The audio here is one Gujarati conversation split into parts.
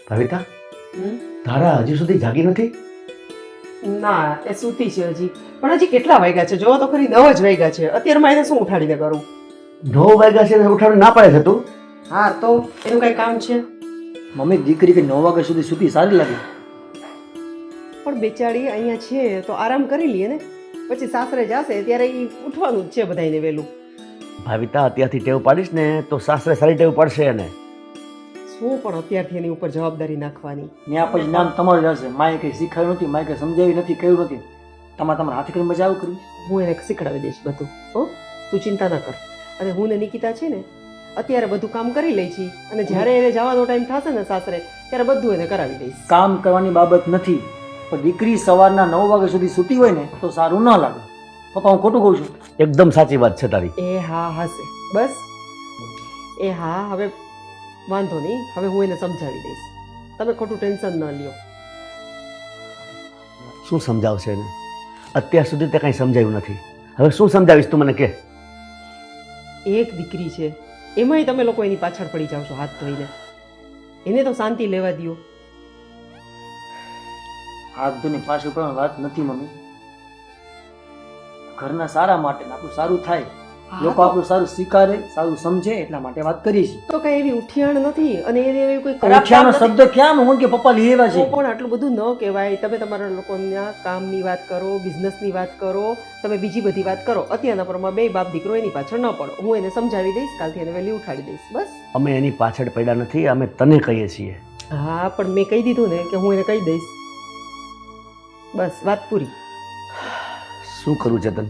ભવિતા, તારા હજી સુધી જાગી નથી? ના, એ સૂતી છે હજી. પણ હજી કેટલા વાગ્યા છે? જોવો તો ખરી, 9 જ વાગ્યા છે. અત્યારમાં એને શું ઉઠાડીને કરું? 9 વાગ્યા છે ને ઉઠાડું ના પાડે છે તું? હા તો એનું કઈ કામ છે? મમ્મી દીકરી કે 9 વાગ્યા સુધી સૂતી સારી લાગે. પણ બેચારી અહીંયા છે તો આરામ કરી લઈએ ને. પછી સાસરે જશે ત્યારે એ ઉઠવાનું જ છે બધાને વહેલું. ભાવિતા, અત્યારથી ટેવ પાડીશ ને તો સાસરે સારી ટેવ પડશે એને. શું પણ અત્યારથી એની ઉપર જવાબદારી નાખવાની? ત્યાં પછી નામ તમારું જ હશે. માએ કંઈ શીખવાડ્યું નથી, માએ કંઈ સમજાવી નથી, કહ્યું નથી. તમારા હાથે કરીને મજા આવું કર્યું. હું એને શીખડાવી દઈશ બધું. હો, તું ચિંતા ના કર. અને હું ને નિકિતા છે ને અત્યારે બધું કામ કરી લઈ છીએ અને જ્યારે એને જવાનો ટાઈમ થશે ને સાસરે ત્યારે બધું એને કરાવી દઈશ. કામ કરવાની બાબત નથી, પણ દીકરી સવારના 9 વાગ્યા સુધી સૂતી હોય ને તો સારું ન લાગે. પપ્પા, હું ખોટું કહું છું? એકદમ સાચી વાત છે તારી. એ હા હશે બસ. એ હા, હવે વાંધો નહીં. હવે હું એને સમજાવી દઈશ. તમે ખોટું ટેન્શન ન લ્યો. શું સમજાવશે એને? અત્યાર સુધી તે કાંઈ સમજાવ્યું નથી. હવે શું સમજાવીશ તું મને કે? એક દીકરી છે એમાંય તમે લોકો એની પાછળ પડી જાવ છો હાથ ધોઈને. એને તો શાંતિ લેવા દ્યો. હાથ ધોની પાછળ પણ વાત નથી મમ્મી. ઘરના સારા માટે આપણું સારું થાય, લોકો આપણું સારું સ્વીકારે, સારું સમજે, એટલા માટે વાત કરી છે. તો કઈ એવી ઉઠિયાણ નથી અને એને એવી કોઈ ઉઠ્યાનો શબ્દ ક્યાં હું કે પપ્પા લઈ આવ્યા છે? પણ આટલું બધું ન કહેવાય. તમે તમારા લોકોના કામની વાત કરો, બિઝનેસની વાત કરો, તમે બીજી બધી વાત કરો. અત્યારના પ્રમાણે બે બાપ દીકરો એની પાછળ ન પડો. હું એને સમજાવી દઈશ, કાલથી એને વહેલી ઉઠાડી દઈશ. બસ. અમે એની પાછળ પડ્યા નથી, અમે તને કહીએ છીએ. હા, પણ મેં કહી દીધું ને કે હું એને કહી દઈશ. બસ, વાત પૂરી. શું કરું ચેતન?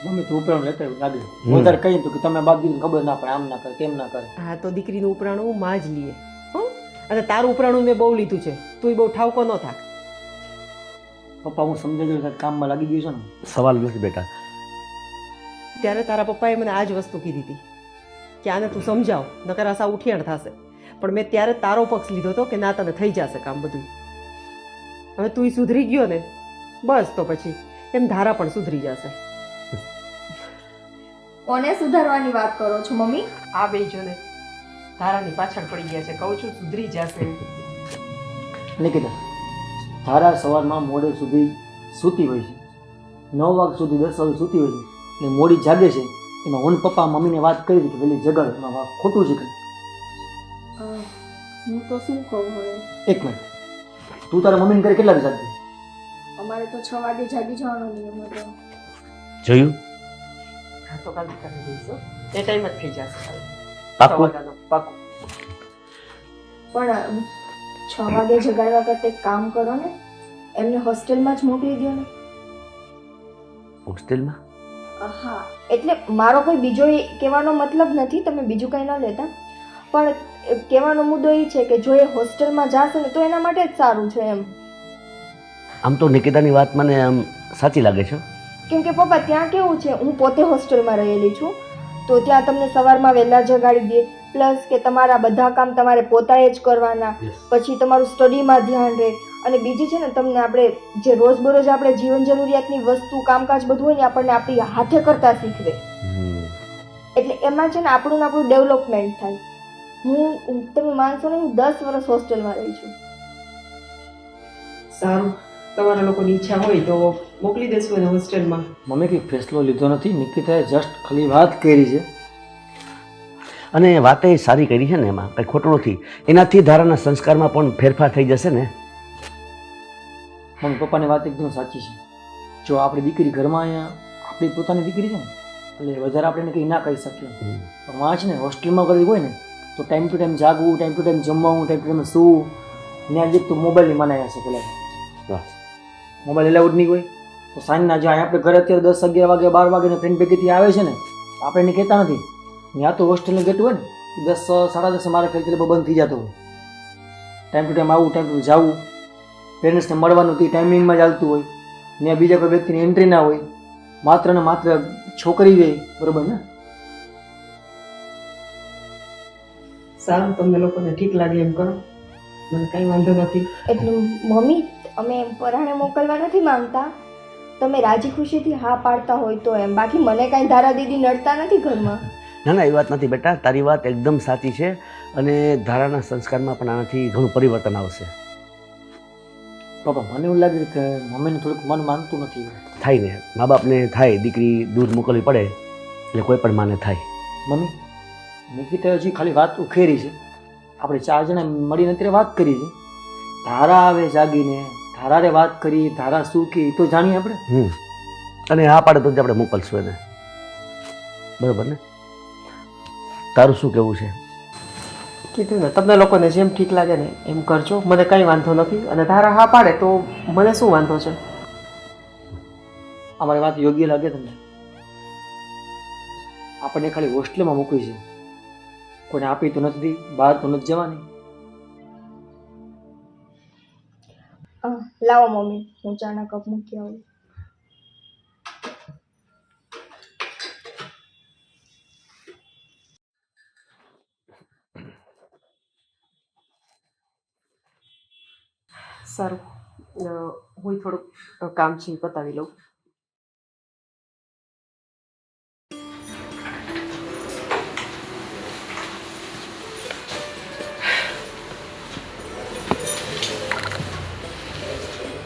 મમ્મી તો ઉપરાણ રહેતા એવું લાગે. વધારે કહીએ તો કે તમે બાપ દીકરીને ખબર ના પડે, આમ ના કરે, તેમ ના કરે. હા, તો દીકરીનું ઉપરાણું માં જ લઈએ. હો, અને તારું ઉપરાણું મેં બહુ લીધું છે. તું બહુ ઠાવકો ન થાક. પપ્પા, હું સમજાવી દઉં, કામમાં લાગી ગયું છે ને. સવાલ નથી બેટા. ત્યારે તારા પપ્પાએ મને આ જ વસ્તુ કીધી હતી કે આને તું સમજાવ, નકર આશા ઉઠિયાણ થશે. પણ મેં ત્યારે તારો પક્ષ લીધો હતો કે ના, તને થઈ જશે કામ બધું. હવે તું સુધરી ગયો ને, બસ તો પછી એમ ધારા પણ સુધરી જશે. કોને સુધારવાની વાત કરો છો મમ્મી? આ બે જો ને ધારાની પાછળ પડી ગયા છે. કહું છું સુધરી જશે. નિકિતા, ધારા સવારમાં મોડે સુધી સૂતી હોય છે. 9 વાગ્યા સુધી 10 વાગે સૂતી હોય છે. એટલે મોડી જાગે છે. એમાં હું પપ્પા મમ્મીને વાત કરી હતી કે પેલી જગાડો. એમાં વાત ખોટું છે કે? હું તો શું કહું હવે? એક મિનિટ, તું તારા મમ્મીને કરે કેટલા જાગતી? અમારે તો 6 વાગે જાગી જવાનો નિયમ હતો. જોયું? હા, તો કાલ કરી દઈશું. એ ટાઈમ જ થઈ જશે. પાક્કું? પાકું. પણ 6 વાગે જગાડવા કરતા એક કામ કરો ને, એમને હોસ્ટેલમાં જ મોકલી દો ને. હોસ્ટેલમાં? હા, એટલે મારો કોઈ બીજો કહેવાનો મતલબ નથી, તમે બીજું કંઈ ન લેતા. પણ કહેવાનો મુદ્દો એ છે કે જો એ હોસ્ટેલમાં જશે ને તો એના માટે જ સારું છે એમ. આમ તો નિકિતાની વાત મને આમ સાચી લાગે છે. કેમ કે પપ્પા ત્યાં કેવું છે, હું પોતે હોસ્ટેલમાં રહેલી છું, તો ત્યાં તમને સવારમાં વહેલા જગાડી દે, પ્લસ કે તમારા બધા કામ તમારે પોતાએ જ કરવાના, પછી તમારું સ્ટડીમાં ધ્યાન રહે. અને બીજી છે ને, તમને આપણે જે રોજબરોજ આપણે જીવન જરૂરિયાતની વસ્તુ કામકાજ બધું હોય ને આપણને આપણી હાથે કરતા શીખવે. એટલે એમાં છે ને આપણું ડેવલપમેન્ટ થાય. તમે માનશો ને, હું 10 વર્ષ હોસ્ટેલમાં રહી છું. સારું, તમારા લોકોની ઈચ્છા હોય તો મોકલી દેશું એને હોસ્ટેલમાં. મમ્મી કંઈ ફેસલો લીધો નથી. નિકિતાએ જસ્ટ ખાલી વાત કરી છે. અને વાતે સારી કરી છે ને, એમાં કંઈ ખોટું નથી. એનાથી ધારાના સંસ્કારમાં પણ ફેરફાર થઈ જશે ને. મમ્મી પપ્પાની વાત એકદમ સાચી છે. જો આપણી દીકરી ઘરમાં અહીંયા આપણી પોતાની દીકરી છે ને, એટલે વધારે આપણે એને કંઈ ના કહી શકીએ. પણ માં છે ને, હોસ્ટેલમાં કદી હોય ને તો ટાઈમ ટુ ટાઈમ જાગવું, ટાઈમ ટુ ટાઈમ જમવાનું, ટાઈમ ટુ ટાઈમ સૂવું. ત્યાં જ તો મોબાઈલની મનાઈ હશે પેલા. મોબાઈલ એલાઉડ નહીં હોય તો સાંજના જ્યાં આપણે ઘરે અત્યારે 10, 11 વાગે 12 વાગે ફ્રેન્ડ ભેગીથી આવે છે ને, આપણે એને કહેતા નથી. ત્યાં તો હોસ્ટેલનું ગેટ હોય ને 10, 10:30 મારે ખ્યાલથી બંધ થઈ જતો હોય. ટાઈમ ટુ ટાઈમ આવવું, ટાઈમ ટુ જવું, પેરેન્ટ્સને મળવાનું તે ટાઈમિંગમાં જ ચાલતું હોય. ને બીજા કોઈ વ્યક્તિની એન્ટ્રી ના હોય, માત્ર ને માત્ર છોકરી હોય, બરોબર ને? સારું, તમને લોકોને ઠીક લાગે એમ કરો, મને કાંઈ વાંધો નથી. એટલે મમ્મી અમે એમ પરાણે મોકલવા નથી માંગતા, તમે રાજી ખુશીથી હા પાડતા હોય તો એમ. બાકી મને કાંઈ ધારા દીદી નડતા નથી ઘરમાં. ના ના, એ વાત નથી બેટા, તારી વાત એકદમ સાચી છે. અને ધારાના સંસ્કારમાં પણ આનાથી ઘણું પરિવર્તન આવશે. પપ્પા મને એવું લાગે કે મમ્મીને થોડુંક મન માનતું નથી. થાય ને, મા બાપને થાય, દીકરી દૂર મોકલવી પડે એટલે કોઈ પણ માને થાય. મમ્મી નિકિતા હજી ખાલી વાત ઉખેરી છે, આપણે 4 જણા મળીને અત્યારે વાત કરી છે. ધારા આવે જાગીને, ધારારે વાત કરી, ધારા શું કે એ તો જાણીએ આપણે. અને હા પાડે તો જ આપણે મોકલશું એને, બરાબર ને? તારું શું કહેવું છે? કીધું ને, તમને લોકોને જેમ ઠીક લાગે ને એમ કરજો, મને કાંઈ વાંધો નથી. અને ધારા હા પાડે તો મને શું વાંધો છે? અમારી વાત યોગ્ય લાગે તમને? આપણને ખાલી હોસ્ટેલમાં મૂકવી છે, કોઈને આપી તો નથી, બહાર તો નથી જવાની. લાવો મમ્મી, હું ચાના કપ મૂકી આવું. સારું, હું થોડુંક કામ છે એ પતાવી લઉં.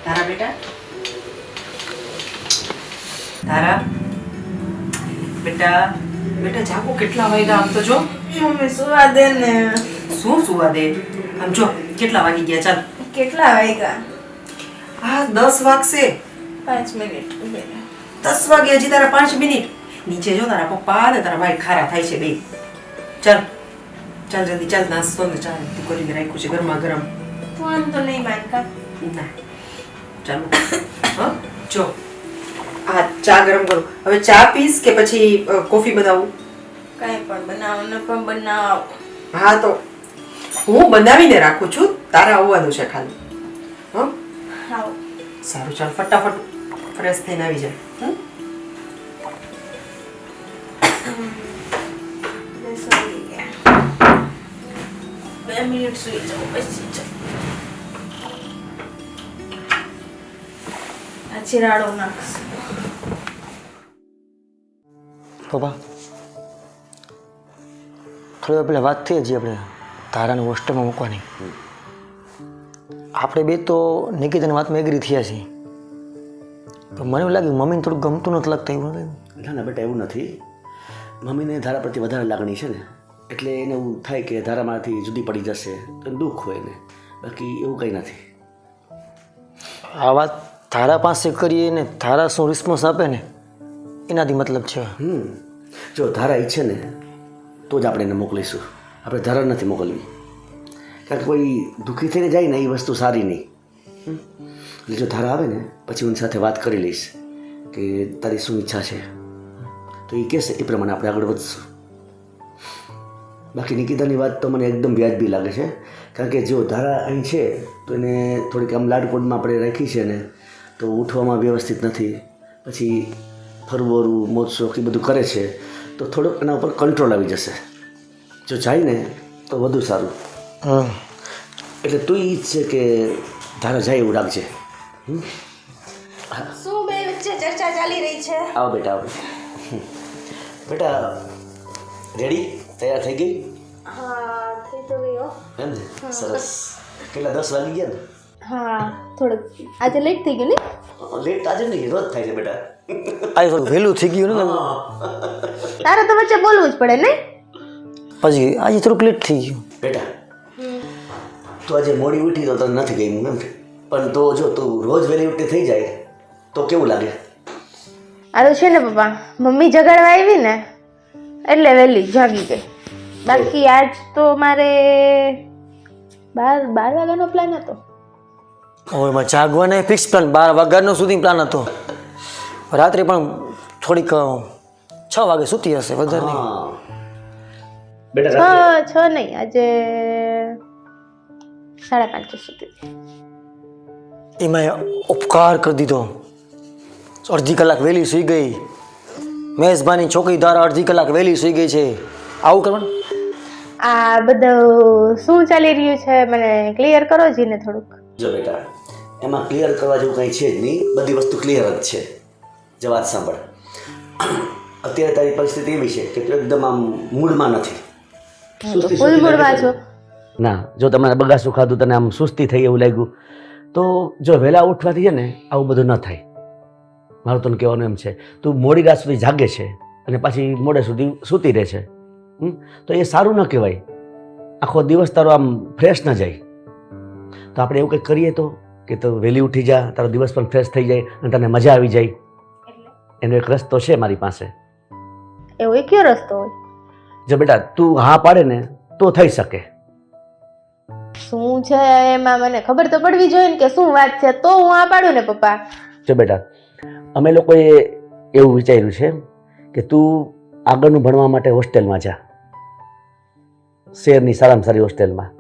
તારા બેટા, તારા બેટા, બેટા જાગો, કેટલા વાગ્યા આમ તો જો. મમ્મી સુવા દે ને. શું સુવા દે? આમ જો કેટલા વાગી ગયા, ચાલ. કેટલા વાગ્યા? હા 10 વાગશે. 5 મિનિટ. 10 વાગે હજી તારા 5 મિનિટ. નીચે જો તારા પપ્પા ને તારા ભાઈ ખારા થાય છે બે. ચાલ ચાલ જલ્દી ચાલ, નાસ્તો ને ચાલ તું કરીને રાખ્યું છે ગરમા ગરમ. ફોન તો નહીં માનતા. ના ચાલો. હા જો આ ચા ગરમ કરું. હવે ચા પીસ કે પછી કોફી બનાવું? કાંઈ પણ બનાવો ને પણ બનાવો. હા તો હું બનાવીને રાખું છું, તારે આવવાનું છે ખાલી. હા હાવ. સારું ચાલ, ફટાફટ ફ્રેશ થઈને આવી જાય. બસ આવી ગયા. 2 મિનિટ સુઈ જાઉં પછી જાઉં. આ ચિરાડો નાખશે. પપ્પા થોડી વાર પહેલાં વાત થઈ હજી આપણે ધારાને હોસ્ટેલમાં મૂકવાની. આપણે બે તો નિકિતાની વાતમાં એગ્રી થયા છીએ, પણ મને એવું લાગ્યું મમ્મીને થોડું ગમતું નથી લાગતું. એવું નથી? ના ના બેટા, એવું નથી. મમ્મીને ધારા પ્રત્યે વધારે લાગણી છે ને, એટલે એને એવું થાય કે ધારામાંથી જુદી પડી જશે તો એને દુઃખ હોય ને, બાકી એવું કંઈ નથી. આ વાત ધારા પાસે કરીએ ને ધારા શું રિસ્પોન્સ આપે ને એનાથી મતલબ છે. જો ધારા ઈચ્છે ને તો જ આપણે એને મોકલીશું, આપણે ધારા નથી મોકલવી. કારણ કે કોઈ દુઃખી થઈને જાય ને એ વસ્તુ સારી નહીં. એટલે જો ધારા આવે ને પછી એની સાથે વાત કરી લઈશ કે તારી શું ઈચ્છા છે, તો એ કહેશે એ પ્રમાણે આપણે આગળ વધશું. બાકી નિકિતાની વાત તો મને એકદમ વ્યાજબી લાગે છે, કારણ કે જો ધારા અહીં છે તો એને થોડીક આમ લાડકોડમાં આપણે રાખી છે ને, તો ઉઠવામાં વ્યવસ્થિત નથી, પછી ફરવરું મોજ શોખ એ બધું કરે છે, તો થોડોક એના ઉપર કંટ્રોલ આવી જશે. જો જાય ને તો વધુ સારું. એટલે તું ઈચ્છે કે ધારા જાય એવું રાખજે. શું બે વચ્ચે ચર્ચા ચાલી રહી છે? આવો બેટા, આવો બેટા. રેડી? તૈયાર થઈ ગઈ? હા થઈ તો ગયો. એમ ને? સરસ. કેટલા 10 વાગી ગયા ને? હા થોડુંક આજે લેટ થઈ ગયું ને? લેટ આજે નહીં, રોજ થાય છે બેટા. આ થોડું વહેલું થઈ ગયું ને, તારે તો વચ્ચે બોલવું જ પડે ને. પછી આજે થોડુંક લેટ થઈ ગયું. બેટા તું આજે મોડી ઉઠી તો તને નથી ગઈ એમ, પણ તો જો તું રોજ વહેલી ઉઠી થઈ જાય તો કેવું લાગે? આ તો છે ને પપ્પા, મમ્મી જગાડવા આવી ને એટલે વહેલી જાગી ગઈ. બાકી આજ તો મારે 12 વાગ્યાનો પ્લાન હતો. હવે એમાં જાગવાના ફિક્સ પ્લાન 12 વાગ્યાનો સુધી પ્લાન હતો. રાત્રે પણ થોડીક 6 વાગે સૂતી હશે, વધારે નહીં. બેટા 6 નહીં, આજે 5:30 સુધી. એમાં ઉપકાર કરી દીધો અડધી કલાક વહેલી સૂઈ ગઈ, મહેશભાઈની છોકરી દ્વારા અડધી કલાક વહેલી સૂઈ ગઈ છે. આવું કરવાનું? આ બધું શું ચાલી રહ્યું છે મને ક્લિયર કરો જીને થોડુંક. જો બેટા, એમાં ક્લિયર કરવા જેવું કંઈ છે જ નહીં, બધી વસ્તુ ક્લિયર જ છે. જો વાત સાંભળ, અત્યારે તારી પરિસ્થિતિ એવી છે કે તું એકદમ આમ મૂડમાં નથી. સુસ્તી ફૂલ મૂડમાં છો. ના, જો તમારે બગાસું ખાધું, તને આમ સુસ્તી થઈ એવું લાગ્યું, તો જો વહેલા ઉઠવાથી છે ને આવું બધું ન થાય. મારું તને કહેવાનું એમ છે, તું મોડી રાત સુધી જાગે છે અને પાછી મોડે સુધી સૂતી રહે છે, તો એ સારું ન કહેવાય. આખો દિવસ તારો આમ ફ્રેશ ન જાય. તો આપણે એવું કંઈક કરીએ તો કે તું વહેલી ઉઠી જા, તારો દિવસ પણ ફ્રેશ થઈ જાય અને તને મજા આવી જાય. એનો એક રસ્તો છે મારી પાસે. એવો કયો રસ્તો હોય? જો બેટા, તું હા પાડે ને તો થઈ શકે. શું છે એમાં મને ખબર તો પડવી જોઈએ ને કે શું વાત છે, તો હું આ પાડું ને પપ્પા. જો બેટા, અમે લોકોએ એવું વિચાર્યું છે કે તું આગળનું ભણવા માટે હોસ્ટેલમાં જા, શહેરની સારામાં સારી હોસ્ટેલમાં.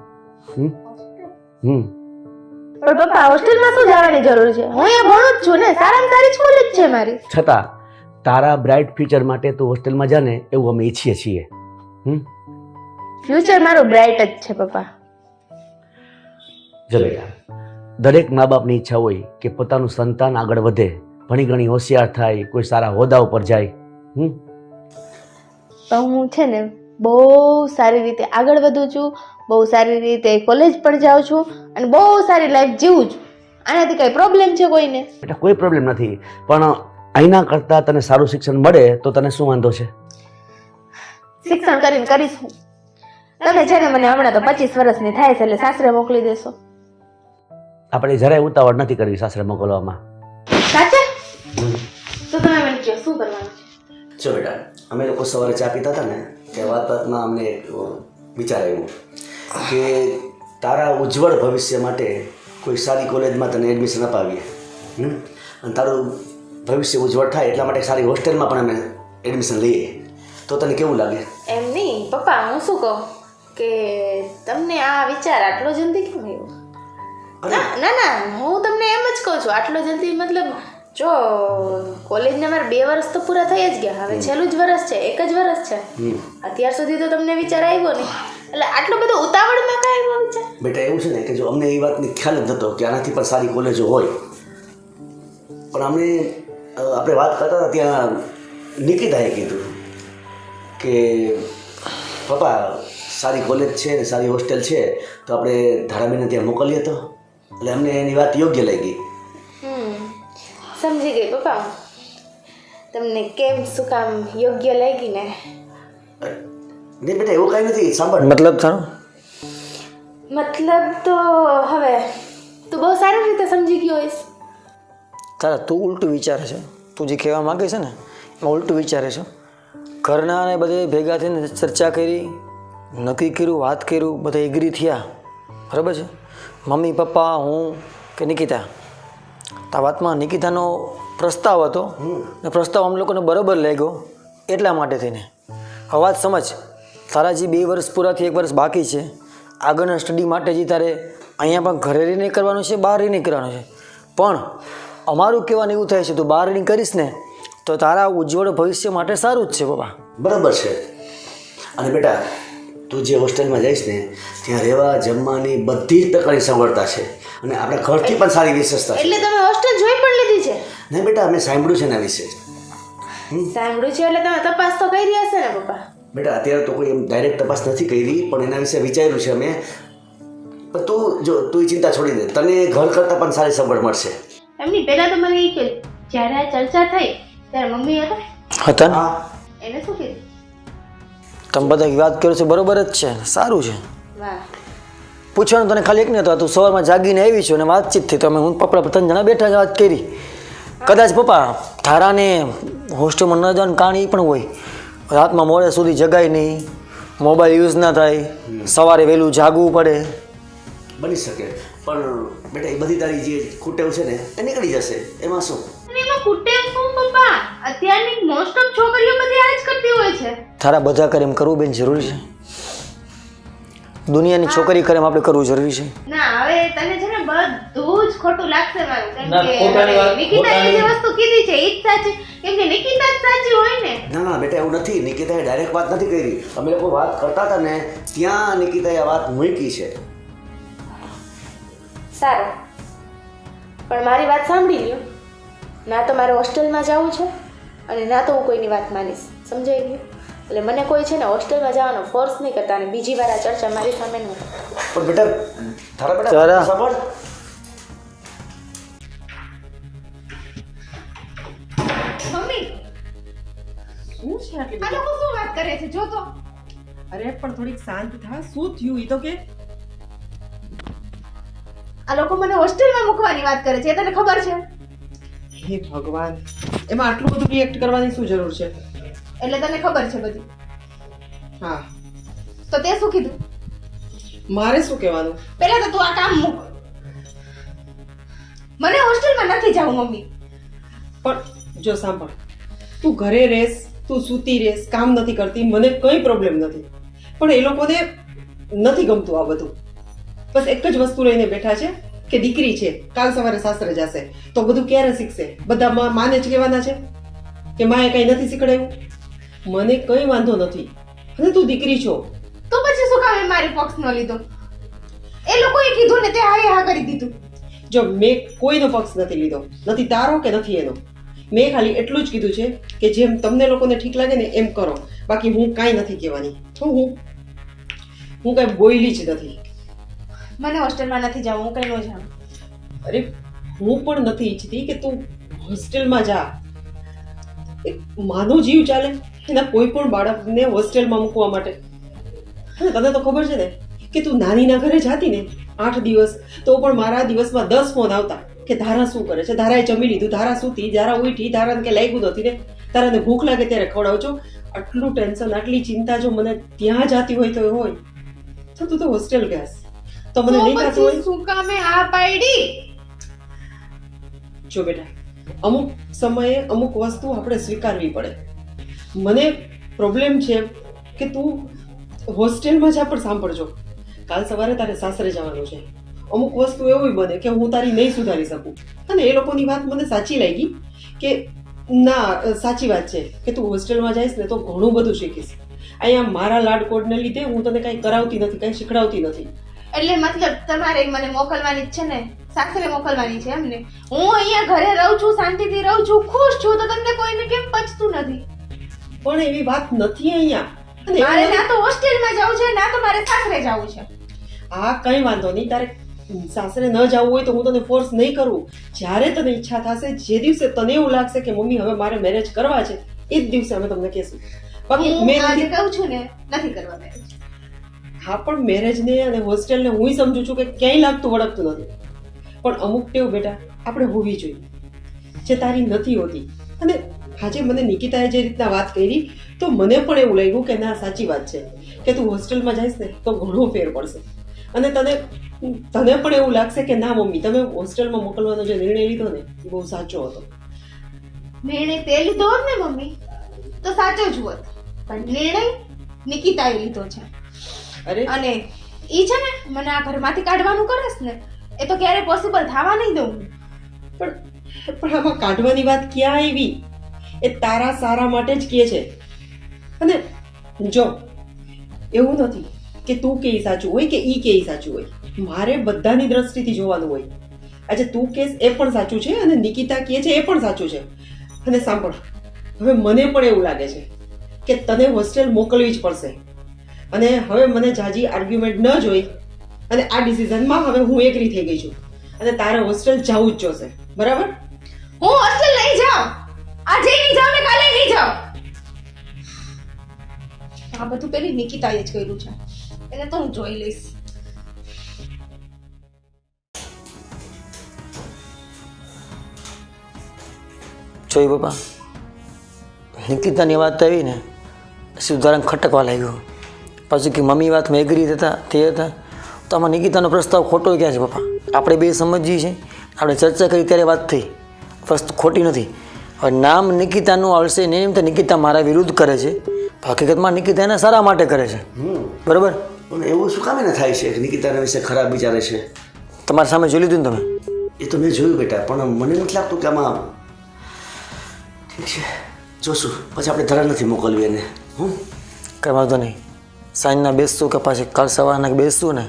પણ પપ્પા હોસ્ટેલમાં શું જવાની જરૂર છે? હું અહીંયા ભણું જ છું ને, સારામાં સારી સ્કૂલ જ છે મારી. છતાં તારા બ્રાઇટ ફ્યુચર માટે તું હોસ્ટેલમાં જા ને એવું અમે ઈચ્છીએ છીએ. ફ્યુચર મારું બ્રાઇટ જ છે પપ્પા. જો બેટા, દરેક મા બાપની ઈચ્છા હોય કે પોતાનું સંતાન આગળ વધે, ઘણી ઘણી હોશિયાર થાય, કોઈ સારા હોદ્દા ઉપર જાય. તો હું છે ને બહુ સારી રીતે આગળ વધું છું, બહુ સારી રીતે કોલેજ પણ જાઉં છું અને બહુ સારી લાઈફ જીવું છું. આનાથી કઈ પ્રોબ્લેમ છે કોઈને? બેટા, કોઈ પ્રોબ્લેમ નથી, પણ અહીંના કરતાં તને સારું શિક્ષણ મળે તો તને શું વાંધો છે? શિક્ષણ કરીને કરીશું. તમે છે ને મને હમણાં તો 25 વર્ષની થાય છે એટલે સાસરે મોકલી દેશો. આપણે જરાય ઉતાવળ નથી કરવી સાસરે મોકલવામાં. સાચે? તો તમે મને કહો શું કરવાનું છે? જો બેટા, અમે લોકો સવારે ચા પીતા હતા ને તે વાતમાં અમને એક વિચાર આવ્યો કે તારા ઉજ્જવળ ભવિષ્ય માટે કોઈ સારી કોલેજમાં તને એડમિશન અપાવીએ, અને તારું ભવિષ્ય ઉજ્જવળ થાય એટલા માટે સારી હોસ્ટેલમાં પણ અમે એડમિશન લઈએ. તો તને કેવું લાગે? એમ નહીં પપ્પા, હું શું કહું કે તમને આ વિચાર આટલો જલ્દી કેમ આવ્યો? ના ના, હું તમને એમ જ કહું છું આટલો જલ્દી, મતલબ જો કોલેજને મારે 2 વર્ષ તો પૂરા થઈ જ ગયા, હવે છેલ્લું જ વર્ષ છે, 1 જ વર્ષ છે. અત્યાર સુધી તો તમને વિચાર આવ્યો નહીં, એટલે આટલો બધો ઉતાવળમાં કાંઈ આવ્યો વિચાર? બેટા, એવું છે ને કે જો અમને એ વાતની ખ્યાલ જ નહોતો કે આનાથી પણ સારી કોલેજો હોય, પણ આપણે વાત કરતા હતા ત્યાં નિકિતાએ કીધું કે પપ્પા સારી કોલેજ છે ને સારી હોસ્ટેલ છે તો આપણે ધારાબેનને ત્યાં મોકલીએ તો. એટલે અમને એની વાત યોગ્ય લાગી. સમજી ગઈ પપ્પા, તમને કેમ શું કામ યોગ્ય લાગી ને? નહીં બેટા, એવું કાંઈ નથી. સાંભળ, મતલબ તારો? મતલબ તો હવે તું બહુ સારી રીતે સમજી ગયો હોઈશ. તારા તું ઉલટું વિચારે છે, તું જે કહેવા માંગે છે ને એમાં ઉલટું વિચારે છે. ઘરનાને બધે ભેગા થઈને ચર્ચા કરી, નક્કી કર્યું, વાત કર્યું, બધા એગ્રી થયા, બરાબર છે? મમ્મી પપ્પા, હું કે નિકિતા. આ વાતમાં નિકિતાનો પ્રસ્તાવ હતો ને પ્રસ્તાવ અમ લોકોને બરાબર લાગ્યો, એટલા માટે થઈને. હવે વાત સમજ, તારા જે 2 વર્ષ પૂરા થઈ 1 વર્ષ બાકી છે, આગળના સ્ટડી માટે જે તારે અહીંયા પણ ઘરે રહીને કરવાનું છે, બહાર રહીને કરવાનું છે. પણ અમારું કહેવાનું એવું થાય છે તું બહાર રહીને કરીશ ને તો તારા ઉજ્જવળ ભવિષ્ય માટે સારું જ છે પપ્પા. બરાબર છે. અને બેટા, તું જે હોસ્ટેલમાં જઈશ ને ત્યાં રહેવા જમવાની બધી જ પ્રકારની સગવડતા છે અને આપણા ઘરથી પણ સારી વિશેષતા છે. એટલે તમે હોસ્ટેલ જોઈ પણ લીધી છે? નહીં બેટા, અમે સાંભળ્યું છે એના વિશે. સાંભળ્યું છે એટલે તમે તપાસ તો કરી હશે ને પપ્પા? બેટા, અત્યારે તો કોઈ એમ ડાયરેક્ટ તપાસ નથી કરી, પણ એના વિશે વિચાર્યું છે અમે. પણ તું ચિંતા છોડી દે, તને ઘર કરતાં પણ સારી સગવડ મળશે. એમની પહેલા તો મને એ કે જ્યારે આ ચર્ચા થઈ ત્યારે મમ્મી હતા ને? એને શું કીધું? તમે બધા વાત કરો છો બરોબર જ છે, સારું છે. વાહ, પૂછવાનું તને ખાલી એક નહીં હતું, તું સવારમાં જાગીને આવી છું અને વાતચીત થઈ તો અમે હું પપ્પા 3 જણા બેઠા જ વાત કરી. કદાચ પપ્પા તારાને હોસ્ટેલમાં ન જવાનું કારણ એ પણ હોય, રાતમાં મોડે સુધી જગાય નહીં, મોબાઈલ યુઝ ના થાય, સવારે વહેલું જાગવું પડે. બની શકે, પણ બેટા એ બધી તારી જે કુટેવ છે ને એ નીકળી જશે, એમાં શું? એમાં કુટેવ શું પપ્પા? અત્યારની મોસ્ટ ઓફ છોકરીઓ બધી આ જ કરતી હોય છે. તારા બધા કરે એમ કરવું બેન જરૂરી છે? દુનિયાની છોકરી કરે એમ આપણે કરવું જરૂરી છે? ના, હવે તને છે ને બધું જ ખોટું લાગશે મારું કેમ ના, ખોટાની કે વાત- નિકિતાએ જે ખોટાની- વસ્તુ કીધી છે એ જ સાચી કેમ કે નિકિતા જ સાચી હોય ને. ના ના બેટા એવું નથી. નિકિતાએ ડાયરેક્ટ વાત નથી કરી. અમે લોકો વાત કરતા હતા ને ત્યાં નિકિતાએ આ વાત મૂકી છે. સારું પણ મારી વાત સાંભળી લ્યો. ના તો મારે હોસ્ટેલમાં જવું છે અને ના તો હું કોઈની વાત માનીશ. સમજાઈ ગયું? એટલે મને કોઈ છે ને હોસ્ટેલમાં જવાનો ફોર્સ નહીં કરતા અને બીજી વાર આ ચર્ચા મારી સામે ન કરતા. પણ બેટા તારા બેટા તારા- સાંભળ. મમ્મી શું છે આટલી આ બધી? લોકો શું વાત કરે છે જો તો. અરે પણ થોડીક શાંત થા. શું થયું એ તો કે? આ લોકો મને હોસ્ટેલમાં મૂકવાની વાત કરે છે એ તને ખબર છે? હે ભગવાન, એમાં આટલું બધું રિએક્ટ કરવાની શું જરૂર છે? એટલે તને ખબર છે બધી. હા, તો તે શું કીધું? મારે શું કહેવાનું? પહેલા તો તું આ કામ મૂક. મને હોસ્ટેલમાં નથી જવું મમ્મી. પણ જો સાંભળ, તું ઘરે રહેશ, તું સૂતી રહેશ, કામ નથી કરતી, મને કંઈ પ્રોબ્લેમ નથી. પણ એ લોકોને નથી ગમતું આ બધું. બસ એક જ વસ્તુ લઈને બેઠા છે કે દીકરી છે, કાલ સવારે સાસરે જશે તો બધું ક્યારે શીખશે? બધા માને જ કહેવાના છે કે માએ કંઈ નથી શીખડાવ્યું. મને કંઈ વાંધો નથી અને તું દીકરી છો. તો પછી શું કામ મારી પક્ષ ન લીધો? એ લોકોએ કીધું ને તે હા કરી દીધું. જો મેં કોઈનો પક્ષ નથી લીધો, નથી તારો કે નથી એનો. મેં ખાલી એટલું જ કીધું છે કે જેમ તમને લોકોને ઠીક લાગે ને એમ કરો. બાકી હું કાંઈ નથી કહેવાની. તો હું કાંઈ બોયલી જ નથી. મને હોસ્ટેલમાં નથી જવું, હું કઈ ન જાઉં. અરે હું પણ નથી ઈચ્છતી કે તું હોસ્ટેલમાં જા. એક માનો જીવ ચાલે એના કોઈ પણ બાળકને હોસ્ટેલમાં મૂકવા માટે. અને તને તો ખબર છે ને કે તું નાનીના ઘરે જાતી ને 8 દિવસ તો પણ મારા દિવસમાં 10 ફોન આવતા કે ધારા શું કરે છે, ધારાએ જમી લીધું, ધારા સૂતી, ધારા ઉઠી, ધારાને કે લાગ્યું નથી ને, તારાને ભૂખ લાગે ત્યારે ખવડાવજો. આટલું ટેન્શન, આટલી ચિંતા જો મને ત્યાં જાતી હોય તો એ હોય તો તું તો હોસ્ટેલ ગયાસ તો મને નહીં થતું હોય? શું કામે આ પાડી? જો બેટા, અમુક સમયે અમુક વસ્તુ આપણે સ્વીકારવી પડે. મને પ્રોબ્લેમ છે કે તું હોસ્ટેલમાં જા, પણ સાંભળજો, કાલ સવારે તારે સાસરે જવાનું છે. અમુક વસ્તુ એવું બને કે હું તારી નહીં સુધારી શકું. અને એ લોકોની વાત મને સાચી લાગી કે ના, સાચી વાત છે કે તું હોસ્ટેલમાં જઈશ ને તો ઘણું બધું શીખીશ. અહીંયા મારા લાડકોડને લીધે હું તને કંઈ કરાવતી નથી, કંઈ શીખડાવતી નથી. એટલે મતલબ તમારે મને મોકલવાની જ છે ને? સાસરે મોકલવાની છે એમ ને? હું અહીંયા ઘરે રહું છું, શાંતિથી રહું છું, ખુશ છું, તો તમને કોઈને કેમ પચતું નથી? પણ એવી વાત નથી અહીંયા. અને એવું મારે નથી- ના તો હોસ્ટેલમાં જવું છે, ના તો મારે સાસરે જવું છે. હા, કંઈ વાંધો નહીં. તારે સાસરે ન જવું હોય તો હું તને ફોર્સ નહીં કરું. જ્યારે તને ઈચ્છા થશે, જે દિવસે તને એવું લાગશે કે મમ્મી હવે મારે મેરેજ કરવા છે, એ જ દિવસે અમે તમને કહેશું. બાકી હું મેં આજે નથી. કહું છું ને, નથી કરવા marriage. હા, પણ મેરેજને અને હોસ્ટેલને હું સમજુ છું કે ક્યાંય લાગતું વળગતું નથી. પણ અમુક ટેવ બેટા આપણે હોવી જોઈએ જે તારી નથી હોતી. અને આજે મને નિકિતાએ જે રીતના વાત કરી તો મને પણ એવું લાગ્યું કે ના, સાચી વાત છે કે તું હોસ્ટેલમાં જઈશ ને તો ઘણો ફેર પડશે. અને તને પણ એવું લાગશે કે ના મમ્મી, તમે હોસ્ટેલમાં મોકલવાનો જે નિર્ણય લીધો ને એ બહુ સાચો હતો. નિર્ણય તે લીધો હોત ને મમ્મી તો સાચો જ હોત, પણ નિર્ણય નિકિતાએ લીધો છે. અરે અને ઈ છે ને મને આ ઘરમાંથી કાઢવાનું કરેશ ને એ તો ક્યારે પોસિબલ થવા નહીં દઉં. પણ આમાં કાઢવાની વાત ક્યાં આવી? એ તારા સારા માટે જ કહે છે. અને જો એવું નથી કે તું કે ઈ સાચું હોય કે ઈ કે ઈ સાચું હોય. મારે બધાની દ્રષ્ટિથી જોવાનું હોય. આજે તું કેસ એ પણ સાચું છે અને નિકિતા કહે છે એ પણ સાચું છે. અને સાંભળ, હવે મને પણ એવું લાગે છે કે તને હોસ્ટેલ મોકલવી જ પડશે. અને હવે મને જાજી આર્ગ્યુમેન્ટ ન જોઈ અને આ ડિસિઝનમાં હવે હું એગ્રી થઈ ગઈ છું અને તારે હોસ્ટેલ જવું જ જોશે. બરાબર? હું હોસ્ટેલ નહીં જાઉં, આજે નહીં જાઉં ને કાલે નહીં જાઉં. આ બધું પેલી નિકિતાએ જ કર્યું છે, એને તો હું જોઈ લઈશ. જોઈ પપ્પા, નિકિતાની વાત આવી ને સુધારણ ખટકવા લાગ્યું. પાછું કે મમ્મી વાતમાં એગ્રી થતા તે હતા તો આમાં નિકિતાનો પ્રસ્તાવ ખોટો ક્યાં છે પપ્પા? આપણે બે સમજીએ છીએ, આપણે ચર્ચા કરી ત્યારે વાત થઈ, વસ્તુ ખોટી નથી. હવે નામ નિકિતાનું આવશે ને એમ તો નિકિતા મારા વિરુદ્ધ કરે છે, હકીકતમાં નિકિતા એના સારા માટે કરે છે. બરાબર? પણ એવું શું કામ એને થાય છે કે નિકિતાના વિશે ખરાબ વિચારે છે? તમારા સામે જોઈ લીધું ને તમે? એ એ તો મેં જોયું બેટા, પણ મને નથી લાગતું કે આમાં ઠીક છે, જોશું પછી આપણે ધરા નથી મોકલવી એને. કંઈ વાંધો નહીં, સાંજના બેસશું કે પાછી કાલ સવારના બેસશું ને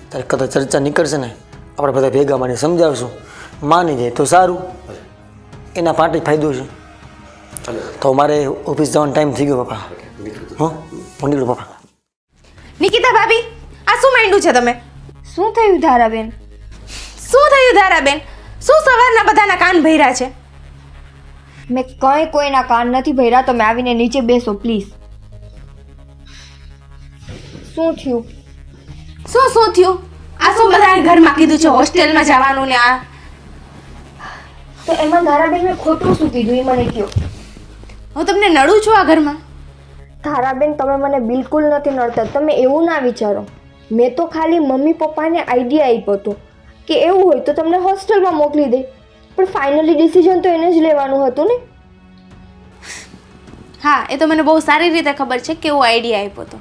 ત્યારે કદાચ ચર્ચા નીકળશે ને આપણે બધા ભેગા મળીને સમજાવશું. માની જાય તો સારું, એના પાર્ટી ફાયદો છે. તો મારે ઓફિસ જવાનો ટાઈમ થઈ ગયો પપ્પા. હા, હું નીકળું પપ્પા. નિકિતા ભાભી, આ શું માંડ્યું છે તમે? શું થયું ધારાબેન? શું થયું ધારાબેન? શું સવારના બધાના કાન ભર્યા છે? મેં કોઈના કાન નથી ભર્યા. તમે આવીને નીચે બેસો પ્લીઝ. શું થયું? શું થયું? આ શું બધાએ ઘરમાં કીધું છે હોસ્ટેલમાં જવાનું ને આ? તો એમાં ધારાબેન મેં ખોટું શું કીધું એ મને કહો. હું તમને નડું છું આ ઘરમાં? ધારાબેન તમે મને બિલકુલ નથી નડતા. તમે એવું ના વિચારો. મેં તો ખાલી મમ્મી પપ્પાને આઈડિયા આપ્યો હતો કે એવું હોય તો તમને હોસ્ટેલમાં મોકલી દે, પણ ફાઇનલી ડિસિઝન તો એને જ લેવાનું હતું ને. હા, એ તો મને બહુ સારી રીતે ખબર છે કેવો આઈડિયા આપ્યો હતો.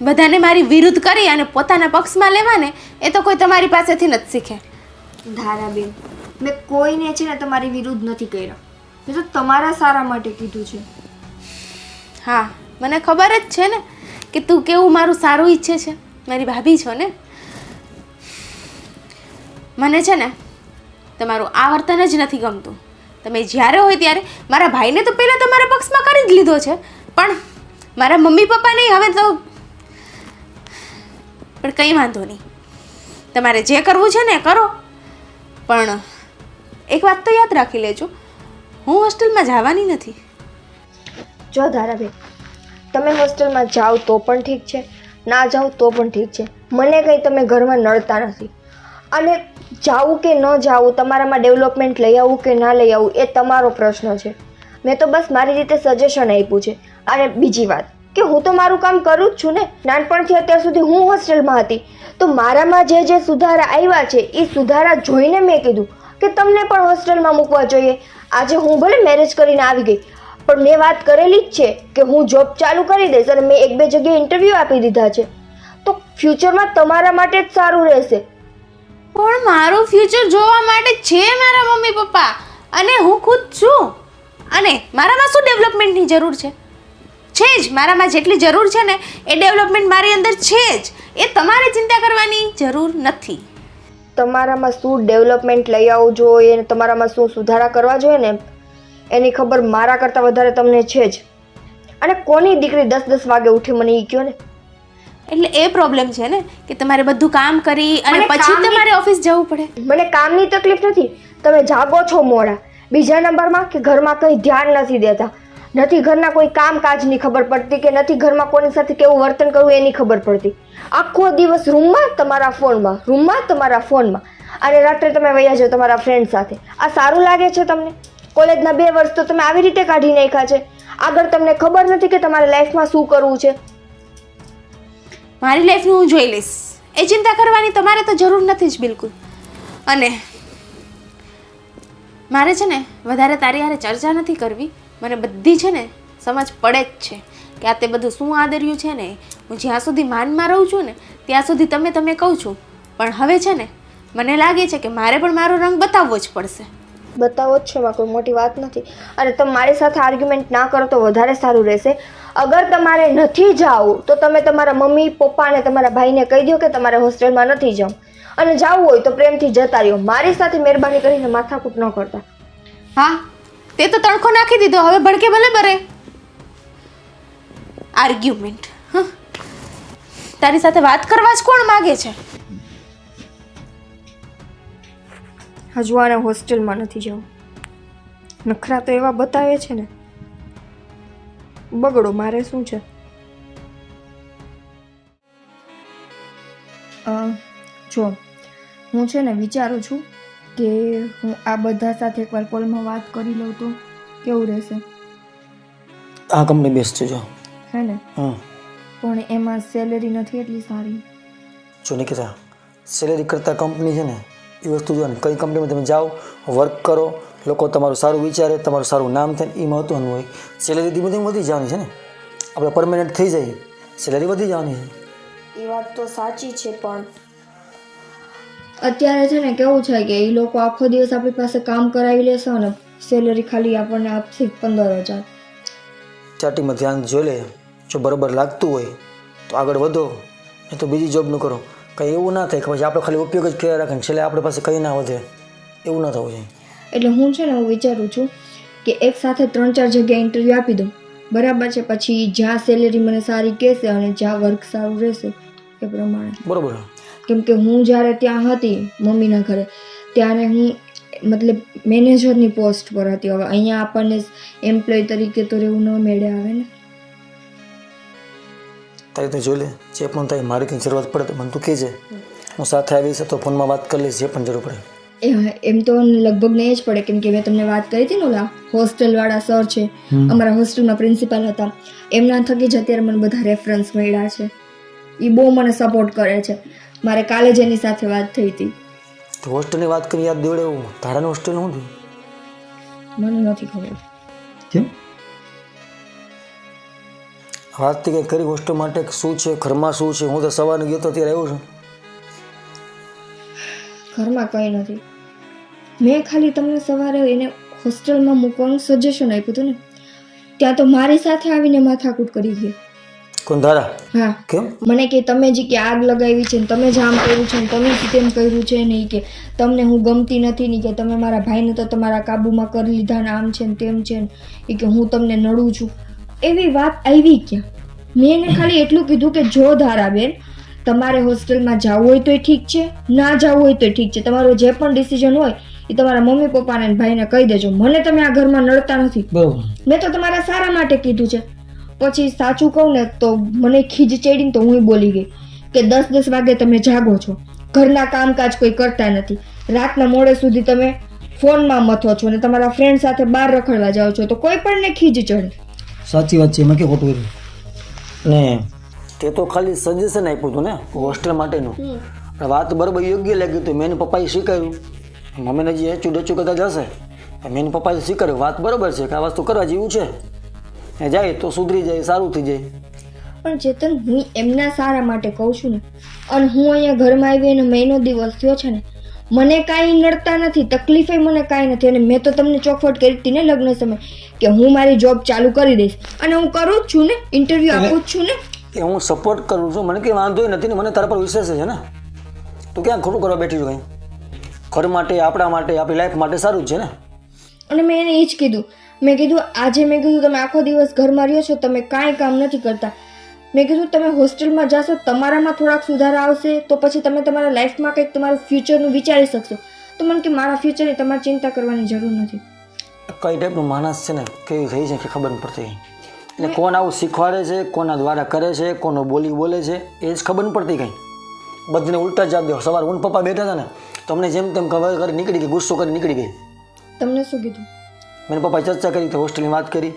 બધાને મારી વિરુદ્ધ કરી અને પોતાના પક્ષમાં લેવાને એ તો કોઈ તમારી પાસેથી નથી શીખે. ધારાબેન, મેં કોઈને છે ને તમારી વિરુદ્ધ નથી કર્યા. મેં તો તમારા સારા માટે કીધું છે. હા, મને ખબર જ છે ને કે તું કેવું મારું સારું ઈચ્છે છે. મારી ભાભી છો ને. મને છે ને તમારું આ વર્તન જ નથી ગમતું. તમે જ્યારે હોય ત્યારે મારા ભાઈને તો પહેલાં તમારા પક્ષમાં કરી જ લીધો છે, પણ મારા મમ્મી પપ્પા નહીં. હવે તો પણ કંઈ વાંધો નહીં, તમારે જે કરવું છે ને કરો. પણ એક વાત તો યાદ રાખી લેજો, હું હોસ્ટેલમાં જવાની નથી. જો ધારાબેન, તમે હોસ્ટેલમાં જાઓ તો પણ ઠીક છે, ના જાઓ તો પણ ઠીક છે. મને કંઈ તમે ઘરમાં નડતા નથી. અને જાવું કે ન જાવું, તમારામાં ડેવલપમેન્ટ લઈ આવું કે ના લઈ આવું એ તમારો પ્રશ્ન છે. મેં તો બસ મારી રીતે સજેશન આપ્યું છે. અને બીજી વાત કે હું તો મારું કામ કરું જ છું ને. નાનપણથી અત્યાર સુધી હું હોસ્ટેલમાં હતી તો મારામાં જે સુધારા આવ્યા છે એ સુધારા જોઈને મેં કીધું કે તમને પણ હોસ્ટેલમાં મૂકવા જોઈએ. આજે હું ભલે મેરેજ કરીને આવી ગઈ, પણ મેં વાત કરેલી જ છે કે હું જોબ ચાલુ કરી દઈશ અને મેં 1-2 જગ્યાએ ઇન્ટરવ્યૂ આપી દીધા છે. તો ફ્યુચરમાં તમારા માટે જ સારું રહેશે. પણ મારું ફ્યુચર જોવા માટે છે મારા મમ્મી પપ્પા અને હું ખુદ છું. અને મારામાં શું ડેવલપમેન્ટની જરૂર છે? છે જ, મારામાં જેટલી જરૂર છે ને એ ડેવલપમેન્ટ મારી અંદર છે જ. એ તમારે ચિંતા કરવાની જરૂર નથી. તમારામાં શું ડેવલપમેન્ટ લઈ આવવું જોઈએ અને તમારામાં શું સુધારા કરવા જોઈએ ને એની ખબર મારા કરતાં વધારે તમને છે જ. અને કોની દીકરી 10-10 વાગે ઉઠી મને એ કહો ને. એટલે એ પ્રોબ્લેમ છે ને કે તમારે બધું કામ કરી અને મને પછી કામની- તમારે ઓફિસ જવું પડે. મને કામની તકલીફ નથી. તમે જાગો છો મોડા. બીજા નંબરમાં કે ઘરમાં કંઈ ધ્યાન નથી દેતા. નથી ઘરના કોઈ કામકાજની ખબર પડતી કે નથી ઘરમાં કોની સાથે કેવું વર્તન કરવું એની ખબર પડતી. આખો દિવસ રૂમમાં તમારા ફોનમાં, રૂમમાં તમારા ફોનમાં, અને રાત્રે તમે વયા જાઓ તમારા ફ્રેન્ડ સાથે. આ સારું લાગે છે તમને? કોલેજના 2 વર્ષ તો તમે આવી રીતે કાઢી નાખ્યા છે. આગળ તમને ખબર નથી કે તમારે લાઈફમાં શું કરવું છે. મારી લાઈફનું હું જોઈ લઈશ, એ ચિંતા કરવાની તમારે તો જરૂર નથી જ બિલકુલ. અને મારે છે ને વધારે તારી હારે ચર્ચા નથી કરવી. મને બધી છે ને સમજ પડે જ છે કે આ તે બધું શું આદર્યું છે ને. હું જ્યાં સુધી માનમાં રહું છું ને ત્યાં સુધી તમે કહું છું, પણ હવે છે ને મને લાગે છે કે મારે પણ મારો રંગ બતાવવો જ પડશે. બતાવો જ છે, એમાં કોઈ મોટી વાત નથી. અને તમે મારી સાથે આર્ગ્યુમેન્ટ ના કરો તો વધારે સારું રહેશે. અગર તમારે નથી જાવું તો તમે તમારા મમ્મી પપ્પા અને તમારા ભાઈને કહી દો કે તમારે હોસ્ટેલમાં નથી જવું, અને જવું હોય તો પ્રેમથી જતા રહ્યો. મારી સાથે મહેરબાની કરીને માથાકૂટ ન કરતા. હા, તે તો તણખો નાખી દીધો, હવે ભડકે ભલે બરે. આર્ગ્યુમેન્ટ, તારી સાથે વાત કરવા જ કોણ માગે છે? હજુ આને હોસ્ટેલમાં નથી જવું. નખરા તો એવા બતાવે છે ને. બગડો, મારે શું છે? જો હું છે ને વિચારું છું કે હું આ બધા સાથે એકવાર કોલમાં વાત કરી લઉં તો કેવું રહેશે. આ કંપની બેસ્ટ છે જો. હે ને? હા, પણ એમાં સેલેરી નથી એટલી સારી. જો નિકિતા, સેલેરી કરતાં કંપની છે ને એ વસ્તુ જો ને, કઈ કંપનીમાં તમે જાઓ, વર્ક કરો, લોકો તમારું સારું વિચારે, તમારું સારું નામ થાય, એ મહત્વનું હોય. સેલેરી ધીમે ધીમે વધી જવાની છે ને. આપણે પરમેનન્ટ થઈ જાય, સેલેરી વધી જવાની છે. એ વાત તો સાચી છે, પણ અત્યારે છે ને કેવું છે કે એ લોકો આખો દિવસ આપણી પાસે કામ કરાવી લેશે ને સેલરી ખાલી આપણને આપશે 15,000. ચાટીમાં ધ્યાન જોઈ લે, જો બરાબર લાગતું હોય તો આગળ વધો, નહીં તો બીજી જોબનું કરો. કંઈ એવું ના થાય કે પછી આપણે ખાલી ઉપયોગ જ કર્યા રાખે ને છેલ્લે આપણે પાસે કંઈ ના વધે, એવું ના થવું જોઈએ. એટલે હું છે ને હું વિચારું છું કે એક સાથે 3-4 જગ્યાએ ઇન્ટરવ્યૂ આપી દઉં, બરાબર છે. પછી જ્યાં સેલેરી મને સારી કહેશે અને જ્યાં વર્ક સારું રહેશે એ પ્રમાણે. બરાબર. કેમ કે હું જ્યારે ત્યાં હતી મમ્મીના ઘરે ત્યારે હું મતલબ મેનેજરની પોસ્ટ પર હતી. હવે અહીંયા આપણને એમ્પ્લોય તરીકે તો રહેવું ન મેળે આવે ને. તારી તો જોઈ લે, જે પણ થાય મારી કંઈ જરૂરત પડે તો મને તું કહેજે, હું સાથે આવીશ તો ફોનમાં વાત કરી લઈશ જે પણ જરૂર પડે. એમ તો લગભગ નહીં જ પડે, કેમ કે મેં તમને વાત કરી હતી ને ઓલા હોસ્ટેલવાળા સર છે, અમારા હોસ્ટેલમાં પ્રિન્સિપાલ હતા, એમના થકી જ અત્યારે મને બધા રેફરન્સ મળ્યા છે. એ બહુ મને સપોર્ટ કરે છે. મારે કાલે જ એની સાથે વાત થઈ હતી. તો હોસ્ટેલની વાત કરી યાદ દેવડે એવું ધારાનું હોસ્ટેલ શું થયું? મને નથી ખબર. કેમ વાતથી કંઈ કરી હોસ્ટેલ માટે શું છે, ઘરમાં શું છે? હું તો સવારે ગયો તો ત્યારે આવ્યો છું. ઘરમાં કંઈ નથી. મેં ખાલી તમને સવારે એને હોસ્ટેલમાં મૂકવાનું સજેશન આપ્યું હતું ને, ત્યાં તો મારી સાથે આવીને માથાકૂટ કરી ગયા. કોણ ધારા? હા. કેમ? મને કે તમે જે કે આગ લગાવી છે ને તમે જ આમ કર્યું છે ને તમે જ તેમ કર્યું છે ને, ઈ કે તમને હું ગમતી નથી ને, કે તમે મારા ભાઈને તો તમારા કાબૂમાં કરી લીધા ને આમ છે ને તેમ છે ને, ઈ કે હું તમને નડું છું. એવી વાત આવી ક્યાં? મેં એને ખાલી એટલું કીધું કે જો ધારાબેન તમારે હોસ્ટેલમાં જવું હોય તોય ઠીક છે, ના જવું હોય તોય ઠીક છે, તમારો જે પણ ડિસિઝન હોય એ તમારા મમ્મી પપ્પાને અને ભાઈને કહી દેજો, મને તમે આ ઘરમાં નડતા નથી. બરાબર. મેં તો તમારા સારા માટે કીધું છે. પછી સાચું કહું ને તો મને ખીજ ચડીને તો હું બોલી ગઈ કે 10-10 વાગે તમે જાગો છો, ઘરના કામકાજ કોઈ કરતા નથી, રાતના મોડે સુધી તમે ફોનમાં મથો છો ને તમારા ફ્રેન્ડ સાથે બહાર રખડવા જાઓ છો, તો કોઈ પણ ને ખીજ ચડે. સાચી વાત છે, એમાં કે ખોટું કર્યું ને તે તો ખાલી સજેશન આપ્યું હતું ને હોસ્ટેલ માટેનું. વાત બરાબર યોગ્ય લાગી હતું, મેં પપ્પાએ સ્વીકાર્યું. મમ્મીને જે એચું ડચું કદાચ હશે, મેં પપ્પાએ સ્વીકાર્યું. વાત બરાબર છે કે આ વસ્તુ કરવા જેવું છે, એ જાય તો સુધરી જાય, સારું થઈ જાય. પણ ચેતન હું એમના સારા માટે કહું છું ને, અને હું અહીંયા ઘરમાં આવી અને મહિનો દિવસ થયો છે ને, મને કાંઈ નડતા નથી, તકલીફે મને કાંઈ નથી. અને મેં તો તમને ચોખવટ કરી હતી ને લગ્ન સમય કે હું મારી જોબ ચાલુ કરી દઈશ, અને હું કરું જ છું ને, ઇન્ટરવ્યૂ આપું જ છું ને. એ હું સપોર્ટ કરું છું, મને કંઈ વાંધો નથી ને, મને તારા પર વિશ્વાસ છે ને. તું ક્યાં ખોટું કરવા બેઠી છું? કંઈ ઘર માટે, આપણા માટે, આપણી લાઈફ માટે સારું જ છે ને. અને મેં એને એ જ કીધું. મેં કીધું આજે મેં કીધું તમે આખો દિવસ ઘરમાં રહ્યો છો, તમે કાંઈ કામ નથી કરતા. મેં કીધું તમે હોસ્ટેલમાં જશો, તમારામાં થોડાક સુધારા આવશે તો પછી તમે તમારા લાઈફમાં કંઈક તમારું ફ્યુચરનું વિચારી શકશો. તો મને કે મારા ફ્યુચરની તમારે ચિંતા કરવાની જરૂર નથી. કઈ ટાઈપનું માણસ છે ને, કેવી થઈ છે કે ખબર ન પડતી. એટલે કોણ આવું શીખવાડે છે, કોના દ્વારા કરે છે, કોનો બોલે છે, એ જ ખબર ન પડતી કંઈ. બધીને ઉલટા જ દો. સવારે ઊન પપ્પા બેઠા હતા ને તો અમને જેમ તેમ ખબર કરી નીકળી ગઈ, ગુસ્સો કરી નીકળી ગઈ. તમને શું કીધું? મેં પપ્પાએ ચર્ચા કરી તો હોસ્ટેલની વાત કરી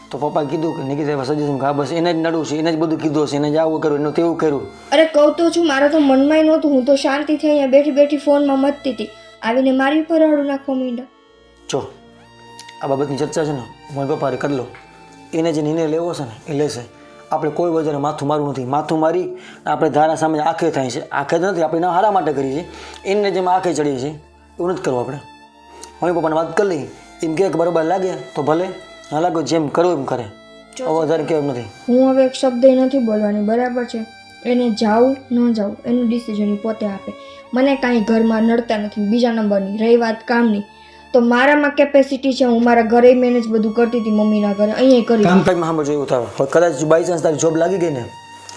તો પપ્પાએ કીધું કે નિકિતા સજેશન કે બસ એને જ નડવું છે, એને જ બધું કીધું હશે, એને જ આવું કર્યું, એનું તેવું કર્યું. અરે કહું તો છું, મારા તો મનમાં નહોતું. હું તો શાંતિથી અહીંયા બેઠી બેઠી ફોનમાં મથતી હતી, આવીને મારી ઉપર હળું નાખવા માંડ્યા. જો આ બાબતની ચર્ચા છે ને મારા પપ્પાએ કરી લો, એને જે નિર્ણય લેવો છે ને એ લેશે. આપણે કોઈ વજન માથું મારવું નથી. માથું મારી આપણે ધારા સામે આંખે થાય છે, આંખે જ નથી, આપણે એના હારા માટે કરીએ છીએ. એને જેમ આંખે ચડીએ છીએ એવું નથી કરવું. આપણે મમ્મી પપ્પાને વાત કરી લઈએ, એમ કે બરાબર લાગે તો ભલે, ના લાગે જેમ કરવું એમ કરે, વધારે કેવું નથી. હું હવે એક શબ્દ નથી બોલવાની, બરાબર છે? એને જાવું ન જાવું એનું ડિસિઝન પોતે આપે. મને કાંઈ ઘરમાં નડતા નથી. બીજા નંબરની રહી વાત કામની, તો મારામાં કેપેસિટી છે, હું મારા ઘરે મેનેજ બધું કરતી હતી, મમ્મીના ઘરે અહીંયા કરી. કામ ટાઈમમાં સાંભળજો એવું થાય. કદાચ બાય ચાન્સ તારી જોબ લાગી ગઈ ને,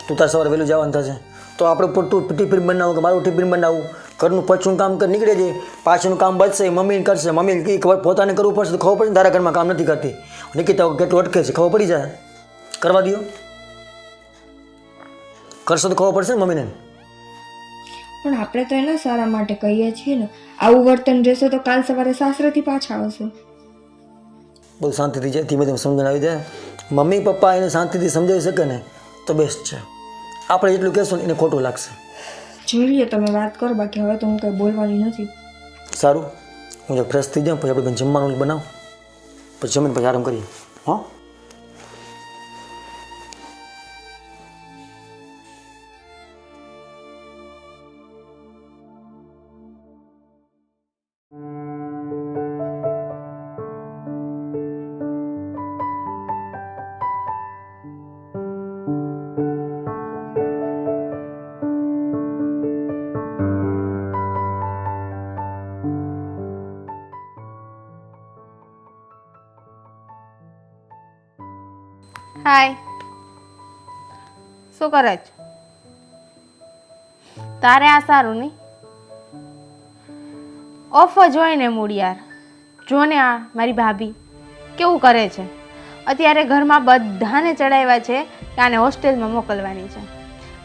તું તાર સવારે વહેલું જવાનું થશે તો આપણે તું ટિફિન બનાવું કે મારું ટિફિન બનાવું, ઘરનું પછું કામ કરી નીકળે છે, પાછળનું કામ બચશે મમ્મી કરશે. મમ્મી ખબર પોતાને કરવું પડશે તો ખબર પડે તારા ઘરમાં કામ નથી કરતી. નિકિતા કેટલું અટકે છે ખબર પડી જાય, કરવા દો. કરશો તો ખબર પડશે ને મમ્મીને. પણ આપણે તો એના સારા માટે કહીએ છીએ ને. આવું વર્તન રહેશે તો કાલ સવારે સાસરેથી પાછા આવશે. બધું શાંતિથી જાય, ધીમે ધીમે સમજણ આવી જાય. મમ્મી પપ્પા એને શાંતિથી સમજાવી શકે ને તો બેસ્ટ છે. આપણે જેટલું કહેશું ને એને ખોટું લાગશે. જોઈ લઈએ, તમે વાત કરો, બાકી હવે તો હું કંઈ બોલવાની નથી. સારું, હું જો ફ્રેશ થઈ જાઉં પછી આપણે જમવાનું બનાવું, પછી જમીને પછી આરામ કરીએ. હા. હાય, શું કરે છે? તારે આ સારું નહીં, ઓફ જ હોય ને મૂડ યાર. જો ને આ મારી ભાભી કેવું કરે છે. અત્યારે ઘરમાં બધાને ચડાવ્યા છે કે આને હોસ્ટેલમાં મોકલવાની છે.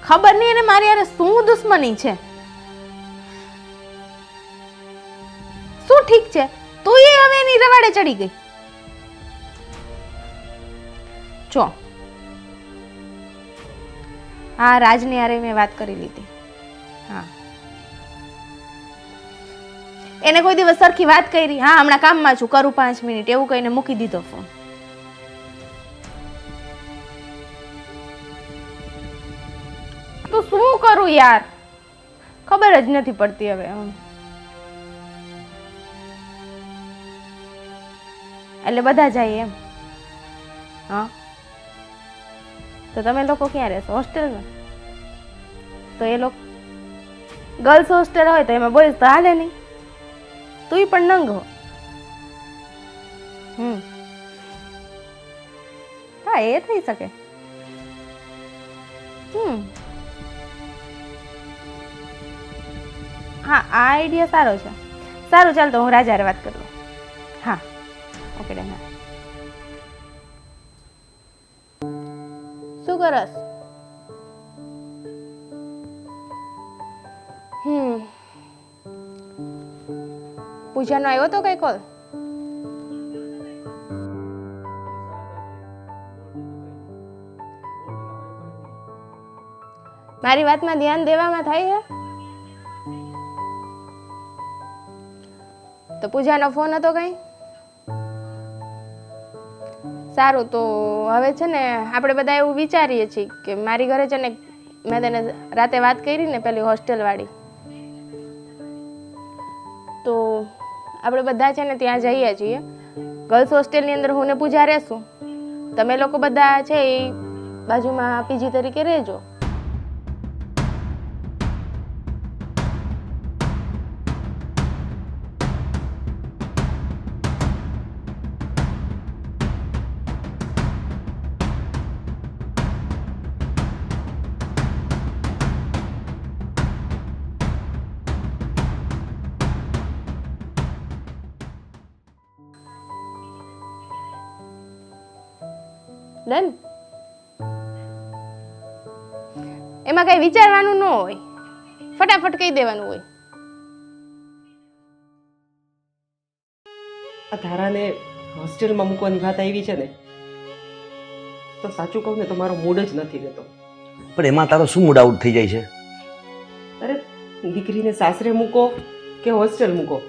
ખબર નહીં એને મારી યાર શું દુશ્મની છે. શું ઠીક છે, તું એ હવે એની રવાડે ચડી ગઈ. જો હા, રાજની હારે મેં વાત કરી લીધી. હા, એને કોઈ દિવસ સરખી વાત કરી? હા, હમણાં કામમાં છું, કરું 5 મિનિટ એવું કહીને મૂકી દીધો ફોન. તો શું કરું યાર, ખબર જ નથી પડતી હવે. એટલે બધા જાય એમ? હા, તો તમે લોકો ક્યાં રહેશો? હોસ્ટેલમાં? તો એ લોકો ગર્લ્સ હોસ્ટેલ હોય તો એમાં બોયઝ તો હાલે નહીં. તું પણ નંગ હો. હા, એ થઈ શકે. હા, આ આઈડિયા સારો છે. સારું, ચાલ તો હું રાજારે વાત કરું. હા, ઓકે ડન. શું કરસ? પૂજાનો આવ્યો તો કઈ કોલ? મારી વાતમાં ધ્યાન દેવામાં થાય છે તો પૂજાનો ફોન હતો કઈ? સારું, તો હવે છે ને આપણે બધા એવું વિચારીએ છીએ કે મારી ઘરે છે ને મેં તને રાતે વાત કરી ને પેલી હોસ્ટેલવાળી, તો આપણે બધા છે ને ત્યાં જઈએ છીએ. ગર્લ્સ હોસ્ટેલની અંદર હું ને પૂજા રહેશું. તમે લોકો બધા છે એ બાજુમાં પીજી તરીકે રહેજો. ડન? એમાં કઈ વિચારવાનું ન હોય, ફટાફટ કહી દેવાનું હોય. આ ધારાને હોસ્ટેલમાં મૂકવાની વાત આવી છે ને, તો સાચું કહું ને તો મારો મૂડ જ નથી રહેતો. પણ એમાં તારો શું મૂડ આઉટ થઈ જાય છે? અરે, દીકરીને સાસરે મૂકો કે હોસ્ટેલ મૂકો?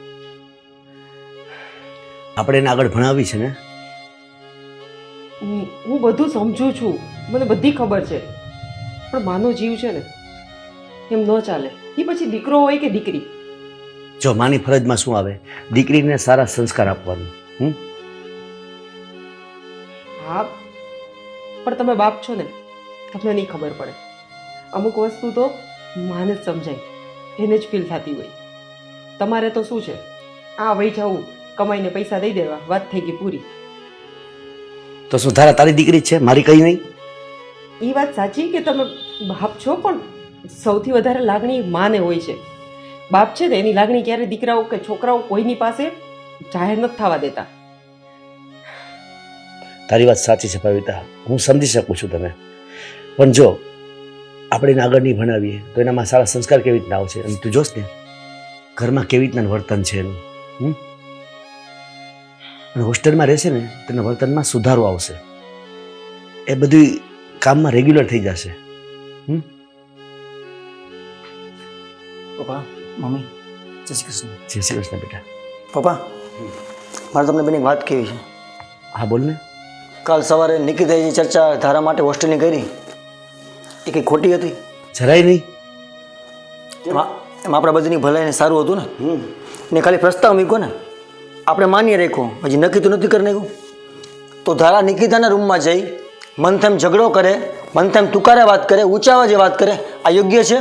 આપણે એને આગળ ભણાવી છે ને. હું બધું સમજુ છું, મને બધી ખબર છે, પણ માનો જીવ છે ને એમ ન ચાલે. એ પછી દીકરો હોય કે દીકરી. જો માની ફરજમાં શું આવે? દીકરીને સારા સંસ્કાર આપવાનું. હા, પણ તમે બાપ છો ને, તમને નહીં ખબર પડે. અમુક વસ્તુ તો માને જ સમજાય, એને જ ફીલ થતી હોય. તમારે તો શું છે, આ વહી જવું, કમાઈને પૈસા દઈ દેવા, વાત થઈ ગઈ પૂરી. તો શું ધારા તારી દીકરી જ છે, મારી કઈ નહીં? એ વાત સાચી કે તમે બાપ છો, પણ સૌથી વધારે લાગણી માને હોય છે. બાપ છે ને એની લાગણી ક્યારે દીકરાઓ કે છોકરાઓ કોઈની પાસે જાહેર નથી થવા દેતા. તારી વાત સાચી છે પવિતા, હું સમજી શકું છું તને. પણ જો આપણે એને આગળ નહીં ભણાવીએ તો એનામાં સારા સંસ્કાર કેવી રીતના આવશે? અને તું જોશ ને ઘરમાં કેવી રીતના વર્તન છે એનું. અને હોસ્ટેલમાં રહેશે ને તેના વર્તનમાં સુધારો આવશે. એ બધું કામમાં રેગ્યુલર થઈ જશે. પપ્પા, મમ્મી, જય શ્રી કૃષ્ણ. જય શ્રી કૃષ્ણ બેટા. પપ્પા, મારે તમને બેન એક વાત કહેવી છે. હા બોલ ને. કાલ સવારે નિકિતાએ જે ચર્ચા ધારા માટે હોસ્ટેલની કરી એ કંઈ ખોટી હતી? જરાય નહીં. એમાં આપણા બધાની ભલાઈને સારું હતું ને. ને ખાલી પ્રસ્તાવ મૂક્યો ને, આપણે માન્ય રાખ્યો, હજી નક્કી તો નથી કરી નાખ્યું. તો ધારા નિકિતાના રૂમમાં જઈ મન તેમ ઝઘડો કરે, મન તેમ તુકારે વાત કરે, ઊંચા અવાજે વાત કરે, આ યોગ્ય છે?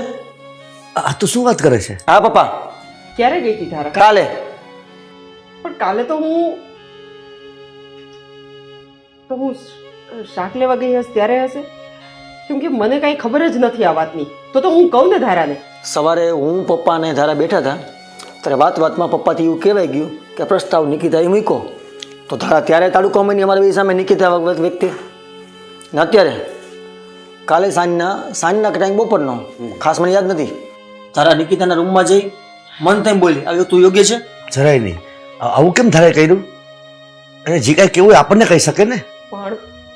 આ તું શું વાત કરે છે? હા પપ્પા, ક્યારે ગઈ હતી ધારા? કાલે. પણ કાલે તો હું શાક લેવા ગઈ હશે ત્યારે હશે? કેમ કે મને કાંઈ ખબર જ નથી આ વાતની. તો હું કહું ને ધારાને. સવારે હું પપ્પા અને ધારા બેઠા હતા ત્યારે વાતમાં પપ્પાથી એવું કહેવાય ગયું કે પ્રસ્તાવ નિકિતાએ મૂક્યો. તો ધારા ત્યારે તાલુકા મહિની અમારી બે સામે નિકિતા વ્યક્તિ ને અત્યારે કાલે સાંજના ટાઈમ બપોરનો ખાસ મને યાદ નથી. ધારા નિકિતાના રૂમમાં જઈ મન તેમ બોલી આવ્યું તું યોગ્ય છે? જરાય નહીં. આવું કેમ ધારે કર્યું? અને જે કાંઈ કેવું આપણને કહી શકે ને. પણ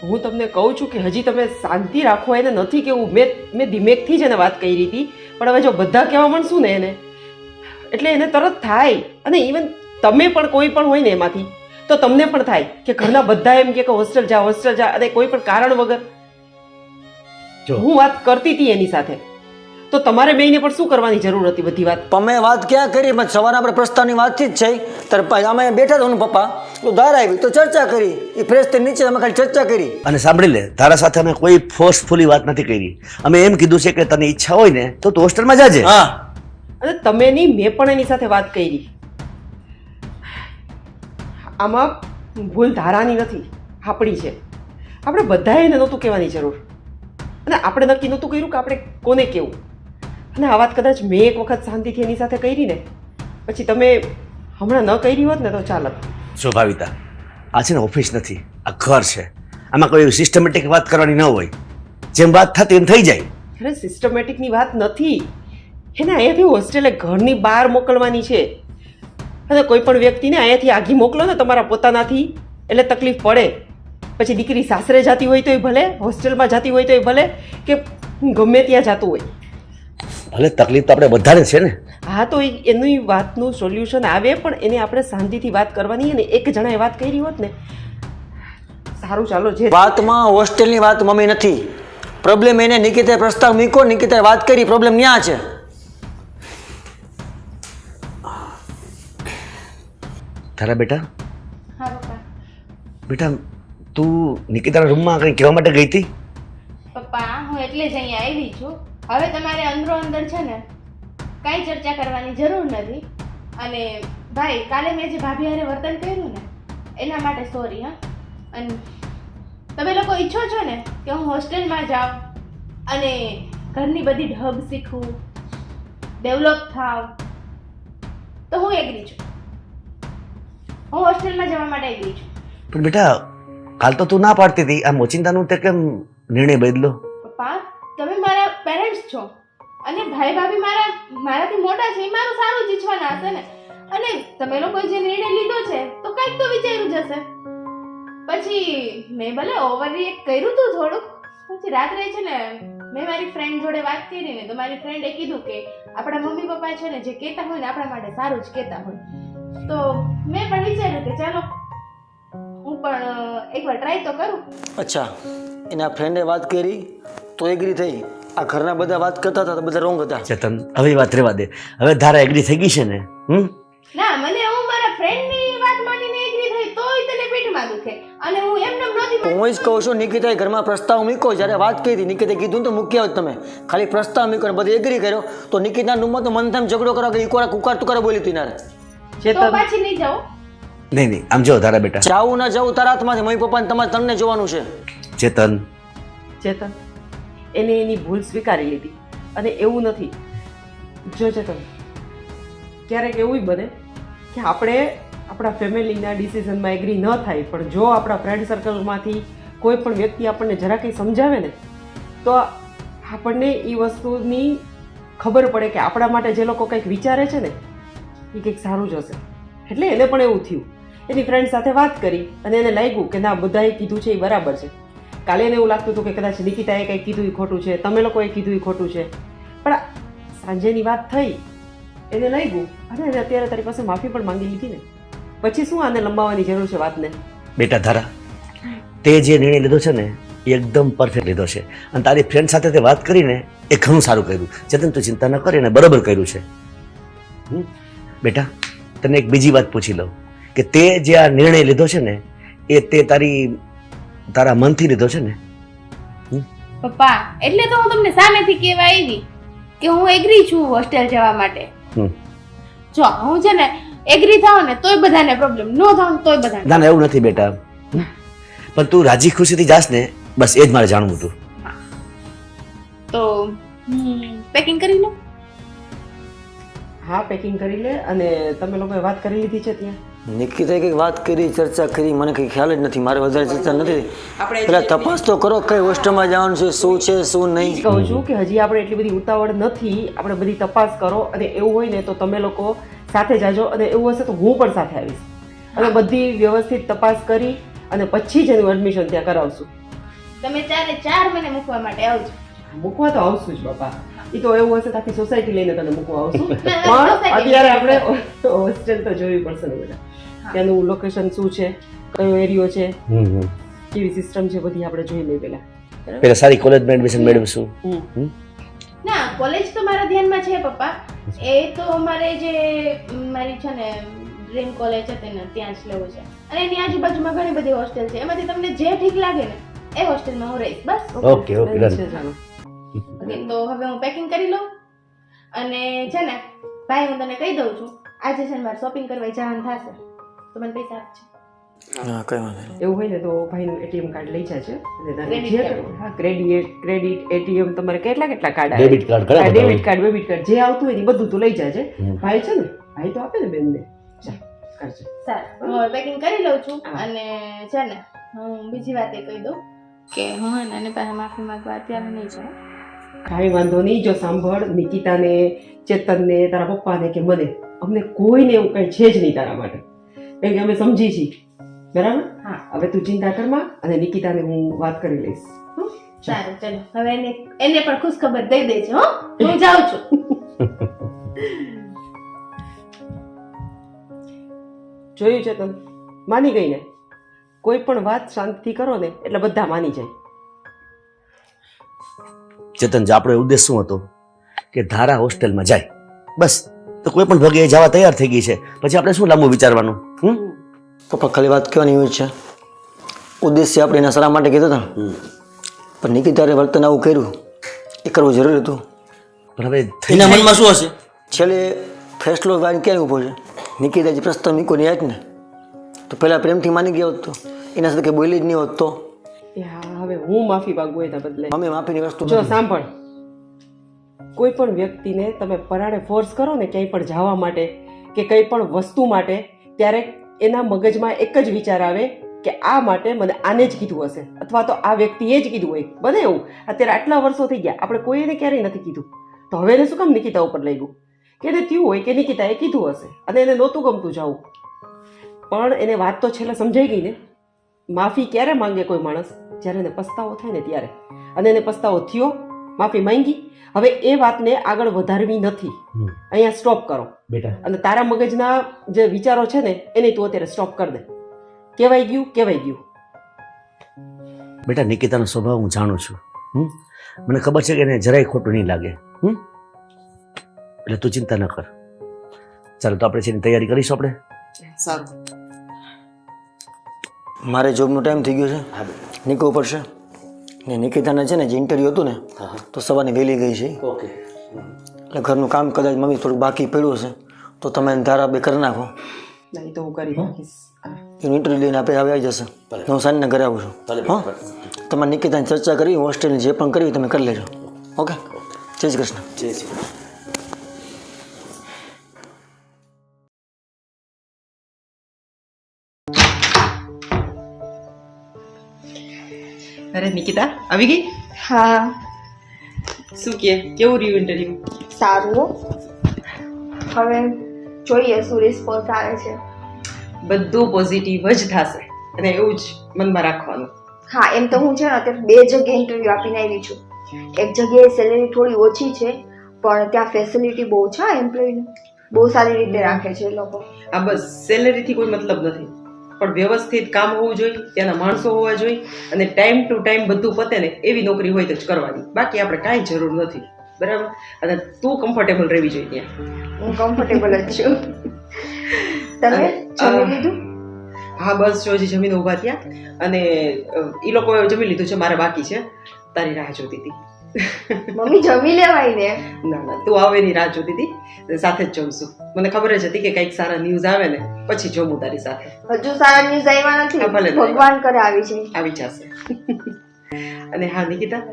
હું તમને કહું છું કે હજી તમે શાંતિ રાખો. એને નથી કેવું. મેં ધીમેકથી જ એને વાત કરી હતી, પણ હવે જો બધા કહેવા માંડશું ને એને એટલે એને તરત થાય. અને ઇવન તમે પણ કોઈ પણ હોય ને એમાંથી તો તમને પણ થાય કે ઘરના બધા એમ કે હોસ્ટેલ જા અને કોઈ પણ કારણ વગર. હું વાત કરતી હતી એની સાથે તો તમારે બેયને પણ શું કરવાની જરૂર હતી બધી વાત? તમે વાત ક્યાં કરી? સવારે આપણે પ્રસ્તાવની વાતચીત છે ત્યારે અમે બેઠા હતા પપ્પા તો ધારા આવી તો ચર્ચા કરી. એ ફ્રેશ થઈને નીચે અમે ખાલી ચર્ચા કરી. અને સાંભળી લે, તારા સાથે અમે કોઈ ફોર્સફુલી વાત નથી કરી. અમે એમ કીધું છે કે તને ઈચ્છા હોય ને તો તું હોસ્ટેલમાં જાજે. હા, અને તમે નહીં, મેં પણ એની સાથે વાત કરી. આમાં ભૂલ ધારાની નથી, આપણી છે. આપણે બધાએ એને નહોતું કહેવાની જરૂર અને આપણે નક્કી નહોતું કર્યું કે આપણે કોને કહેવું. અને આ વાત કદાચ મેં એક વખત શાંતિથી એની સાથે કરી ને પછી તમે હમણાં ન કરી હોત ને તો ચાલત. જો ભાવિતા, આ છે ને ઓફિસ નથી, આ ઘર છે. આમાં કોઈ સિસ્ટમેટિક વાત કરવાની ન હોય. જેમ વાત થતી એમ થઈ જાય. અરે સિસ્ટમેટિકની વાત નથી. એને અહીંયાથી હોસ્ટેલે ઘરની બહાર મોકલવાની છે. અને કોઈ પણ વ્યક્તિને અહીંયાથી આગી મોકલો ને તમારા પોતાનાથી એટલે તકલીફ પડે. પછી દીકરી સાસરે જતી હોય તોય ભલે, હોસ્ટેલમાં જતી હોય તોય ભલે, કે ગમે ત્યાં જતું હોય. ભલે તકલીફ તો આપણે બધાને છે ને. હા, તો એની વાતનું સોલ્યુશન આવે, પણ એને આપણે શાંતિથી વાત કરવાની. અને એક જણાએ વાત કરી હોત ને સારું. ચાલો, જે વાતમાં હોસ્ટેલની વાત મમ્મી નથી પ્રોબ્લેમ. એને નિકિતાએ પ્રસ્તાવ મૂક્યો, નિકિતાએ વાત કરી, પ્રોબ્લેમ ન્યા છે. તારા બેટા, હા પપ્પા. બેટા તું નિકિતાના રૂમમાં કંઈ કહેવા માટે ગઈ હતી? પપ્પા, હું એટલે જ અહીંયા આવી છું. હવે તમારે અંદરો અંદર છે ને કાંઈ ચર્ચા કરવાની જરૂર નથી. અને ભાઈ, કાલે મેં જે ભાભી હારે વર્તન કર્યું ને એના માટે સોરી. હા, અને તમે લોકો ઈચ્છો છો ને કે હું હોસ્ટેલમાં જાઉં અને ઘરની બધી ઢબ શીખું, ડેવલપ થાવ, તો હું એગ્રી છું. હું હોસ્ટેલમાં જવા માટે એગ્રી છું. પણ બેટા, કાલ તો તું ના પાડતી હતી. આ મોચિંતાનું તે કેમ નિર્ણય બદલો? પપ્પા, તમે મારા પેરેન્ટ્સ છો અને ભાઈ ભાભી મારાથી મોટા છે. એ મારું સારું જ ઈચ્છવાના હશે ને. અને તમે લોકોએ જે નિર્ણય લીધો છે તો કંઈક તો વિચાર્યું જ હશે. પછી મેં ભલે ઓવર રિએક્ટ કર્યું હતું થોડુંક. પછી રાત્રે છે ને મેં મારી ફ્રેન્ડ જોડે વાત કરી ને તો મારી ફ્રેન્ડે કીધું કે આપણા મમ્મી પપ્પા છે ને જે કહેતા હોય ને આપણા માટે સારું જ કહેતા હોય. તો મેં પણ વિચાર્યું કે ચાલો હું પણ એકવાર ટ્રાય તો કરું. અચ્છા, એના ફ્રેન્ડે વાત કરી તો એગ્રી થઈ. આ ઘરના બધા વાત કરતા હતા તો બધા રોંગ હતા. ચેતન, હવે એ વાત રહેવા દે. હવે ધારા એગ્રી થઈ ગઈ છે ને? ના, મને હું મારા ફ્રેન્ડની વાત માનીને એગ્રી થઈ તોય તને પીઠમાં દુખે અને હું એમને નહોતી. હું જ કહું છું, નિકિતાએ ઘરમાં પ્રસ્તાવ મૂક્યો. જ્યારે વાત કરી હતી નિકિતાએ કીધું તો મૂક્યા હોત તમે. ખાલી પ્રસ્તાવ મૂક્યો ને બધું એગ્રી કર્યો તો નિકિતાના રૂમમાં તો મન તેમ ઝઘડો કરવા કે ઇકોરા કુકાર તુકાર બોલી હતી નારે. તો પાછી નહીં જાઉં. નહીં, આમ જો ધારા બેટા, જાવું ના જાવું તારા હાથમાંથી. મમ્મી પપ્પાને તમારે તમને જોવાનું છે. ચેતન, એને એની ભૂલ સ્વીકારી લીધી. અને એવું નથી, જો ચેતન, ક્યારેક એવું બને કે આપણે આપણા ફેમિલીના ડિસિઝનમાં એગ્રી ન થાય, પણ જો આપણા ફ્રેન્ડ સર્કલમાંથી કોઈ પણ વ્યક્તિ આપણને જરા કંઈ સમજાવે ને તો આપણને એ વસ્તુની ખબર પડે કે આપણા માટે જે લોકો કંઈક વિચારે છે ને એ કંઈક સારું જ હશે. એટલે એને પણ એવું થયું. એની ફ્રેન્ડ સાથે વાત કરી અને એને લાગ્યું કે ના, બધાએ કીધું છે એ બરાબર છે. કાલે એને એવું લાગતું હતું કે કદાચ નિકિતાએ કંઈક કીધું એ ખોટું છે, તમે લોકોએ કીધું એ ખોટું છે. પણ સાંજેની વાત થઈ, એને લાગ્યું અને એને અત્યારે તારી પાસે માફી પણ માંગી લીધી ને. પછી શું આને લંબાવવાની જરૂર છે વાતને? બેટા ધારા, તે જે નિર્ણય લીધો છે ને એ એકદમ પરફેક્ટ લીધો છે. અને તારી ફ્રેન્ડ સાથે તે વાત કરીને એ ઘણું સારું કર્યું. ચેતન, તું ચિંતા ન કરી, અને બરાબર કર્યું છે. બેટા, તને એક બીજી વાત પૂછી લઉં કે તે જે આ નિર્ણય લીધો છે ને એ તે તારા મનથી લીધો છે ને? પપ્પા, એટલે તો હું તમને સામેથી કહેવા આવી કે હું એગ્રી છું હોસ્ટેલ જવા માટે. જો હું છે ને એગ્રી થાવ ને તોય બધાને પ્રોબ્લેમ, નો થાવ તોય બધાને. ના, એવું નથી બેટા. પણ તું રાજી ખુશીથી જાસ ને, બસ એ જ મારે જાણવું હતું. તો પેકિંગ કરી લો. હા, પેકિંગ કરી લે. અને તમે લોકોએ વાત કરી લીધી છે ત્યાં? નિકિતાએ કંઈક વાત કરી, ચર્ચા કરી, મને કંઈ ખ્યાલ જ નથી. મારે વધારે ચર્ચા નથી. આપણે પેલા તપાસ તો કરો કઈ હોસ્ટેલમાં જવાનું છે, શું છે શું નહીં. કહું છું કે હજી આપણે એટલી બધી ઉતાવળ નથી. આપણે બધી તપાસ કરો, અને એવું હોય ને તો તમે લોકો સાથે જાજો, અને એવું હશે તો હું પણ સાથે આવીશ. અને બધી વ્યવસ્થિત તપાસ કરી અને પછી જ એનું એડમિશન ત્યાં કરાવશું. તમે 4 મને મૂકવા માટે આવજો. મૂકવા તો આવશું જ બાપા. એ તો એવું હશે તો આખી સોસાયટી લઈને તને મૂકવા આવશું. ના, પણ society અત્યારે આપણે હોસ્ટેલ તો જોવી પડશે ને બેટા. ત્યાંનું લોકેશન શું છે, કયો એરિયો છે, કેવી સિસ્ટમ છે, બધી આપણે જોઈ લઈએ પહેલા. પેલા સારી કોલેજમાં એડમિશન મેળવશું. ના, કોલેજ તો મારા ધ્યાનમાં છે પપ્પા. એ તો મારે જે મારી છે ને ડ્રીમ કોલેજ હતી ને ત્યાં જ લેવું છે. અને એની આજુબાજુમાં ઘણી બધી હોસ્ટેલ છે. એમાંથી તમને જે ઠીક લાગે ને એ હોસ્ટેલમાં હું રહીશ. બસ. Okay okay done. ઓકે, તો હવે હું પેકિંગ કરી લઉં. અને છે ને ભાઈ, હું તને કહી દઉં છું, આજે છે ને મારે શોપિંગ કરવા જવાનું થશે, તો મને પૈસા આપજો. હા, કઈ વાંધો નહીં. એવું હોય ને તો ભાઈનું એટીએમ કાર્ડ લઈ જાજે. અને તારે Credit જે card. કરવું, હા, ક્રેડિટ એટીએમ, તમારે કેટલા કાર્ડ આવે? ડેબિટ કાર્ડ કરા ડેબિટ કાર્ડ, ડેબિટ કાર્ડ, જે આવતું હોય એ બધું તું લઈ જાજે. ભાઈ છે ને, ભાઈ તો આપે ને બેનને. ચાલ કરજે. સારું, હું પેકિંગ કરી લઉં છું. અને છે ને હું બીજી વાત એ કહી દઉં કે હું હે ને એની પાસે માફી માંગવા અત્યારે નહીં જાઉં. કાંઈ વાંધો નહીં. જો સાંભળ, નિકિતાને, ચેતનને, તારા પપ્પાને કે મને, અમને કોઈને એવું કંઈ છે જ નહીં તારા માટે. કારણ કે અમે સમજી છીએ. બરાબર? હા. હવે તું ચિંતા કરમાં, અને નિકિતાને હું વાત કરી લઈશ. હો? સારું, ચલો હવે એને પણ ખુશ ખબર દઈ દેજો. હો, હું જાઉં છું. જોયું ચેતન, માની ગઈ ને? કોઈ પણ વાત શાંતિથી કરો ને એટલે બધા માની જાય. ચેતન, આપણો ઉદ્દેશ શું હતો કે ધારા હોસ્ટેલમાં જાય, બસ. તો કોઈ પણ ભગે જવા તૈયાર થઈ ગઈ છે, પછી આપણે શું લાંબુ વિચારવાનું? પપ્પા ખાલી વાત કહેવાની હોય છે. ઉદ્દેશ્ય આપણે એના સારા માટે કીધો હતો, પણ નિકિતાએ વર્તન આવું કર્યું, એ કરવું જરૂરી હતું. પણ હવે એના મનમાં શું હશે? છેલ્લે ફેસલો વાળી ક્યાં ઊભો છે? નિકિતા જે પ્રસ્તાવ મૂકો નહીં જ ને, તો પહેલાં પ્રેમથી માની ગયા હોત તો એના સાથે કંઈ બોલી જ નહીં હોત તો. એ હા, હવે હું માફી માંગુ એના બદલે. મમ્મી માફીની વસ્તુ જો નથી. સાંભળ, કોઈ પણ વ્યક્તિને તમે પરાણે ફોર્સ કરો ને ક્યાંય પણ જવા માટે કે કંઈ પણ વસ્તુ માટે, ત્યારે એના મગજમાં એક જ વિચાર આવે કે આ માટે મને આને જ કીધું હશે, અથવા તો આ વ્યક્તિએ જ કીધું હોય. બને એવું. અત્યારે આટલા વર્ષો થઈ ગયા, આપણે કોઈને ક્યારેય નથી કીધું, તો હવે એને શું કામ નિકિતા ઉપર લઈ ગયું? કે એને થયું હોય કે નિકિતાએ કીધું હશે અને એને નહોતું ગમતું જવું, પણ એને વાત તો છેલ્લે સમજાઈ ગઈ ને. માફી ક્યારે માંગે કોઈ માણસ? જ્યારે એને પસ્તાવો થાય ને ત્યારે. અને એને પસ્તાવો થયો, માફી માંગી. હવે એ વાતને આગળ વધારવી નથી. અહીંયા સ્ટોપ કરો બેટા. અને તારા મગજના જે વિચારો છે ને એને તું અત્યારે સ્ટોપ કરી દે. કહેવાય ગયું. બેટા, નિકિતાનો સ્વભાવ હું જાણું છું. મને ખબર છે કે એને જરાય ખોટું નહીં લાગે. એટલે તું ચિંતા ન કર. ચાલો, તો આપણે છે એની તૈયારી કરીશું આપણે. સારું. મારે જોબનો ટાઈમ થઈ ગયો છે, નીકળવું પડશે. ને નિકિતાને છે ને જે ઇન્ટરવ્યૂ હતું ને, તો સવારની વહેલી ગઈ છે. ઓકે. એટલે ઘરનું કામ કદાચ મમ્મી થોડુંક બાકી પડ્યું હશે, તો તમે એને ધારા બે કરી નાખો. નહીં તો હું કરી નાખીશ. એનું ઇન્ટરવ્યૂ લઈને આપણે આવી જશે. હું સાંજના ઘરે આવું છું. હા, તમારે નિકિતાની ચર્ચા કરી, હોસ્ટેલની જે પણ કરવી તમે કરી લેજો. ઓકે, જય શ્રી કૃષ્ણ. જય શ્રી. અરે નિકિતા, આવી ગઈ? હા, શું કે, કેવું રહ્યું ઇન્ટરવ્યુ? સારું હો. હવે જોઈએ શું રિસ્પોન્સ આવે છે. બધું પોઝિટિવ જ થશે, અને એવું જ મનમાં રાખવાનું. હા, એમ તો હું છે ને અત્યારે 2 જગ્યાએ ઇન્ટરવ્યૂ આપીને આવી છું. એક જગ્યાએ સેલેરી થોડી ઓછી છે, પણ ત્યાં ફેસિલિટી બહુ છે. એમ્પ્લોયને બહુ સારી રીતે રાખે છે એ લોકો. આ બસ સેલેરીથી કોઈ મતલબ નથી, પણ વ્યવસ્થિત કામ હોવું જોઈએ, ત્યાંના માણસો હોવા જોઈએ, અને ટાઈમ ટુ ટાઈમ બધું પતે ને એવી નોકરી હોય તો જ કરવાની. બાકી આપણે કાંઈ જરૂર નથી. બરાબર? અને તું કમ્ફર્ટેબલ રહેવી જોઈએ ત્યાં. હું કમ્ફર્ટેબલ જ છું. તમે જમી લીધું? હા, બસ જો હજી જમીને ઊભા થયા, અને એ લોકો જમી લીધું છે, મારે બાકી છે. તારી રાહ જોતી હતી. મમ્મી જમી લેવાય ને. ના ના, તું આવે એની રાહ જોતી હતી, સાથે જ જમશું. મને ખબર જ હતી કે કંઈક સારા ન્યૂઝ આવે ને પછી જમું તારી સાથે. હજુ સારા ન્યૂઝ આવ્યા હા, નથી, ભલે. ભગવાન કરે આવી જાય. આવી જશે. અને હા નિકિતા,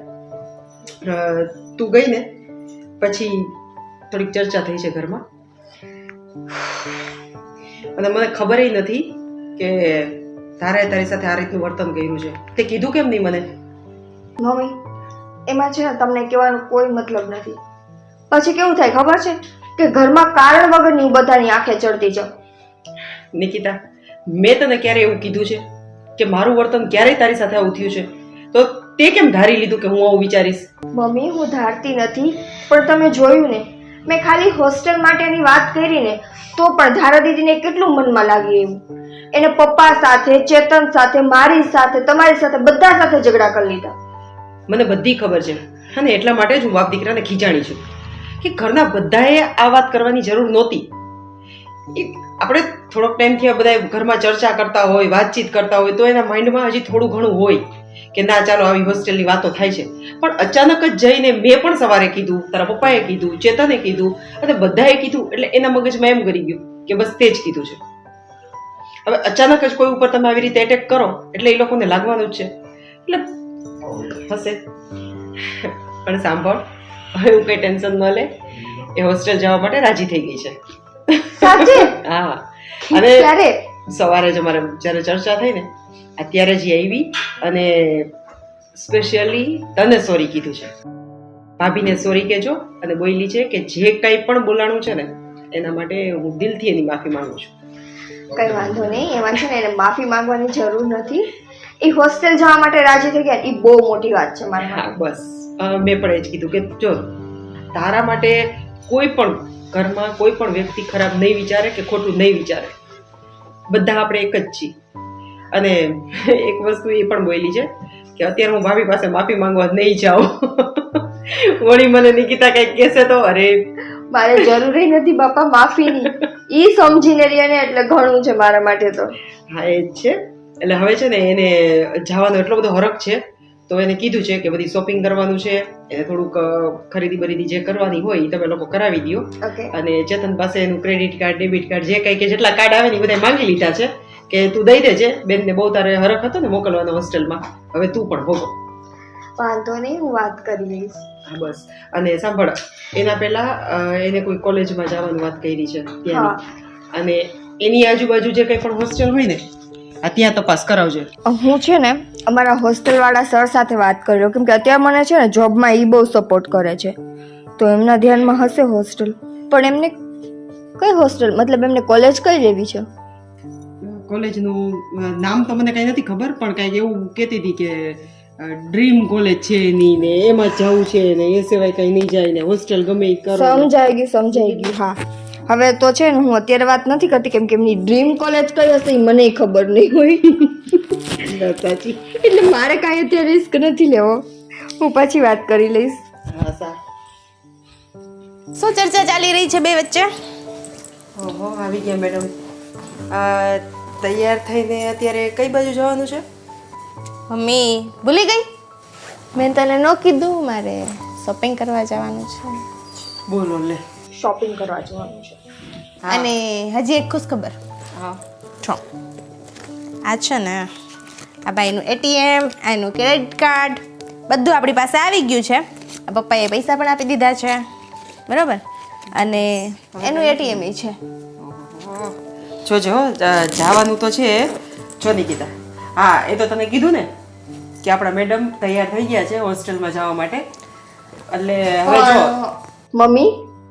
તું ગઈ ને પછી થોડીક ચર્ચા થઈ છે ઘરમાં, અને મને ખબર નથી કે તારે તારી સાથે આ રીતનું વર્તન કર્યું છે. તે કીધું કેમ નહીં મને? મમ્મી એમાં છે ને તમને કહેવાનો કોઈ મતલબ નથી. પછી કેવું થાય ખબર છે કે ઘરમાં કારણ વગરની હું બધાની આંખે ચડતી જાઉં. નિકિતા, મેં તને ક્યારે એવું કીધું છે કે મારું વર્તન ક્યારેય તારી સાથે આવું થયું છે? તો તે કેમ ધારી લીધું કે હું આવું વિચારીશ? મમ્મી હું ધારતી નથી, પણ તમે જોયું ને મેં ખાલી હોસ્ટેલ માટેની વાત કરી ને તો પણ ધારા દીદીને કેટલું મનમાં લાગ્યું એવું. એને પપ્પા સાથે, ચેતન સાથે, મારી સાથે, તમારી સાથે, બધા સાથે ઝઘડા કરી લીધા. મને બધી ખબર છે, અને એટલા માટે જ હું બાપ દીકરાને ખીજાણી છું કે ઘરના બધાએ આ વાત કરવાની જરૂર નહોતી. આપણે થોડોક ટાઈમથી આ બધા ઘરમાં ચર્ચા કરતા હોય, વાતચીત કરતા હોય તો એના માઇન્ડમાં હજી થોડું ઘણું હોય કે ના ચાલો આવી હોસ્ટેલની વાતો થાય છે. પણ અચાનક જ જઈને મેં પણ સવારે કીધું, તારા પપ્પાએ કીધું, ચેતને કીધું અને બધાએ કીધું, એટલે એના મગજમાં એમ કરી ગયું કે બસ તે જ કીધું છે. હવે અચાનક જ કોઈ ઉપર તમે આવી રીતે એટેક કરો એટલે એ લોકોને લાગવાનું જ છે. એટલે હશે. પણ સાંભળ, હવે એવું કઈ ટેન્શન ન લે, એ હોસ્ટેલ જવા માટે રાજી થઈ ગઈ છે. સાચે? હા. અને ક્યારે? સવારે જ અમારે જ્યારે ચર્ચા થઈ ને અત્યારે જ આવી અને સ્પેશિયલી તને સોરી કીધું છે. ભાભીને સોરી કહેજો અને બોલી છે કે જે કંઈ પણ બોલાણું છે ને એના માટે હું દિલથી એની માફી માંગુ છું. કઈ વાંધો નહીં, એમાં છે ને એને માફી માંગવાની જરૂર નથી. એ હોસ્ટેલ જવા માટે રાજી થઈ ગયા એ બહુ મોટી વાત છે મારા હા માટે. બસ મેં પણ એ જ કીધું કે જો તારા માટે કોઈ પણ ઘરમાં કોઈ પણ વ્યક્તિ ખરાબ નહીં વિચારે કે ખોટું નહીં વિચારે, બધા આપણે એક જ છીએ. અને એક વસ્તુ એ પણ બોલી છે કે અત્યારે હું ભાભી પાસે માફી માંગવા નહીં જાઉં. વળી મને નિકિતા કંઈક કહેશે તો અરે મારે જરૂરી નથી બાપા માફીની, ઈ સમજીને રહે ને એટલે ઘણું છે મારા માટે તો. હા એ જ છે. એટલે હવે છે ને એને જવાનો એટલો બધો હરખ છે તો એને કીધું છે કે બધી શોપિંગ કરવાનું છે, એને થોડુંક ખરીદી બરીદી જે કરવાની હોય એ તમે લોકો કરાવી દો. ઓકે. અને ચેતન પાસે એનું ક્રેડિટ કાર્ડ, ડેબિટ કાર્ડ જે કંઈ કે જેટલા કાર્ડ આવે ને એ બધા માંગી લીધા છે કે તું દઈ દેજે. બેનને બહુ તારે હરખ હતો ને મોકલવાનો હોસ્ટેલમાં, હવે તું પણ ભોગવ. વાંધો નહીં, હું વાત કરી લઈશ. હા બસ. અને સાંભળ, એના પહેલા એને કોઈ કોલેજમાં જવાની વાત કરી છે ત્યાંની, અને એની આજુબાજુ જે કંઈ પણ હોસ્ટેલ હોય ને ત્યાં તપાસ કરાવજે. હું છે ને અમારા હોસ્ટેલવાળા સર સાથે વાત કર્યો, કેમ કે અત્યારે મને છે ને જોબમાં એ બહુ સપોર્ટ કરે છે, તો એમના ધ્યાનમાં હશે હોસ્ટેલ. પણ એમને કઈ હોસ્ટેલ, મતલબ એમને કોલેજ કઈ લેવી છે? કોલેજનું નામ તો મને કઈ નથી ખબર, પણ કઈક એવું કહેતી હતી કે ડ્રીમ કોલેજ છે એની ને એમાં જ જવું છે ને એ સિવાય કઈ નહીં જાય ને હોસ્ટેલ ગમે એ કરો. સમજાઈ ગયું. હા હવે તો છે ને હું અત્યારે વાત નથી કરતી, કેમ કે એમની ડ્રીમ કોલેજ કઈ હશે એ મને ખબર નહીં હોય. સાચી. એટલે મારે કાંઈ અત્યારે રિસ્ક નથી લેવો, હું પછી વાત કરી લઈશ. હા સા. શું ચર્ચા ચાલી રહી છે બે વચ્ચે? ઓહો આવી ગયા મેડમ. તૈયાર થઈને અત્યારે કઈ બાજુ જવાનું છે? મમ્મી ભૂલી ગઈ? મેં તને ન કીધું મારે શોપિંગ કરવા જવાનું છે. બોલો લે. શોપિંગ કરવા જવાનું છે. અને હજી એક ખુશ ખબર. હા. છો આ છે ને આ ભાઈનું એટીએમ, એનું ક્રેડિટ કાર્ડ બધું આપણી પાસે આવી ગયું છે. આ પપ્પાએ પૈસા પણ આપી દીધા છે, બરાબર? અને એનું એટીએમ એ છે. જોજો જવાનું તો છે. જો નિકિતા, હા એ તો તને કીધું ને કે આપણા મેડમ તૈયાર થઈ ગયા છે હોસ્ટેલમાં જવા માટે. એટલે હવે જો મમ્મી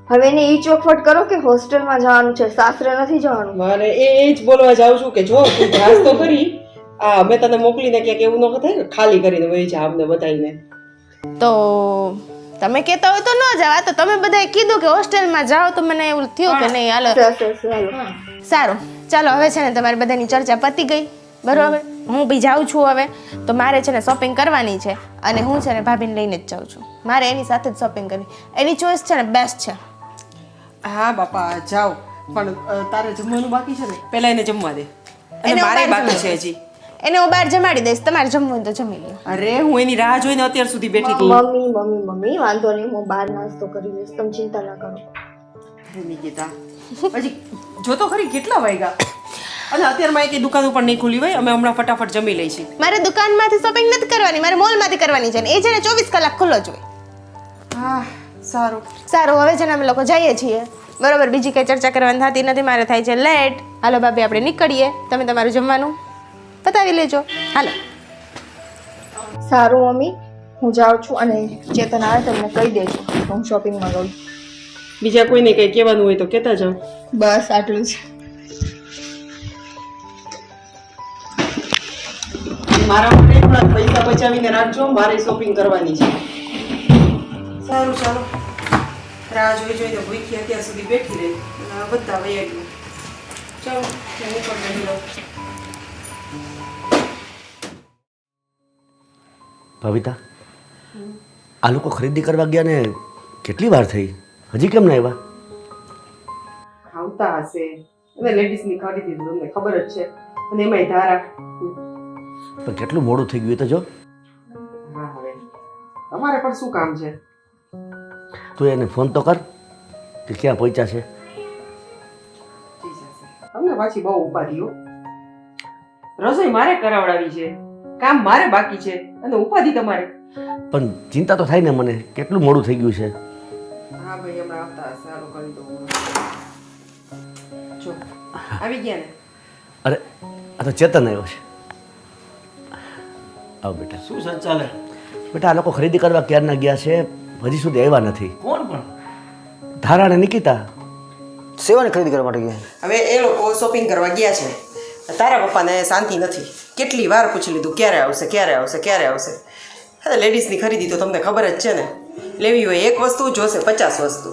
હવે એને ઈ ચોખવટ કરો કે હોસ્ટેલમાં જવાનું છે, સાસરે નથી જવાનું. મારે એ જ બોલવા જાઉં છું કે જો તું જાસ તો કરી, આ મેં તને મોકલીને ક્યાંક એવું ન થાય કે ખાલી કરીને વહી જા અમને બતાવીને. તો તમે કહેતા હોય તો ન જાવ. તો તમે બધાએ કીધું કે હોસ્ટેલમાં જાઓ તો મને એવું થયું કે નહીં હાલો. સારું ચાલો, હવે છે ને તમારી બધાની ચર્ચા પતી ગઈ, બરાબર? હું બી જાઉં છું હવે. તો મારે છે ને શોપિંગ કરવાની છે અને હું છે ને ભાભીને લઈને જ જાઉં છું. મારે એની સાથે જ શોપિંગ કરવી, એની ચોઈસ છે ને બેસ્ટ છે. હા બાપા જાઓ, પણ તારે જમવાનું બાકી છે ને, પહેલા એને જમવા દે. અને એને મારે ઉપાડ બાકી જમવા છે હજી. એને હું બહાર જમાડી દઈશ, તમારે જમવું હોય તો જમી લો. અરે હું એની રાહ જોઈને અત્યાર સુધી બેઠી હતી. મમ્મી વાંધો નહીં, હું બહાર નાસ્તો કરી લઈશ, તમે ચિંતા ના કરો. નિકિતા હજી જો તો ખરી કેટલા વાગ્યા અને અત્યારમાં એક દુકાન ઉપર નહીં ખુલી હોય. અમે હમણાં ફટાફટ જમી લઈશું. મારે દુકાનમાંથી શોપિંગ નથી કરવાની, મારે મોલમાંથી કરવાની છે ને એ છે ને 24 કલાક ખુલ્લો જ હોય. હા સારું. સારું, હવે છે ને અમે લોકો જઈએ છીએ, બરોબર? બીજી કઈ ચર્ચા કરવાની થતી નથી, મારે થાય છે લેટ. હાલો ભાભી, આપણે નીકળીએ, તમે તમારું જમવાનું પતાવી લેજો. હાલો. સારું મમ્મી, હું જાઉં છું અને ચેતન આવે તમને કહી દેજો હું શોપિંગમાં ગઈ. બીજા કોઈને કંઈ કહેવાનું હોય તો કહેતા જાઓ. બસ આટલું જ. મારા માટે થોડા પૈસા બચાવીને રાખજો, મારે શોપિંગ કરવાની છે. સારું ચાલો. રાહ જોઈ જોઈને ભૂખી અત્યાર સુધી બેઠી રહી અને આ બધા વૈયા ગયું. ચાલો હું પણ બેઠી રહું. ભવિતા, આ લોકો ખરીદી કરવા ગયા ને કેટલી વાર થઈ, હજી કેમ ના આવ્યા? આવતા હશે અને લેડીઝની ખરીદી તો તમને ખબર જ છે અને એમાંય ધારા. પણ કેટલું મોડું થઈ ગયું એ તો જો. હા હવે તમારે પણ શું કામ છે? તું એને ફોન તો કર કે ક્યાં પહોંચ્યા છે. તમને પાછી બહુ ઉપાધિ હો. રસોઈ મારે કરાવડાવી છે, કામ મારે બાકી છે અને ઉપાધિ તમારે. પણ ચિંતા તો થાય ને મને, કેટલું મોડું થઈ ગયું છે. હા ભાઈ હમણાં આવતા હશે. હાલો કરી દઉં. જો આવી ગયા ને. અરે આ તો ચેતન આવ્યો છે. આવ બેટા. શું સર ચાલે? બેટા આ લોકો ખરીદી કરવા ક્યારના ગયા છે, હજી સુધી આવ્યા નથી. કોણ પણ? ધારા અને નિકિતા. સેવાની ખરીદી કરવા માટે ગયા? હવે એ લોકો શોપિંગ કરવા ગયા છે. તારા પપ્પાને શાંતિ નથી, કેટલી વાર પૂછી લીધું ક્યારે આવશે ક્યારે આવશે ક્યારે આવશે. હા લેડીઝની ખરીદી તો તમને ખબર જ છે ને, લેવી હોય એક વસ્તુ જોશે 50 વસ્તુ.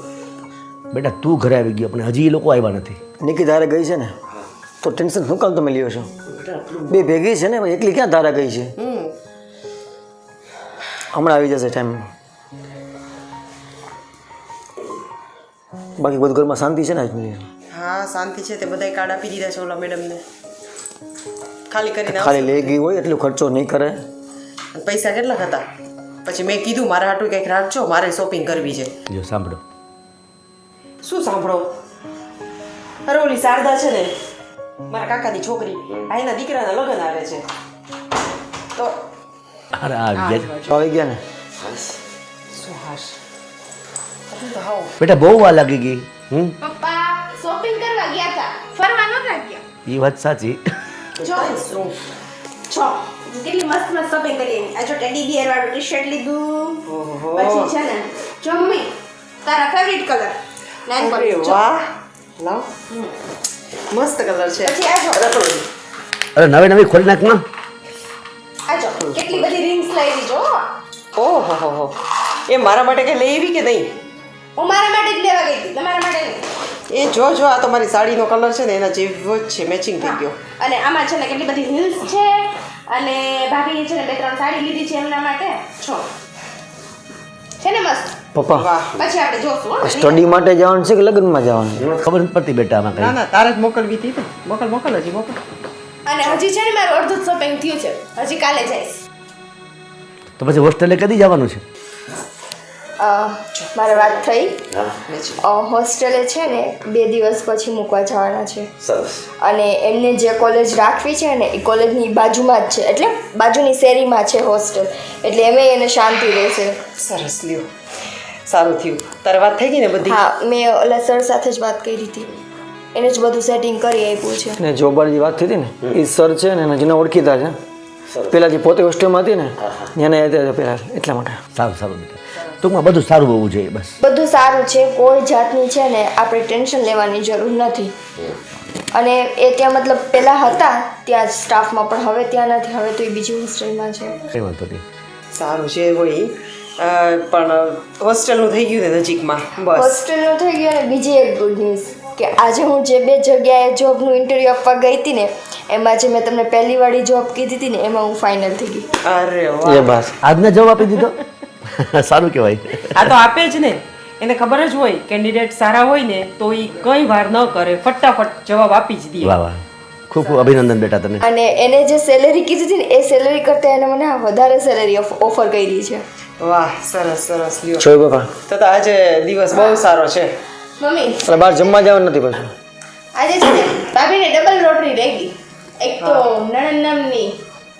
બેટા તું ઘરે આવી ગયો પણ હજી એ લોકો આવ્યા નથી. નિકી ધારે ગઈ છે ને તો ટેન્શન શું કામ તમે લ્યો છો? બે ભેગી છે ને, એકલી ક્યાં ધારા ગઈ છે? હમણાં આવી જશે ટાઈમ. બાકી બધું ઘરમાં શાંતિ છે ને? હા શાંતિ છે. તે બધાય કાર્ડ આપી દીધા છે ઓલા મેડમને, ખાલી કરીને ખાલી લઈ ગઈ હોય એટલો ખર્ચો નહીં કરે. પૈસા કેટલા હતા? પછી મેં કીધું મારા હાટું કંઈક રાખજો, મારે શોપિંગ કરવી છે. જો સાંભળો. શું સાંભળો? અરે ઓલી શારદા છે ને, મારા કાકાની છોકરી, આ એના દીકરાના લગ્ન આવે છે તો અરે આ ગયા. આવી ગયા ને? શું હાશ તો હાવ. બેટા બહુ વાર લાગી ગઈ. પપ્પા શોપિંગ કરવા ગયા હતા, ફરવા નતા ગયા. એ વાત સાચી. જો શું છો કેટલી મસ્ત મસ્ત શોપિંગ કરી. આ જો ટેડી બિયર વાળું ટી-શર્ટ લીધું, પછી છે ને જમ્મી તારા ફેવરિટ કલર નાઇન અરે પોઈન્ટ. વાહ, લાવ મસ્ત કલર છે. પછી આ જો અરે નવી નવી ખોલી નાખ ના. આ જો કેટલી બધી રિંગ્સ લાવી જો. ઓહો હો હો, એ મારા માટે કઈ લઈ આવી કે નહીં? હું મારા માટે જ લેવા ગઈ હતી, તમારા માટે નહીં. એ જો જો આ તમારી સાડીનો કલર છે ને એના જેવો જ છે, મેચિંગ થઈ ગયો. અને આમાં છે ને કેટલી બધી હિલ્સ છે અને ભાભીએ છે ને 2-3 સાડી લીધી છે એમના માટે. છો છે ને મસ્ત. પપ્પા વાહ. પછી આપણે જોશું હો. સ્ટડી માટે જવાનું છે કે લગ્નમાં જવાનું? એમાં ખબર નથી પડતી બેટા આમાં ના કઈ. ના તારે જ મોકલવી હતી ને. મોકલ હજી મોકલ. અને હજી છે ને મારું અડધું શોપિંગ થયું છે, હજી કાલે જઈશ. તો પછી હોસ્ટેલે કદી જવાનું છે? મારે વાત થઈ. હોસ્ટેલે છે ને 2 દિવસ પછી મૂકવા જવાના છે. સરસ. અને એમને જે કોલેજ રાખવી છે ને એ કોલેજની બાજુમાં જ છે, એટલે બાજુની શેરીમાં છે હોસ્ટેલ, એટલે એમાં એને શાંતિ રહેશે. સરસ લ્યો, સારું થયું. તારે વાત થઈ ગઈ ને બધી? હા, મેં ઓલા સર સાથે જ વાત કરી હતી, એને જ બધું સેટિંગ કરી આપ્યું છે. ને જોબાની વાત થઈ હતી ને, એ સર છે ને એના જેના ઓળખીતા છે. પેલા જે પોતે હોસ્ટેલમાં હતી ને એને પેલા એટલા માટે. સારું સારું બેટા, ટૂંકમાં બધું સારું હોવું જોઈએ બસ. બધું સારું છે, કોઈ જાતની છે ને આપણે ટેન્શન લેવાની જરૂર નથી. અને એ ત્યાં મતલબ પહેલાં હતા ત્યાં સ્ટાફમાં, પણ હવે ત્યાં નથી, હવે તો એ બીજી હોસ્ટેલમાં છે. કંઈ વાંધો નહીં. સારું છે હોય પણ હોસ્ટેલનું થઈ ગયું ને નજીકમાં બસ. હોસ્ટેલનું થઈ ગયું. અને બીજી એક ગુડ ન્યૂઝ કે આજે હું જે 2 જગ્યાએ જોબનું ઇન્ટરવ્યૂ આપવા ગઈ હતી ને એમાં જે મેં તમને પહેલી વાળી જોબ કીધી હતી ને એમાં હું ફાઇનલ થઈ ગઈ. અરે એ વાહ, બસ આજને જવાબ આપી દીધો. સારું કહેવાય. આ તો આપે જ ને. એને ખબર જ હોય કેન્ડિડેટ સારા હોય ને તો એ કંઈ વાર ન કરે, ફટાફટ જવાબ આપી જ દે. વાહ વાહ. ખૂબ ખૂબ અભિનંદન બેટા તને. અને એને જે સેલેરી કીધી હતી ને એ સેલેરી કરતાં એને મને વધારે સેલેરી ઓફર કરી છે. વાહ સરસ સરસ લ્યો. જોયું પપ્પા તો આજે દિવસ બહુ સારો છે. મમ્મી એટલે બહાર જમવા જવાનું નથી પાછું. આજે છે ને ભાભીને ડબલ રોટરી રહી ગઈ. એક તો નણંદ નામની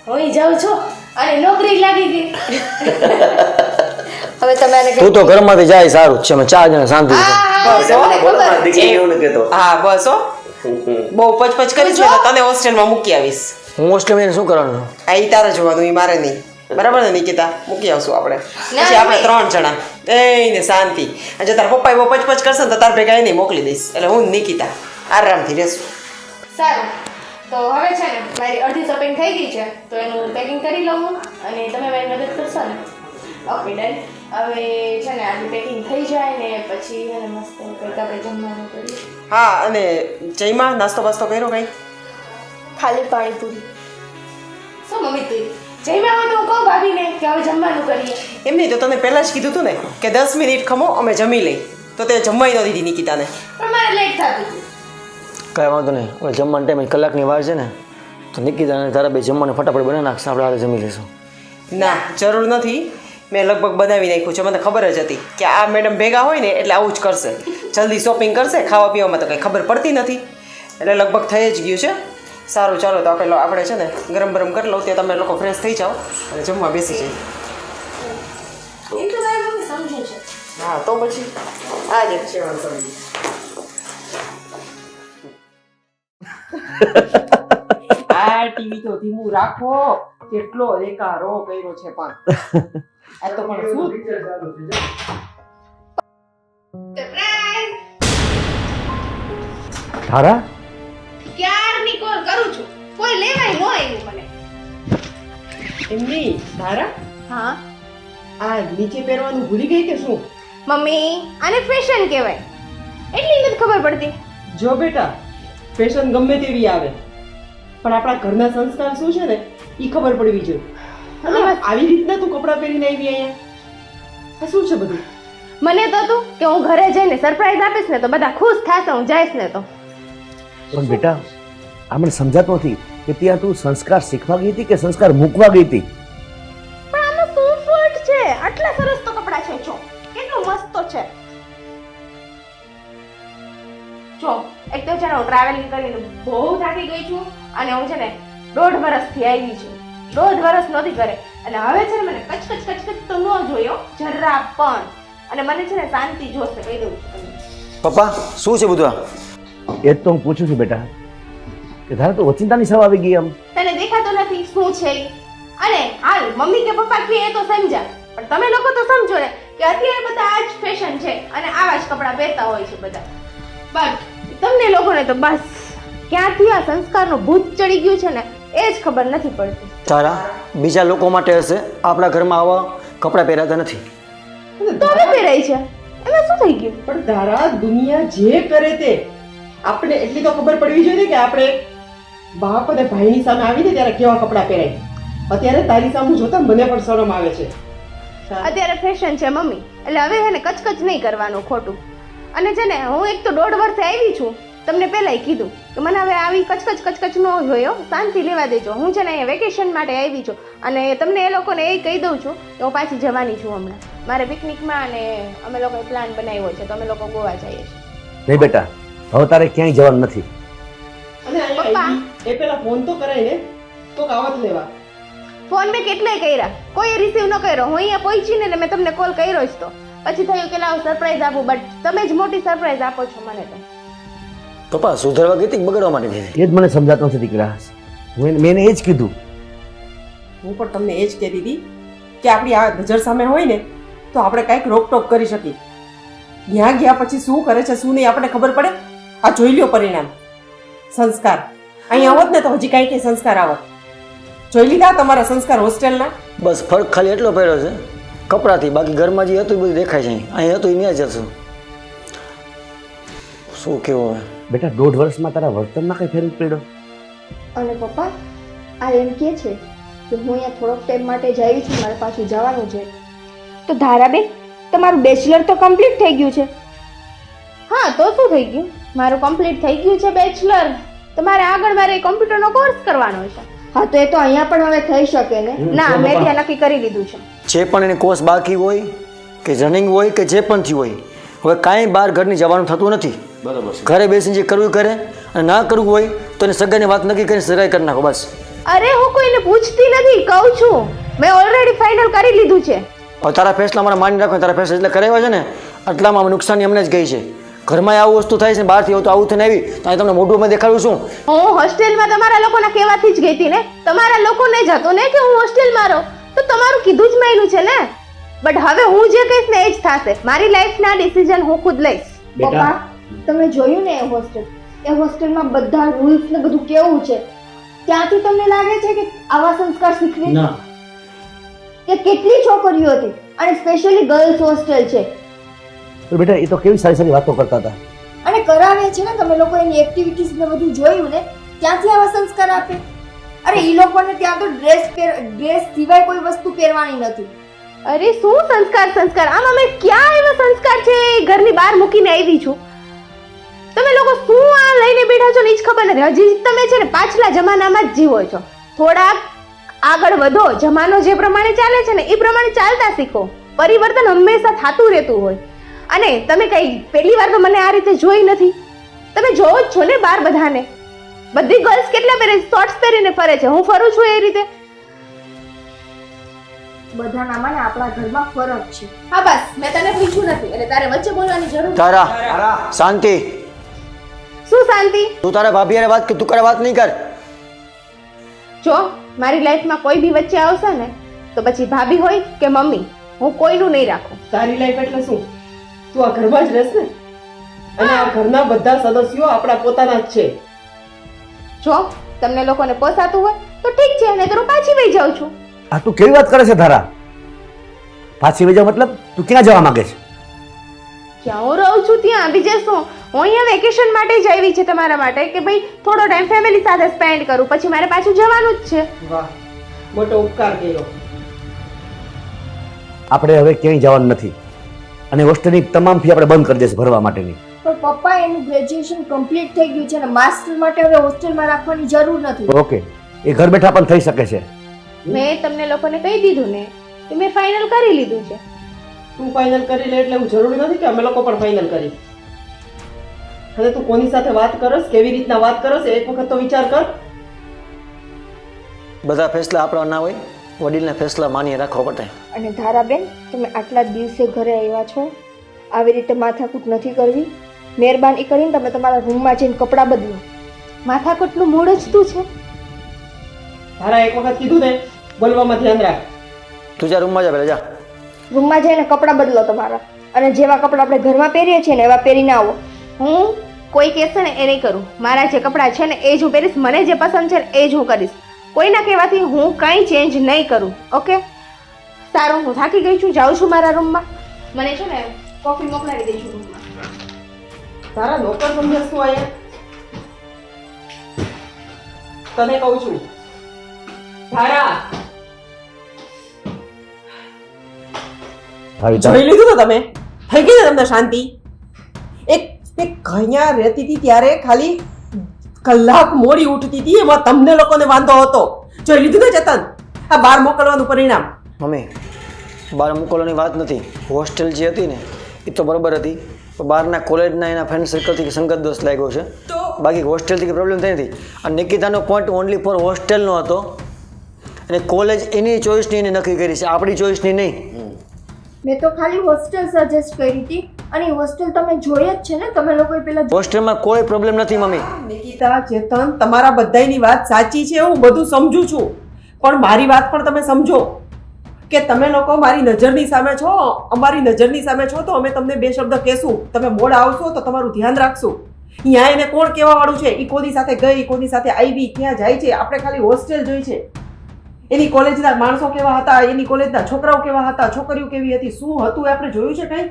હું જાઉં છું અને નોકરી લાગી ગઈ. હવે તમે આને તું તો ઘરમાંથી જાય સારું જ છે અમે 4 જણા શાંતિ બસ હો. દીકરી એવું નથી કહેતો. હા બસ હો. બહુ પચપચ કરી છે ને તને હોસ્ટેલમાં મૂકી આવીશ. હું હોસ્ટેલમાં શું કરવાનું? આ ઈ તારે જોવાનું ઈ મારે નહીં. બરાબર ને નિકિતા? મૂકી આવશું આપણે. ના, પછી આપણે 3 જણા એને શાંતિ. અને જો તારા પપ્પા બહુ પચપચ કરશે ને તો તાર ભેગા એને મોકલી દઈશ. એટલે હું ને નિકિતા આરામથી રહેશું. સારું તો હવે છે ને મારી અડધી શોપિંગ થઈ ગઈ છે તો એનું પેકિંગ કરી લઉં હું અને તમે મારી મદદ કરશો ને? Okay done. હવે છે ને આટલું પેકિંગ થઈ જાય ને પછી છે ને મસ્ત કંઈક આપણે જમવાનું કરીએ. હા અને જયમાં નાસ્તો બાસ્તો કર્યો કઈ? ખાલી પાણીપુરી. શું મમ્મી તું જઈમાં હોય તો હું કહું ભાભીને કે હવે જમવાનું કરીએ. એમ નહીં તો તને પહેલાં જ કીધું હતું ને કે 10 મિનિટ ખમો અમે જમી લઈ. તો તે જમવાય ન દીધી નિકિતાને. પણ મારે લેટ થતું હતું. કાંઈ વાંધો નહીં. હવે જમવાનો ટાઈમ કલાકની વાર છે ને તો નિકિતાને તારા બે જમવાનું ફટાફટ બનાવી નાખશે. આપણે હારે જમી લઈશું. ના જરૂર નથી. મેં લગભગ બનાવી નાખ્યું છે. મને ખબર જ હતી કે આ મેડમ ભેગા હોય ને એટલે આવું જ કરશે. જલ્દી શોપિંગ કરશે. ખાવા પીવામાં તો કંઈ ખબર પડતી નથી. એટલે લગભગ થઈ જ ગયું છે. સારું ચાલો તો આપણે છે ને ગરમ ગરમ કરી લઉં ત્યાં તમે લોકો ફ્રેશ થઈ જાઓ અને જમવા બેસી જાય. એમ તો મારી મમ્મી સમજે છે. હા તો પછી આ જ છે વાંધો નહીં. આ ટીવી તો ધીમું રાખો. કેટલો એકારો કર્યો છે પણ આ તો પણ શું સરપ્રાઈઝ! તારા ક્યારની કોલ કરું છું કોઈ લેવાય ન આવ્યું મને. એમની ધારા હા આ નીચે પહેરવાનું ભૂલી ગઈ કે શું? મમ્મી આને ફેશન કહેવાય એટલી નથી ખબર પડતી. જો બેટા ફેશન ગમે તેવી આવે પણ આપણા ઘરના સંસ્કાર શું છે ને એ ખબર પડવી જોઈએ. અને આવી રીતના તું કપડાં પહેરીને આવી અહીંયા આ શું છે બધું? મને તો હતું કે હું ઘરે જઈને સરપ્રાઈઝ આપીશ ને તો બધા ખુશ થશે હું જઈશ ને તો. પણ બેટા આ મને સમજાતું નથી કે ત્યાં તું સંસ્કાર શીખવા ગઈ હતી કે સંસ્કાર મૂકવા ગઈ હતી? પણ આમાં શું ફોલ્ટ છે? આટલા સરસ તો કપડાં છે. જો કેટલું મસ્ત તો છે. જો એક તો છે ને હું ટ્રાવેલિંગ કરીને બહુ થાકી ગઈ છું અને હું છે ને 1.5 વર્ષથી આવી છું. 1.5 વર્ષ નહોતી કરે અને હવે છે ને મને કચકચ તો ન જોયો જરા પણ. અને મને છે ને શાંતિ જોશે કહી દઉં છું તમને. પપ્પા શું છે બધું આ? એ જ તો હું પૂછું છું બેટા કે ધારા તો ઓચિંતાની સવા આવી ગઈ આમ. તને દેખાતો નથી શું છે ઈ? અને હાલ મમ્મી કે પપ્પા કે એ તો સમજા પણ તમે લોકો તો સમજો ને કે અત્યારે બધા આ જ ફેશન છે અને આવા જ કપડાં પહેરતા હોય છે બધા. બટ તમને લોકોને તો બસ ક્યાંથી આ સંસ્કારનું ભૂત ચડી ગયું છે ને એ જ ખબર નથી પડતી. તારા બીજા લોકો માટે હશે. આપણા ઘરમાં આવા કપડાં પહેરાતા નથી. તો હવે પહેરાય છે એમાં શું થઈ ગયું? પણ ધારા દુનિયા જે કરે તે આપણે એટલી તો ખબર પડવી જોઈએ ને કે આપણે બાપ અને ભાઈની સામે આવીને ત્યારે કેવા કપડાં પહેરાય. અત્યારે તારી સામે જોતા મને પણ શરમ આવે છે. અત્યારે ફેશન છે મમ્મી એટલે હવે છે ને કચકચ નહીં કરવાનું ખોટું. અને છે ને હું એક તો 1.5 વર્ષે આવી છું તમને પહેલાંય કીધું કે મને હવે આવી કચકચ ન જોયો. શાંતિ લેવા દેજો. હું છે ને અહીંયા વેકેશન માટે આવી છું અને તમને એ લોકોને એ કહી દઉં છું કે હું પાછી જવાની છું હમણાં મારે પિકનિકમાં અને અમે લોકોએ પ્લાન બનાવ્યો છે તો અમે લોકો ગોવા જઈએ છીએ. નહીં બેટા હવે તારે ક્યાંય જવાનું નથી. અને અહીંયા આવી, એ પેલા ફોન તો કરાય ને તો કાવત લેવા. ફોન મેં કેટલાય કર્યા કોઈ રિસીવ ન કર્યો. હું અહીંયા પહોંચીને ને મેં તમને કોલ કર્યો જ તો પછી થયું કે લાવ સરપ્રાઈઝ આપું બટ તમે જ મોટી સરપ્રાઈઝ આપો છો મને તો. પપ્પા સુધારવા ગઈ હતી બગડવા માટે ગઈ હતી? એ જ મને સમજાતું નથી દીકરા. મેં એને એ જ કીધું. હું પણ તમને એ જ કહેતી હતી કે આપણી આ નજર સામે હોય ને તો આપણે કાંઈક રોકટોક કરી શકીએ. ત્યાં ગયા પછી શું કરે છે શું નહીં આપણને ખબર પડે. આ જોઈ લ્યો પરિણામ. સંસ્કાર અહીંયા આવત ને તો હજી કાંઈ કંઈ સંસ્કાર આવત. જોઈ લીધા તમારા સંસ્કાર હોસ્ટેલના? બસ ફરક ખાલી એટલો પડ્યો છે કપડાથી. બાકી ઘરમાં જે હતું એ બધું દેખાય છે. અહીં હતું એ ત્યાં જશું. શું કેવું હવે? બેટા 1.5 વર્ષમાં તારા વર્તનમાં કઈ ફેર પડ્યો? અને પપ્પા આ એમ કહે છે કે હું અહીંયા થોડોક ટાઈમ માટે જ આવી છું મારે પાછું જવાનું છે. તો ધારાબેન તમારું બેચલર તો કમ્પ્લીટ થઈ ગયું છે. હા તો શું થઈ ગયું? મારું કમ્પ્લીટ થઈ ગયું છે બેચલર તમારે આગળ મારે કોમ્પ્યુટરનો કોર્સ કરવાનો છે. હા તો એ તો અહીંયા પણ હવે થઈ શકે ને. ના મેં ત્યાં નક્કી કરી લીધું છે. જે પણ એને કોર્સ બાકી હોય કે રનિંગ હોય કે જે પણ થયું હોય, હવે કાંઈ બહાર ઘરની જવાનું થતું નથી. બરાબર છે. ઘરે બેસીને જે કરવું એ કરે, અને ના કરવું હોય તો એને સગાઈની વાત નક્કી કરીને સગાઈ કરી નાખો બસ. અરે હું કોઈને પૂછતી નથી, કહું છું મેં ઓલરેડી ફાઇનલ કરી લીધું છે. હવે તારા ફેસલા મારા માની રાખો, તારા ફેસલા એટલે કરાવ્યા છે ને આટલામાં અમે નુકસાની અમને જ ગઈ છે. ઘરમાં આવું વસ્તુ થાય છે ને બહારથી તો આવું થઈને આવી તો તમને મોઢું દેખાડું છું. હું હોસ્ટેલમાં તમારા લોકોના કહેવાથી જ ગઈ હતી ને. તમારા લોકોને જ હતું ને કે હું હોસ્ટેલમાં રહું, તો તમારું કીધું જ માયલું છે ને. બટ હવે હું જે કહીશ ને એ જ થશે. મારી લાઈફના ડિસિઝન હું ખુદ લઈશ. પપ્પા તમે જોયું ને એ હોસ્ટેલમાં બધા રૂલ્સ ને બધું કેવું છે, ત્યાંથી તમને લાગે છે કે આવા સંસ્કાર શીખવી ના, કે કેટલી છોકરીઓ હતી અને સ્પેશિયલી ગર્લ્સ હોસ્ટેલ છે બેટા એ તો કેવી સારી સારી વાતો કરતા હતા. અને કરાવે છે ને, તમે લોકો એની એક્ટિવિટીઝ ને બધું જોયું ને, ત્યાંથી આવા સંસ્કાર આપે. અરે ઈ લોકોને ત્યાં તો ડ્રેસ સિવાય કોઈ વસ્તુ પહેરવાની નથી. અરે શું સંસ્કાર આમાં મેં ક્યાં એવા સંસ્કાર છે ઘરની બહાર મૂકીને આવી છું. તમે લોકો શું આ લઈને બેઠા છો ને એ જ ખબર નથી. હજી તમે છે ને પાછલા જમાનામાં જ જીવો છો. થોડાક આગળ વધો, જમાનો જે પ્રમાણે ચાલે છે ને એ પ્રમાણે ચાલતા શીખો. પરિવર્તન હંમેશા થતું રહેતું હોય. અને તમે કઈ પહેલી વાર તો મને આ રીતે જોઈ નથી. તમે જોવો જ છો ને બહાર બધાને. બધી ગર્લ્સ કેટલા પહેરે, શોર્ટ્સ પહેરીને ફરે છે. હું ફરું છું એ રીતે. બધાનામાં ને આપણા ઘરમાં ફરક છે. હા બસ મેં તને પૂછ્યું નથી એટલે તારે વચ્ચે બોલવાની જરૂર નથી. તારા શાંતિ. શું શાંતિ? તું તારા ભાભી હારે વાત કર, તું કરે વાત નહીં કર. જો મારી લાઈફમાં કોઈ બી વચ્ચે આવશે ને તો પછી ભાભી હોય કે મમ્મી, હું કોઈનું નહીં રાખું. તારી લાઈફ એટલે શું? તું આ ઘરમાં જ રહેશ ને, અને આ ઘરના બધા સદસ્યો આપણા પોતાના જ છે. જો તમને લોકોને પોસાતું હોય તો ઠીક છે, નહીં તો હું પાછી વહી જાઉં છું. આ તું કેવી વાત કરે છે ધારા? પાછી વહી જાવ મતલબ તું ક્યાં જવા માંગે છે? જ્યાં હું રહું છું ત્યાં. બીજે શું, હું અહીંયા વેકેશન માટે જ આવી છે તમારા માટે કે ભાઈ થોડો ટાઈમ ફેમિલી સાથે સ્પેન્ડ કરું, પછી મારે પાછું જવાનું જ છે. વાહ, મોટો ઉપકાર કર્યો. આપણે હવે ક્યાંય જવાનું નથી અને હોસ્ટેલની તમામ ફી આપણે બંધ કરી દઈશું ભરવા માટેની. પણ પપ્પા એનું ગ્રેજ્યુએશન કમ્પ્લીટ થઈ ગયું છે ને, માસ્ટર માટે હવે હોસ્ટેલમાં રાખવાની જરૂર નથી. ઓકે, એ ઘર બેઠા પણ થઈ શકે છે. મેં તમને લોકોને કહી દીધું ને કે મેં ફાઇનલ કરી લીધું છે. તું ફાઇનલ કરી લે એટલે એવું જરૂરી નથી કે અમે લોકો પણ ફાઇનલ કરી. અને તું કોની સાથે વાત કરસ, કેવી રીતના વાત કરસ, એક વખત તો વિચાર કર. બધા ફેસલા આપણા ના હોય, વડીલના ફેસલા માનીએ રાખવા પડે. અને ધારાબેન, તમે આટલા દિવસે ઘરે આવ્યા છો, આવી રીતે માથાકૂટ નથી કરવી. મહેરબાની કરીને તમે તમારા રૂમમાં જઈને કપડાં બદલો. માથાકૂટનું મૂળ જ તું છે. તારા એક વખત કીધું ને, બોલવામાં ધ્યાન રાખ. તું જા રૂમમાં જા પહેલા જા. રૂમમાં જઈને કપડાં બદલો તમારા, અને જેવા કપડાં આપણે ઘરમાં પહેરીએ છીએ ને એવા પહેરીને આવો. હું કોઈ કહેશે ને એ નહીં કરું. મારા જે કપડાં છે ને એ જ હું પહેરીશ. મને જે પસંદ છે ને એ જ હું કરીશ. કોઈના કહેવાથી હું કંઈ ચેન્જ નહીં કરું. ઓકે સારું, હું થાકી ગઈ છું, જાઉં છું મારા રૂમમાં. મને છે ને કોફી મોકલાવી દઈશું રૂમમાં. તારા નોકર સમજે શું આયા? તને કહું છું ધારા, જોઈ લીધું ને તમે? થઈ ગઈ ને તમને શાંતિ? એક અહીંયા રહેતી હતી ત્યારે ખાલી કલાક મોડી ઉઠતી હતી, એમાં તમને લોકોને વાંધો હતો. જોઈ લીધું ને ચેતન, આ બહાર મોકલવાનું પરિણામ? મમ્મી, બહાર મોકલવાની વાત નથી. હોસ્ટેલ જે હતી ને એ તો બરાબર હતી, પણ બહારના કોલેજના એના ફ્રેન્ડ સર્કલથી સંગત દોષ લાગ્યો છે. બાકી હોસ્ટેલથી કંઈ પ્રોબ્લેમ થઈ નથી. અને નિકિતાનો પોઈન્ટ ઓનલી ફોર હોસ્ટેલનો હતો, અને કોલેજ એની ચોઈસની એને નક્કી કરી છે, આપણી ચોઈસની નહીં. મેં તો ખાલી હોસ્ટેલ સજેસ્ટ કરી હતી, અને હોસ્ટેલ તમે જોઈ જ છે ને. તમે લોકોએ પેલા હોસ્ટેલમાં કોઈ પ્રોબ્લેમ નથી મમ્મી. નિકિતા, ચેતન, તમારા બધાની વાત સાચી છે, હું બધું સમજુ છું, પણ મારી વાત પણ તમે સમજો કે તમે લોકો મારી નજરની સામે છો, અમારી નજરની સામે છો, તો અમે તમને બે શબ્દ કહેશું. તમે મોડ આવશો તો તમારું ધ્યાન રાખશું. અહીંયા એને કોણ કહેવા વાળું છે? એ કોની સાથે ગઈ, કોની સાથે આવી, ક્યાં જાય છે? આપણે ખાલી હોસ્ટેલ જોઈ છે. એની કોલેજના માણસો કેવા હતા, એની કોલેજના છોકરાઓ કેવા હતા, છોકરીઓ કેવી હતી, શું હતું એ આપણે જોયું છે કઈ?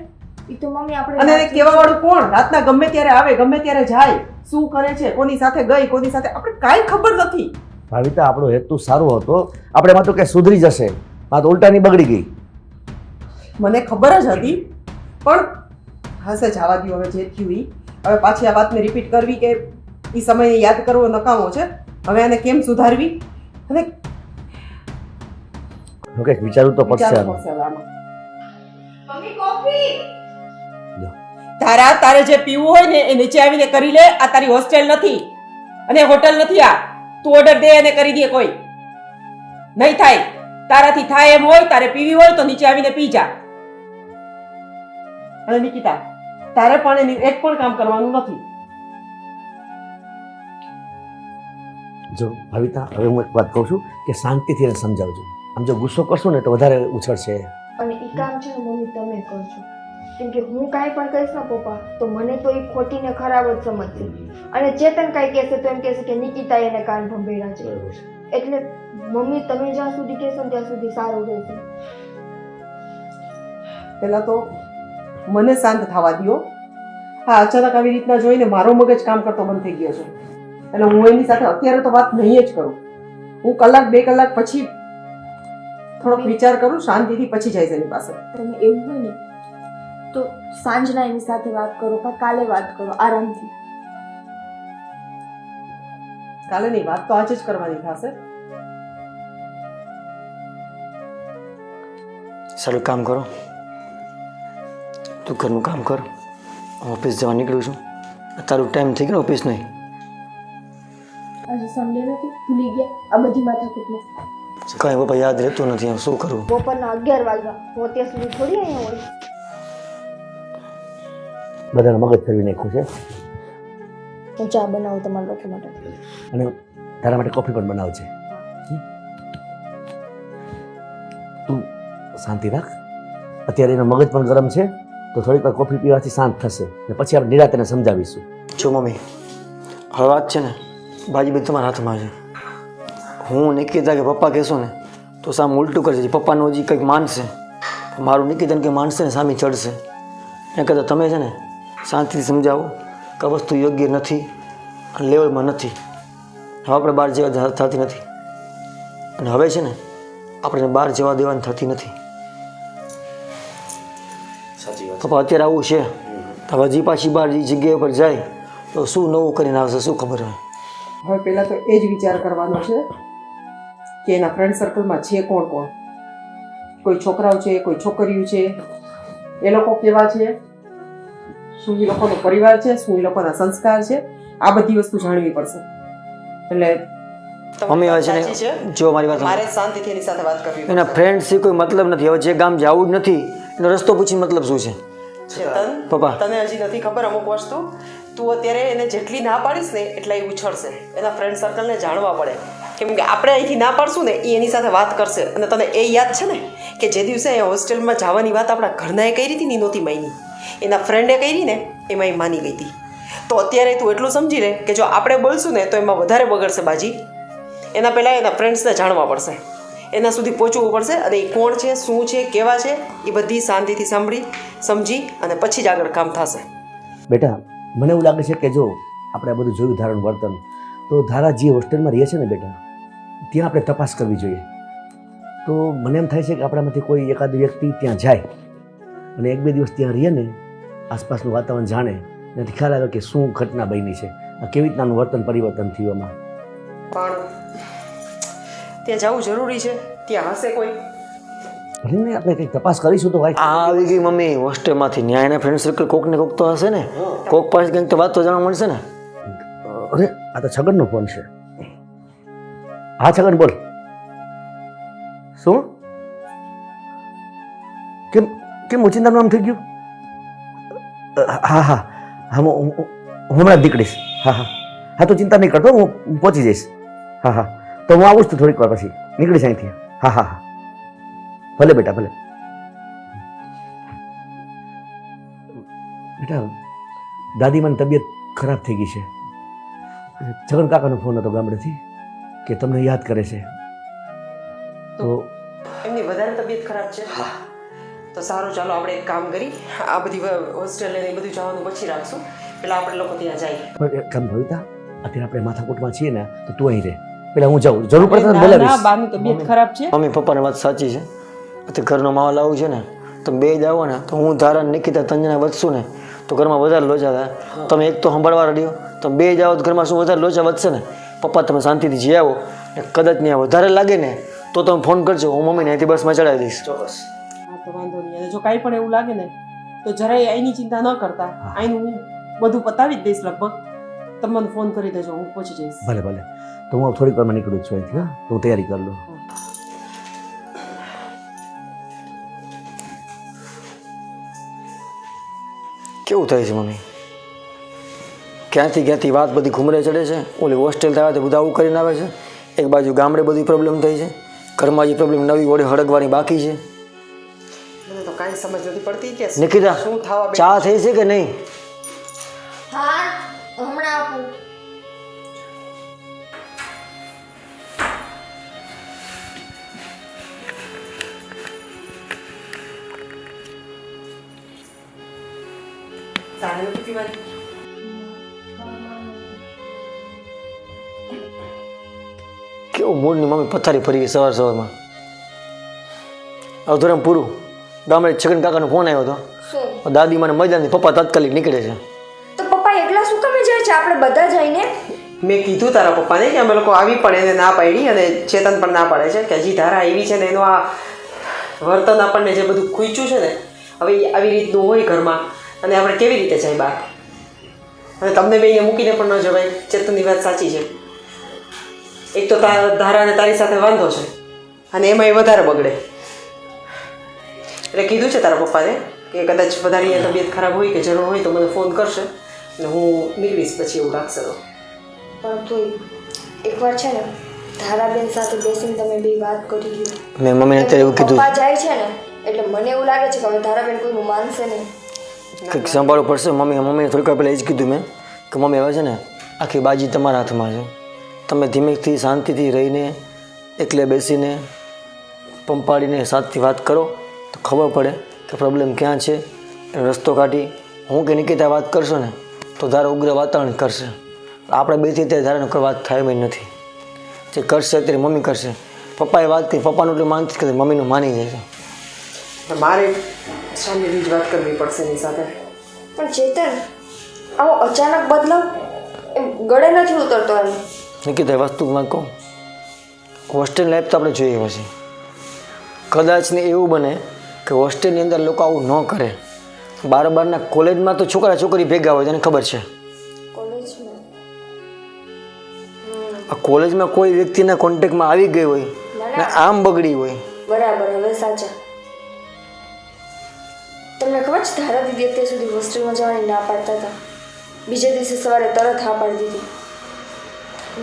ઈ તો મમ્મી આપણે અને એને કહેવા વાળું કોણ? રાતના ગમે ત્યારે આવે, ગમે ત્યારે જાય, શું કરે છે, કોની સાથે ગઈ, કોની સાથે, આપણે કાંઈ ખબર નથી. ભાવિતા, આપણો હેતુ સારો હતો, આપણે એમાં તો કે સુધરી જશે, આ તો ઉલટાની બગડી ગઈ. મને ખબર જ હતી, પણ હશે જવા દો, હવે જે થયું ઈ. હવે પાછી આ વાતને રિપીટ કરવી કે એ સમયને યાદ કરવો નકામો છે. હવે આને કેમ સુધારવી અને હું કંઈક વિચારવું તો પડશે વિચારવું આનું. પડશે હવે આમાં. તારે જે પીવું હોય ને એ નીચે આવીને કરી લે. આ તારી હોસ્ટેલ નથી અને હોટલ નથી. આ તું ઓર્ડર દે અને કરી દે. કોઈ નહીં થાય. તારાથી થાય એમ હોય, તારે પીવી હોય તો નીચે આવીને પી જા. અને નિકિતા, તારે પણ એની એક પણ કામ કરવાનું નથી. જો ભાવિતા, હવે હું એક વાત કહું છું કે શાંતિથી એને સમજાવજો. આમ જો ગુસ્સો કરશો ને તો વધારે ઉછળશે. અને એ કામ છે ને મમ્મી તમે કરજો, કેમ કે હું કાંઈ પણ કહીશ ને પપ્પા તો મને તો એ ખોટી ને ખરાબ જ સમજશે. અને ચેતન કાંઈ કહેશે તો એમ કહેશે કે નિકિતા એને કાન ભંભેરા છે. એટલે મમ્મી તમે જ્યાં સુધી કહેશો ને ત્યાં સુધી સારું રહેશે. પહેલા તો મને શાંત થવા દ્યો. હા, અચાનક આવી રીતના જોઈને મારો મગજ કામ કરતો બંધ થઈ ગયો છે. એટલે હું એની સાથે અત્યારે તો વાત નહીં જ કરું. હું કલાક 2 કલાક પછી થોડોક વિચાર કરું શાંતિથી, પછી જઈશ એની પાસે. તમે એવું હોય ને તો સાંજના એની સાથે વાત કરો, પણ કાલે વાત કરો આરામથી. કાલે નહીં, વાત તો આજે જ કરવાની થશે. સારું કામ કરો, તું ઘરનું કામ કર. હું ઓફિસ જવા નીકળું છું. તારું ટાઈમ થઈ ગયો ઓફિસ નહીં? આજે સન્ડે નથી, ભૂલી ગયા આ બધી માથાકૂટમાં. કાંઈ પપ્પા યાદ રહેતું નથી. હું શું કરું? બપોરના 11 વાગ્યા, હું અત્યાર સુધી થોડી અહીંયા હોય. બધાને મગજ ફેરવી નાખ્યું છે. હું ચા બનાવું તમારા લોકો માટે. અને તારા માટે કોફી પણ બનાવજે. તું શાંતિ રાખ. અત્યારે એનો મગજ પણ ગરમ છે, તો થોડીક વાર કોફી પીવાથી શાંત થશે ને પછી આપણે નિરાંતે એને સમજાવીશું. જો મમ્મી, હવે વાત છે ને બાજી બધી તમારા હાથમાં છે. હું નિકિતા કે પપ્પા કહેશો ને તો સામે ઉલટું કરશે. પપ્પાનું હજી કંઈક માનશે, મારું નિકિતાને કંઈ માનશે ને સામે ચડશે. એ કરતાં તમે છે ને શાંતિથી સમજાવો કે આ વસ્તુ યોગ્ય નથી અને લેવલમાં નથી. હવે આપણે બહાર જવા થતી નથી અને હવે છે ને આપણે બહાર જવા દેવાની થતી નથી. પપ્પા અત્યારે આવું છે તો હજી પાછી બહાર એ જગ્યા પર જાય તો શું નવું કરીને આવશે, શું ખબર હોય. હવે પહેલા તો એ જ વિચાર કરવાનો છે કે એના ફ્રેન્ડ સર્કલમાં છે કોણ કોણ. કોઈ છોકરાઓ છે, કોઈ છોકરીઓ છે, એ લોકો કેવા છે, શું એ લોકોનો પરિવાર છે, શું એ લોકોના સંસ્કાર છે, આ બધી વસ્તુ જાણવી પડશે. એટલે મમ્મી હવે છે ને જો મારી વાત મારે શાંતિથી એની સાથે વાત કરવી. એના ફ્રેન્ડથી કોઈ મતલબ નથી. હવે જે ગામ જવું જ નથી એનો રસ્તો પૂછીને મતલબ શું છે? ચેતન, પપ્પા. તને હજી નથી ખબર અમુક વસ્તુ. તું અત્યારે એને જેટલી ના પાડીશ ને એટલા એ ઉછળશે. એના ફ્રેન્ડ સર્કલને જાણવા પડે. કેમ કે આપણે અહીંથી ના પાડશું ને એ એની સાથે વાત કરશે. અને તને એ યાદ છે ને કે જે દિવસે એ હોસ્ટેલમાં જવાની વાત આપણા ઘરનાએ કરી હતી ને એ નહોતી માની, એના ફ્રેન્ડે કરી ને એમાં એ માની ગઈ હતી. તો અત્યારે તું એટલું સમજી લે કે જો આપણે બોલશું ને તો એમાં વધારે બગડશે બાજી. એના પહેલાં એના ફ્રેન્ડ્સને જાણવા પડશે, એના સુધી પહોંચવું પડશે. અને એ કોણ છે, શું છે, કેવા છે, એ બધી શાંતિથી સાંભળી સમજી અને પછી જ આગળ કામ થશે. બેટા, મને એવું લાગે છે કે જો આપણે આ બધું જોયું ધારણ વર્તન, તો ધારા જે હોસ્ટેલમાં રહે છે ને બેટા, ત્યાં આપણે તપાસ કરવી જોઈએ. તો મને એમ થાય છે કે આપણામાંથી કોઈ એકાદ વ્યક્તિ ત્યાં જાય અને 1-2 દિવસ ત્યાં રહીએ ને, આસપાસનું વાતાવરણ જાણે, એનાથી ખ્યાલ આવે કે શું ઘટના બની છે, આ કેવી રીતનાનું વર્તન પરિવર્તન થયું એમાં. પણ ત્યાં જવું જરૂરી છે? ત્યાં હશે કોઈ? ભલે આપણે કંઈક તપાસ કરીશું તો આ આવી ગઈ મમ્મી હોસ્ટેલમાંથી. ન્યાયના ફ્રેન્ડ સર્કલ કોક ને કોક તો હશે ને, કોક પાસે કંઈક તો વાત તો જાણવા મળશે ને. અરે આ તો છગનનો ફોન છે. હા છગન, બોલ. શું? કેમ કેમ ઓચિંતાનું નામ થઈ ગયું? હા હા હા, હું હમણાં જ નીકળીશ. હા હા હા, તો ચિંતા નહીં કરતો, હું પહોંચી જઈશ. હા હા, તો હું આવું જ છું થોડીક વાર પછી, નીકળીશ અહીંથી. હા હા હા, ભલે બેટા ભલે. બેટા, દાદીમાની તબિયત ખરાબ થઈ ગઈ છે. છગન કાકાનો ફોન હતો ગામડેથી કે તમને યાદ કરે છે. તો એમની વધારે તબિયત ખરાબ છે? તો સારું, ચાલો આપણે એક કામ કરી, આ બધી હોસ્ટેલ ને બધું જવાનું પછી રાખશું. પેલા આપણે લોકો ત્યાં જઈએ. પણ એક કામ ભવિતા, અત્યારે આપણે માથાકૂટમાં છીએ ને, તો તું અહીં રહે. પેલા હું જાઉં, જરૂર પડે તો બોલાવીશ. બાની તબિયત ખરાબ છે. મમ્મી પપ્પાની વાત સાચી છે. અત્યારે ઘરનો માહોલ આવું છે ને, તમે બે જ આવો ને તો હું ધારા નિકિતા તંજના વધશું ને તો ઘરમાં વધારે લોચા થાય. તમે એક તો સંભાળવા રડ્યો, તો બે જાઓ તો ઘરમાં શું વધારે લોચા વધશે ને. પપ્પા તમે શાંતિથી જઈ આવો ને કદાચ ત્યાં વધારે લાગે ને તો તમે ફોન કરજો, હું મમ્મીને અહીંથી બસમાં ચડાવી દઈશ. ચોક્કસ. હા તો વાંધો નહીં. અને જો કાંઈ પણ એવું લાગે ને તો જરાય અહીંની ચિંતા ન કરતા, અહીંનું હું બધું પતાવી જ દઈશ લગભગ. તમે મને ફોન કરી દેજો, હું પહોંચી જઈશ. ભલે ભલે. તો હું થોડીક વારમાં નીકળું છું અહીંથી. હા, તો હું તૈયારી કરી લઉં. કેવું થાય છે મમ્મી? ક્યાંથી વાત બધી ઘૂમરે ચડે છે. ઓલી હોસ્ટેલ થયા તો બધા આવું કરીને આવે છે. એક બાજુ ગામડે બધી પ્રોબ્લેમ થઈ છે, ઘરમાં જે પ્રોબ્લેમ નવી વડે હળગવાની બાકી છે. મને તો કાંઈ સમજ નથી પડતી કે નિકિતા, શું થવા ચા થઈ છે કે નહીં? હા હમણાં આપું. ચાલે નથી પીવાની. કેવું મૂડની મમ્મી પથારી ફરી ગઈ સવારમાં. અધૂરમ પૂરું. ગામડે છગન કાકાનો ફોન આવ્યો હતો. શું? દાદી મને મજા નથી, પપ્પા તાત્કાલિક નીકળે છે. તો પપ્પા એકલા શું કામે જાય છે? આપણે બધા જઈને. મેં કીધું તારા પપ્પાને કે અમે લોકો આવી પણ એને ના પાડી અને ચેતન પણ ના પાડે છે કે હજી ધારા આવી છે ને એનું આ વર્તન આપણને જે બધું ખૂંચ્યું છે ને હવે આવી રીતનું હોય ઘરમાં અને આપણે કેવી રીતે જાય બહાર. અને તમને બેને મૂકીને પણ ન જવાય. ચેતનની વાત સાચી છે. એક તો ધારા અને તારી સાથે વાંધો છે અને એમાં એ વધારે બગડે. એટલે કીધું છે તારા પપ્પાને કે કદાચ વધારે અહીંયા તબિયત ખરાબ હોય કે જરૂર હોય તો મને ફોન કરશે અને હું નીકળીશ પછી એવું લાગશે તો. પણ તોય એકવાર છે ને ધારાબેન સાથે બેસીને તમે બે વાત કરી લ્યો. મેં મમ્મીને અત્યારે એવું કીધું પપ્પા જાય છે ને એટલે મને એવું લાગે છે કે હવે ધારાબેન કોઈનું માનશે નહીં. કંઈક સંભાળવું પડશે. મમ્મીને થોડીક વાર પહેલાં એ જ કીધું મેં કે મમ્મી હવે છે ને આખી બાજી તમારા હાથમાં છે. તમે ધીમેથી શાંતિથી રહીને એકલે બેસીને પંપાડીને સાથથી વાત કરો તો ખબર પડે કે પ્રોબ્લેમ ક્યાં છે. એનો રસ્તો કાઢી હું કે નિકિતા વાત કરશો ને તો ધારો ઉગ્ર વાતાવરણ કરશે. આપણે બેથી તે ધારાનો કોઈ વાત થાય એમ નથી. જે કરશે અત્યારે મમ્મી કરશે. પપ્પાએ વાત કરી, પપ્પાનું એટલું માનતી કે મમ્મીનું માની જાય છે. મારે સામેથી જ વાત કરવી પડશે એની સાથે. પણ ચેતન આવો અચાનક બદલાવ એમ ગળે નથી ઉતરતો એમ. નિકિતા એ વસ્તુમાં કહું, હોસ્ટેલ લાઈફ તો આપણે જોઈએ પછી કદાચ ને એવું બને કે હોસ્ટેલની અંદર લોકો આવું ન કરે. બારના કોલેજમાં તો છોકરા છોકરી ભેગા હોય તને ખબર છે. કોલેજમાં આ કોલેજમાં કોઈ વ્યક્તિના કોન્ટેક્ટમાં આવી ગઈ હોય ને આમ બગડી હોય. બરાબર. હવે સાચા તમને ખબર છે ધારા દીદી અત્યાર સુધી હોસ્ટેલમાં જવાની ના પાડતા હતા. બીજે દિવસે સવારે તરત હા પાડી દીધી.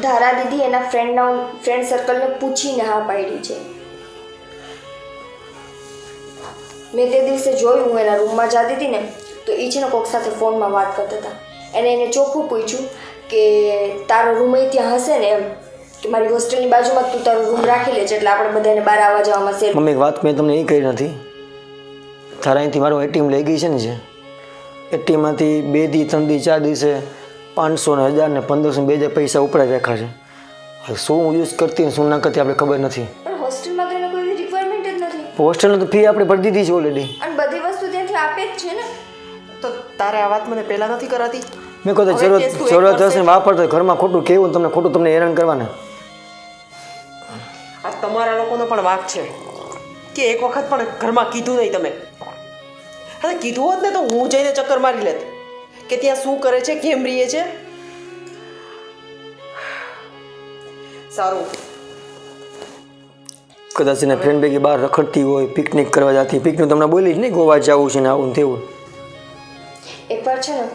ધારા દીદી એના ફ્રેન્ડ સર્કલને પૂછીને હા પાડી છે. મેં તે દિવસે જોયું, હું એના રૂમમાં જતી હતી ને તો એ છે ને કોઈક સાથે ફોનમાં વાત કરતા હતા. એને ચોખ્ખું પૂછ્યું કે તારો રૂમ ત્યાં હશે ને એમ, કે મારી હોસ્ટેલની બાજુમાં તું તારો રૂમ રાખી લેજે એટલે આપણે બધાને બહાર આવવા જવામાં સેફ. મમ્મી એક વાત મેં તમને એ કહી નથી. તારા અહીંથી મારું એટીએમ લઈ ગઈ છે ને જે એટીએમમાંથી 2 દી 3 દી 4 દિવસે 500 ને 1000 ને 1500 બે પૈસા ઉપરાય રાખ્યા છે. હવે શું યુઝ કરતી ને શું ના કરતી આપણે ખબર નથી. પણ હોસ્ટેલમાં તો એને કોઈ રિક્વાયરમેન્ટ જ નથી. હોસ્ટેલની તો ફી આપણે ભરી દીધી છે ઓલરેડી. અને બધી વસ્તુ ત્યાંથી આપે જ છે ને. તો તારે આ વાત મને પહેલાં નથી કરાતી. મેં કહું જરૂરત હશે ને વાપરતો ઘરમાં ખોટું કેવું તમને હેરાન કરવાના. આ તમારા લોકોનો પણ વાંક છે કે એક વખત પણ ઘરમાં કીધું નહીં તમે. હા કીધું હોત ને તો હું જઈને ચક્કર મારી લેત કે ત્યાં શું કરે છે, કેમ રહીએ છે. સારું. કદાચ એના ફ્રેન્ડ ભેગી બહાર રખડતી હોય, પિકનિક કરવા જતી. પિકનિક તમને બોલી જ નહીં ગોવા જવું છે ને આવું ને તેવું. એકવાર છે ને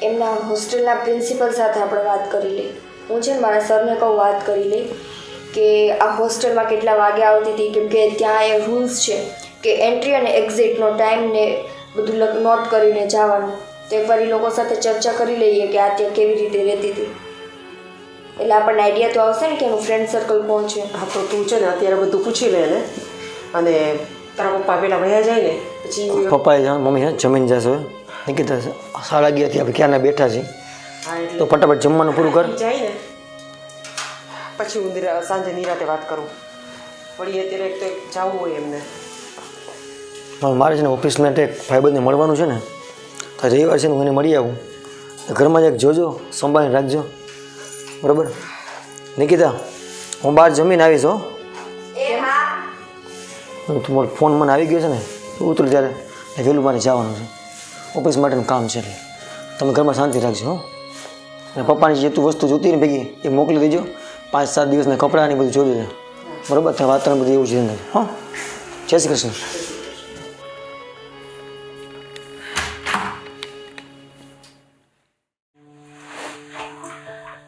એમના હોસ્ટેલના પ્રિન્સિપલ સાથે આપણે વાત કરી લઈ. હું છે ને મારા સરને કહું વાત કરી લઈ કે આ હોસ્ટેલમાં કેટલા વાગે આવતી હતી, કેમ કે ત્યાં એ રૂલ્સ છે કે એન્ટ્રી અને એક્ઝિટનો ટાઈમ ને બધું નોટ કરીને જવાનું. તો એકવાર એ લોકો સાથે ચર્ચા કરી લઈએ કે આ ત્યાં કેવી રીતે રહેતી હતી, એટલે આપણને આઈડિયા તો આવશે ને કે એનું ફ્રેન્ડ સર્કલ કોણ છે. હા તો તું છે ને અત્યારે બધું પૂછી લે ને અને તારા પપ્પા પહેલાં વયા જાય ને પછી પપ્પાએ મમ્મી જમીન જશે નિકિતા 11:30 આપણે ક્યાંના બેઠા છીએ. હા એટલે તો ફટાફટ જમવાનું પૂરું કર. જાય ને પછી હું સાંજે નિરાતે વાત કરું. વળી અત્યારે એક તો જવું હોય એમને. મારે છે ને ઓફિસમાં એક ભાઈબંધને મળવાનું છે ને તો રવિવાર છે ને હું એને મળી આવું. ઘરમાં જ એક જોજો, સંભાળીને રાખજો, બરાબર? નિકિતા, હું બહાર જમીને આવીશ હો. તમારો ફોન મને આવી ગયો છે ને, ઉતરું ત્યારે વહેલું મારે જવાનું છે, ઓફિસ માટેનું કામ છે, એટલે તમે ઘરમાં શાંતિ રાખજો હો. અને પપ્પાની જે તું વસ્તુ જોતી ને ભેગી એ મોકલી દેજો. 5-7 દિવસના કપડાં ને બધું જોઈ લેજો, બરાબર? ત્યાં વાતાવરણ બધું એવું છે ને. હા, જય શ્રી કૃષ્ણ.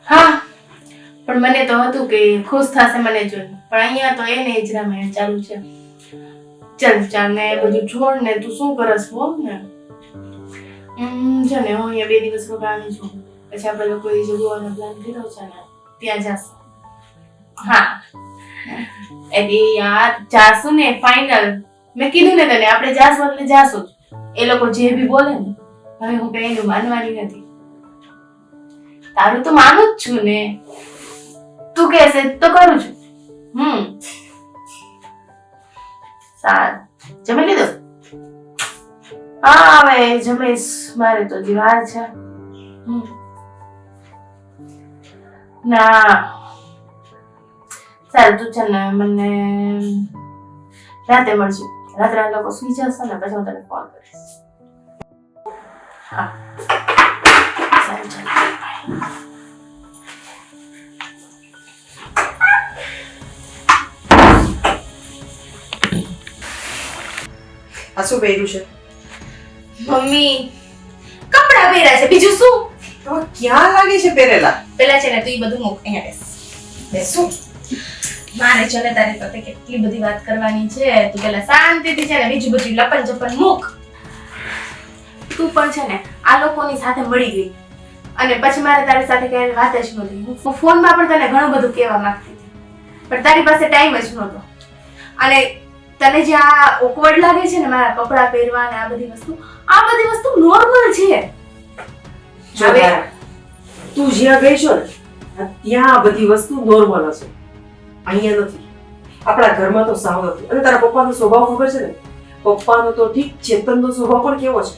હા, પણ મને તો હતું કે ખુશ થશે મને જોઈને, પણ અહીંયા તો એને જ રામાયણ ચાલુ છે. ચાલ ને બધું છોડ ને, તું શું કરસ હો ને? છે ને હું અહીંયા 2 દિવસ રોકાવાની છું, પછી આપણે લોકો એ જગ્યાનો પ્લાન કર્યો છે ને ત્યાં જાશું. હા, એટલે યાર જાશું ને ફાઇનલ. મેં કીધું ને તને આપણે જાશું એટલે જાશું જ. એ લોકો જે બી બોલે ને, હવે હું કઈ એનું માનવાની નથી. તારું તો માનું જ છું ને, તું કહેશે તો કરું છું. સારું, જમી લીધું? હા, હવે જમીશ, મારે તો હજી વાર છે. ના સારું, તું છે ને મને રાતે મળશું. રાત્રે આ લોકો સુઈ જશે ને પછી હું તને ફોન કરીશ. હા સારું, ચાલ. આ શું પહેર્યું છે? મમ્મી કપડા પહેર્યા છે, બીજું શું? તો ક્યાં લાગે છે પહેરેલા? પેલા છે ને તું ઈ બધું મૂક, અહીંયા બેસ. શું મારે છે ને તારી સાથે કેટલી બધી વાત કરવાની છે. તું પેલા શાંતિથી છે ને બીજું બધું લપન ચપન મૂક. તું પણ છે ને આ લોકોની સાથે મળી ગઈ અને પછી મારે તારી સાથે કઈ વાત જ નહોતી. હું ફોનમાં પણ તને ઘણું બધું કહેવા માંગતી હતી, પણ તારી પાસે ટાઈમ જ નહોતો. અને તને જે આ ઓકવર્ડ લાગે છે ને મારા કપડાં પહેરવા ને આ બધી વસ્તુ નોર્મલ છે. હવે તું જ્યાં ગઈ છો ને ત્યાં આ બધી વસ્તુ નોર્મલ હશે, અહીંયા નથી. આપણા ઘરમાં તો સાવ નથી. અને તારા પપ્પાનો સ્વભાવ ખબર છે ને? પપ્પાનો તો ઠીક, ચેતનનો સ્વભાવ પણ કેવો છે.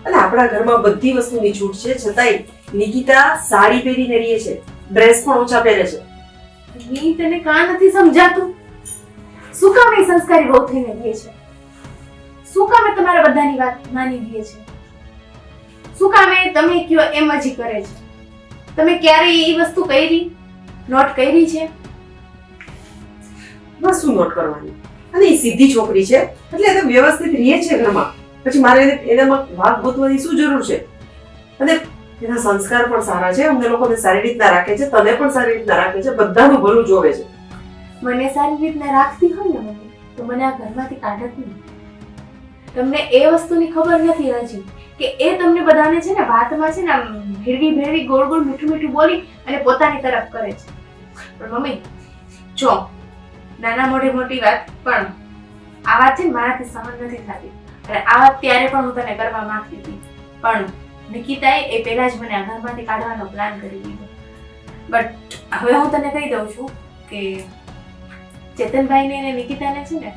અને આપણા ઘરમાં બધી વસ્તુની છૂટ છે, છતાંય નિકિતા સાડી પહેરીને રહે છે, ડ્રેસ પણ ઓછા પહેરે છે. ઈ તને કાં નથી સમજાતું? શું કામ એ સંસ્કારી બહુ થઈને રહે છે? શું કામ એ તમારા બધાની વાત માની રહે છે? શું કામ એ તમે કયો એમ જ કરે છે? તમે ક્યારેય એ વસ્તુ કરી નોટ કરી છે? બસ શું નોટ કરવાની? અને એ સીધી છોકરી છે એટલે એ તો વ્યવસ્થિત રહે છે ઘરમાં. પછી મારે એનામાં વાગ ગોતવાની શું જરૂર છે? અને એના સંસ્કાર પણ સારા છે, અમને લોકોને સારી રીતના રાખે છે, તને પણ સારી રીતના રાખે છે, બધાનું ભલું જોવે છે. મને સારી રીતના રાખતી હોય ને મમ્મી, તો મને આ ઘરમાંથી કાઢત નહીં. તમને એ વસ્તુની ખબર નથી હજી કે એ તમને બધાને છે ને વાતમાં છે ને આમ ભેળવી ગોળ ગોળ મીઠું બોલી અને પોતાની તરફ કરે છે. પણ મમ્મી જો, નાના મોટી વાત પણ આ વાત છે ને મારાથી સહન નથી થતી. અને આ વાત ત્યારે પણ હું તને કરવા માંગતી હતી, પણ નિકિતાએ એ પહેલા જ મને આ ઘરમાંથી કાઢવાનો પ્લાન કરી દીધો. બટ હવે હું તને કહી દઉં છું કે ચેતનભાઈને અને નિકિતાને છે ને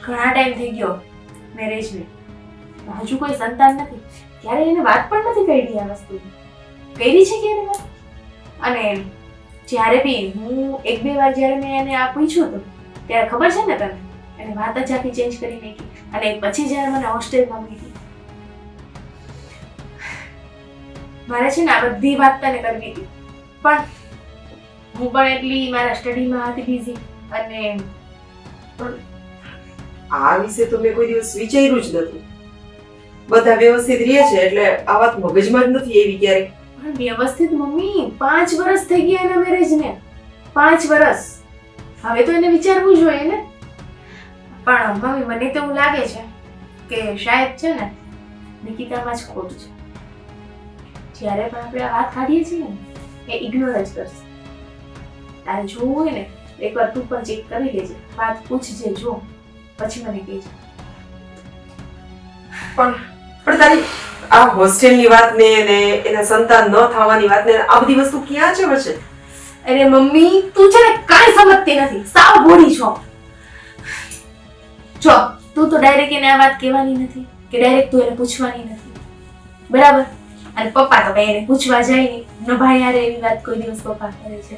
ઘણા ટાઈમ થઈ ગયો મેરેજને, હજુ કોઈ સંતાન નથી. ક્યારે એને વાત પણ નથી કરી આ વસ્તુની. કરી છે ક્યારે વાત? અને જ્યારે બી હું 1-2 વાર જ્યારે મેં એને આ પૂછ્યું હતું ત્યારે ખબર છે ને તને, એને વાત જ આખી ચેન્જ કરી નાખી. અને પછી જ્યારે મને હોસ્ટેલમાં મૂકી, મારે છે ને આ બધી વાત તને કરવી હતી, પણ હું પણ એટલી મારા સ્ટડીમાં હતી બિઝી. અને આ વિશે તો મેં કોઈ દિવસ વિચાર્યું જ નથી. બધા વ્યવસ્થિત રહે છે એટલે આ વાત મગજમાં જ નથી એવી ક્યારેક. પણ વ્યવસ્થિત મમ્મી 5 વર્ષ થઈ ગયા એના મેરેજને. 5 વર્ષ. હવે તો એને વિચારવું જોઈએ ને. પણ મમ્મી મને તો એવું લાગે છે કે શાયદ છે ને નિકિતામાં જ ખોટ છે. જ્યારે પણ આપણે આ વાત કાઢીએ છીએ ને એ ઇગ્નોર જ કરશે. તારે જોવું હોય ને એકવાર તું પણ ચેક કરી લેજે, વાત પૂછજે, જો પછી મને કહેજે. પણ તારી આ હોસ્ટેલની વાત ને એના સંતાન ન થવાની વાત ને આ બધી વસ્તુ ક્યાં છે વચ્ચે? અરે મમ્મી તું છે ને કાંઈ સમજતી નથી, સાવ ભોળી છો. જો તું તો ડાયરેક્ટ એને આ વાત કહેવાની નથી કે ડાયરેક્ટ તું એને પૂછવાની નથી, બરાબર? અને પપ્પા તો કઈ એને પૂછવા જાય નહીં, ન ભાઈ યારે એવી વાત કોઈ દિવસ પપ્પા કરે છે.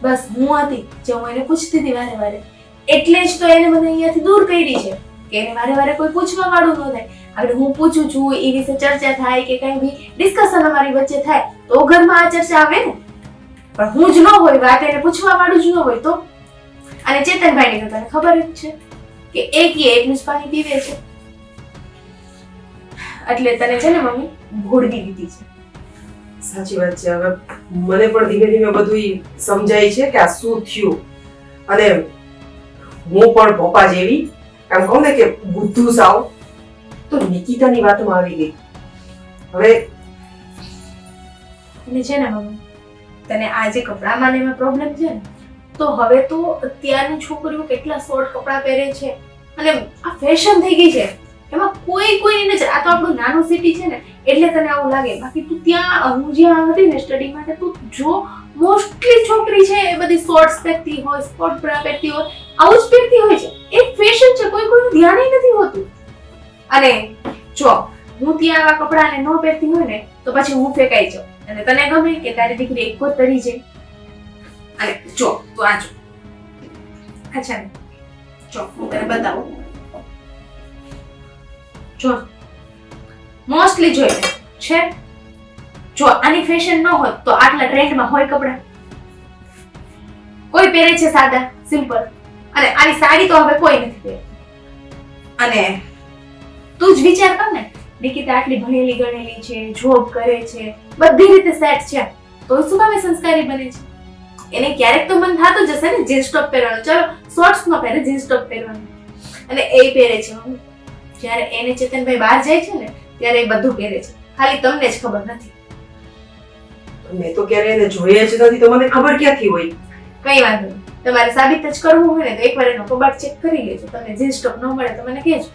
બસ હું હતી જે હું એને પૂછતી હતી વારે વારે, એટલે જ તો એને મને અહીંયાથી દૂર કરી છે કે એને વારે વારે કોઈ પૂછવા વાળું ન થાય. હવે હું પૂછું છું, એ વિશે ચર્ચા થાય કે કઈ બી ડિસ્કશન અમારી વચ્ચે થાય તો ઘરમાં આ ચર્ચા આવે ને. પણ હું જ ન હોય, વાત એને પૂછવા વાળું જ ન હોય તો. અને ચેતનભાઈની તો તને ખબર જ છે કે એકીએ એટલું જ પાણી પીવે છે. એટલે તને છે ને મમ્મી ભોળવી દીધી છે. સાચી વાત છે. હવે મને પણ ધીમે ધીમે બધું સમજાય છે કે આ શું થયું. અને હું પણ પપ્પા જેવી આમ કહું ને કે બુદ્ધુ સાવ, તો નિકિતાની વાતમાં આવી ગઈ. હવે અને છે ને મમ્મી તને આ જે કપડામાં ને એમાં પ્રોબ્લેમ છે ને, તો હવે તો અત્યારની છોકરીઓ કેટલા શોર્ટ કપડાં પહેરે છે અને આ ફેશન થઈ ગઈ છે. એમાં કોઈની નજર, આ તો આપણું નાનું સિટી છે ને એટલે તને આવું લાગે. બાકી તું ત્યાં, હું જ્યાં હતી ને સ્ટડી માટે, તું જો મોસ્ટલી છોકરી છે એ બધી શોર્ટ્સ પહેરતી હોય, સ્પોર્ટ બ્રા પહેરતી હોય, આવું જ પહેરતી હોય છે. એ ફેશન છે, કોઈનું ધ્યાન નથી હોતું. અને જો હું ત્યાં આવા કપડાને ન પહેરતી હોય ને તો પછી હું ફેંકાઈ જાઉં. અને તને ગમે કે તારી દીકરી એક તરી જાય. અને જો તું આ જો, અચ્છા ને જો હું તને બતાવું. જો મોસ્ટલી જોઈ લે છે. જો આની ફેશન ન હોત તો આટલા ટ્રેન્ડમાં હોય કપડા. કોઈ પહેરે છે સાદા સિમ્પલ, અને આની સાડી તો હવે કોઈ નથી પહેરતું. અને તું જ વિચાર કર ને, નિકિતા આટલી ભણેલી ગણેલી છે, જોબ કરે છે, બધી રીતે સેટ છે, તો શું કામ એ સંસ્કારી બને છે? એને ક્યારેક તો મન થતું જશે ને જીન્સ ટોપ પહેરવાનું. ચલો શોર્ટ્સ ન પહેરે, જીન્સ ટોપ પહેરવાનું. અને એ પહેરે છે. જ્યારે એને ચેતનભાઈ બહાર જાય છે ને ત્યારે એ બધું પહેરે છે, ખાલી તમને જ ખબર નથી. મેં તો ક્યારે એને જોયા જ નથી, તો મને ખબર ક્યાંથી હોય? કઈ વાંધો નહીં, તમારે સાબિત જ કરવું હોય ને તો એકવાર એનો કબાટ ચેક કરી લેજો. તમને જીન્સ ટોપ ન મળે તો મને કહેજો.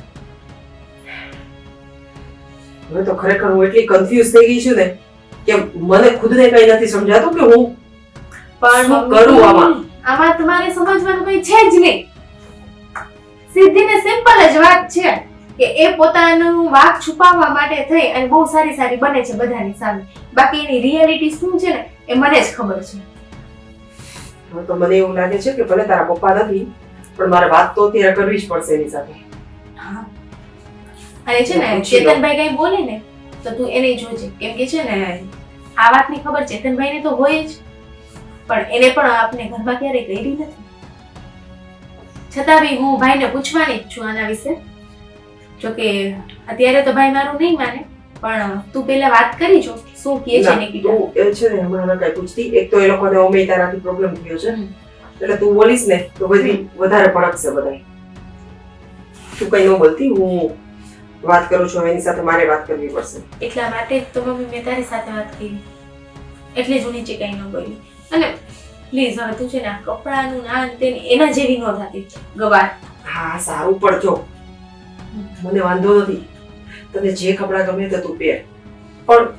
હવે તો ખરેખર હું એટલી કન્ફ્યુઝ થઈ ગઈ છું ને કે મને ખુદને કઈ નથી સમજાતું કે હું પણ શું કરું આમાં. આમાં તમારે સમજવાનું કઈ છે જ નહીં. સીધી ને સિમ્પલ જ વાત છે કે એ પોતાનું વાંક છુપાવવા માટે થઈ અને બહુ સારી સારી બને છે બધાની સામે. બાકી એની રિયાલિટી શું છે ને એ મને જ ખબર છે. હવે તો મને એવું લાગે છે કે ભલે તારા પપ્પા નથી પણ મારે વાત તો અત્યારે કરવી જ પડશે એની સાથે. અને છે ને ચેતનભાઈ કઈ બોલે ને તો તું એને જોજે, કેમ કે છે ને આ વાતની ખબર ચેતનભાઈને તો હોય જ, પણ એને પણ આપણે ઘરમાં ક્યારેય કરી નથી. છતાં બી હું ભાઈને પૂછવાની જ છું આના વિશે. જોકે અત્યારે તો ભાઈ મારું નહીં માને, પણ તું પેલા વાત કરી જો શું કહે છે નિકિતા. તું એ છે ને હમણાં કઈ પૂછતી, એક તો એ લોકોને ઓમે તારાથી પ્રોબ્લેમ થયો છે એટલે તું બોલીશ ને તો બધી વધારે ભડકશે બધા. તું કઈ ન બોલતી, હું વાત કરું છું, એની સાથે મારે વાત કરવી પડશે. એટલા માટે જ તો મમ્મી મેં તારી સાથે વાત કરી, એટલે જ હું નીચે કઈ ન બોલી. અને પ્લીઝ હવે તું છે ને આ કપડાનું ના એના જેવી ન થતી ગવાર. હા સારું પડજો, મને વાંધો નથી. તને જે કપડાં ગમે તે તું પહેર, પણ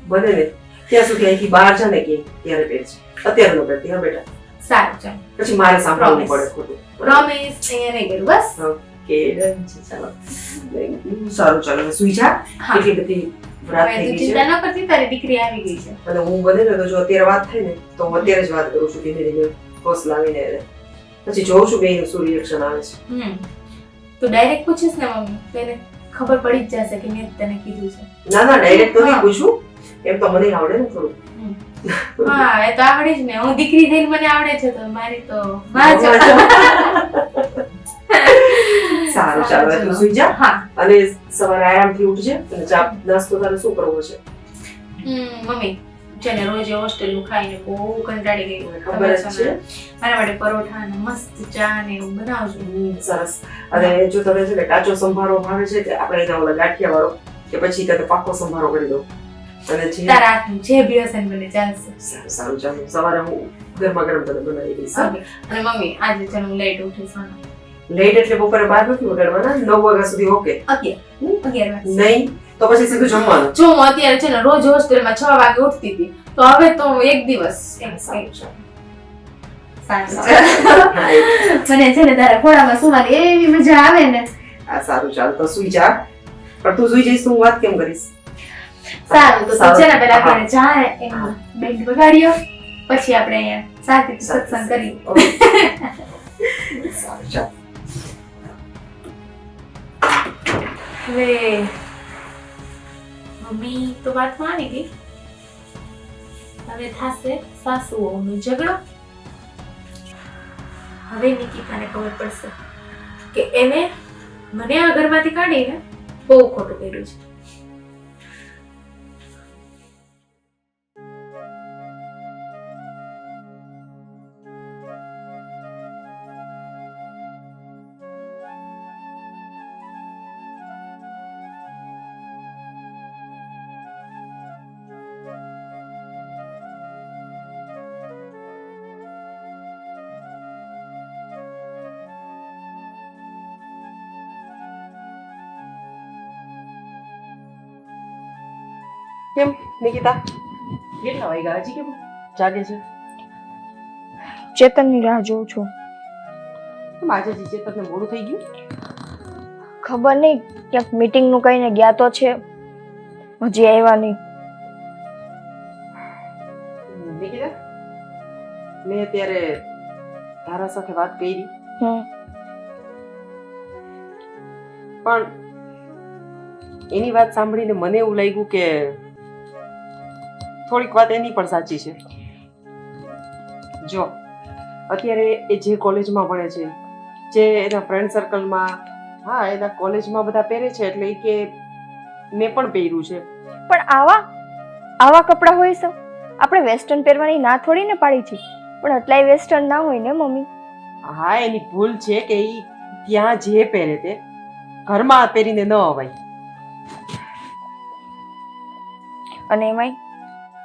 બને ને ત્યાં સુધી અહીંથી બહાર જા ને કે ત્યારે પહેરજે. અત્યારે ન પહેરતી. હા બેટા સારું ચાલ, પછી મારે સાંભળવું પડે ખોટું. પ્રોમિસ અહીંયા નહીં કરું બસ. ઓકે ડન છે. ચાલો સારું, ચાલો સુઈ જા. હા. એટલી બધી રાત હવે થઈ તું ગઈ છે ચિંતા ન કરતી, તારી દીકરી આવી ગઈ છે. અને હું બને ને તો જો અત્યારે વાત થાય ને તો હું અત્યારે જ વાત કરું છું ધીમે ધીમે હોશ લાવીને એને. પછી જોઉં છું બેયનું શું રિએક્શન આવે છે. તું ડાયરેક્ટ પૂછીશ ને મમ્મી તો એને ખબર પડી જ જશે કે મેં તને કીધું છે. ના ના ડાયરેક્ટ તો નહીં પૂછું, એમ તો મને આવડે ને થોડું. હા એ તો આવડે જ ને, હું દીકરી થઈને મને આવડે છે તો મારી તો માં છે. સારું ચાલો હવે તું સુઈ જા. હા અને સવારે આરામથી ઉઠજે અને ચા નાસ્તો તારે શું કરવો છે? મમ્મી છે ને રોજ હોસ્ટેલનું ખાઈને બહુ કંટાળી ગઈ. ખબર જ છે. મારા માટે પરોઠા ને મસ્ત ચા ને એવું બનાવજો. સરસ. અને જો તમે છે ને કાચો સંભારો ભાવે છે કે આપણે એના ઓલા ગાંઠિયા વાળો કે પછી તને પાકો સંભારો કરી દો. અને જે તારા હાથનું જે બી હશે ને મને ચાલશે. સારું સારું ચાલો સવારે હું ગરમા ગરમ તને બનાવી દઈશ. Okay. અને મમ્મી આજે છે ને હું લેટ ઉઠીશ. લેટ એટલે બપોરે 12 નથી વગાડવાના, 9 વાગ્યા સુધી ઓકે? 11 વાગે. નહીં તો પછી સીધું જમવાનું. જો હું અત્યારે છે ને રોજ હોસ્ટેલમાં 6 વાગે ઉઠતી હતી તો હવે તો એક દિવસ સારું ચાલો. મને છે ને તારા ખોળામાં સુવાની એવી મજા આવે ને. આ સારું ચાલ તો સુઈ જા. પણ તું સુઈ જઈશ તો હું વાત કેમ કરીશ? સારું તો છે ને પેલા આપણે જાય એનું બેન્ડ વગાડ્યો પછી આપણે અહીંયા શાંતિથી સત્સંગ કરીએ. હવે મમ્મી તો વાતમાં આવી ગઈ. હવે થશે સાસુઓનો ઝઘડો. હવે નિકિતાને ખબર પડશે કે એને મને આ ઘરમાંથી કાઢીને બહુ ખોટું કર્યું છે. કેમ નિકિતા કેટલા વાગ્યા હજી કેમ જાગે છે? ચેતનની રાહ જોઉં છું. કેમ આજે ચેતનને મોડું થઈ ગયું? ખબર નહીં, ક્યાંક મીટિંગનું કહીને ગયા તો છે, હજી આવ્યા નહીં. નિકિતા મેં અત્યારે તારા સાથે વાત કરી પણ એની વાત સાંભળીને મને એવું લાગ્યું કે થોડીક વાત એની પણ સાચી છે. જો અત્યારે એ જે કોલેજમાં ભણે છે, જે એના ફ્રેન્ડ સર્કલમાં, હા એના કોલેજમાં બધા પહેરે છે એટલે એ કે મેં પણ પહેર્યું છે. પણ આવા કપડાં હોય છે? આપણે વેસ્ટર્ન પહેરવાની ના થોડી ને પાડી છે, પણ એટલાય વેસ્ટર્ન ના હોય ને મમ્મી. હા એની ભૂલ છે કે એ ત્યાં જે પહેરે તે ઘરમાં પહેરીને ન અવાય. અને એમાંય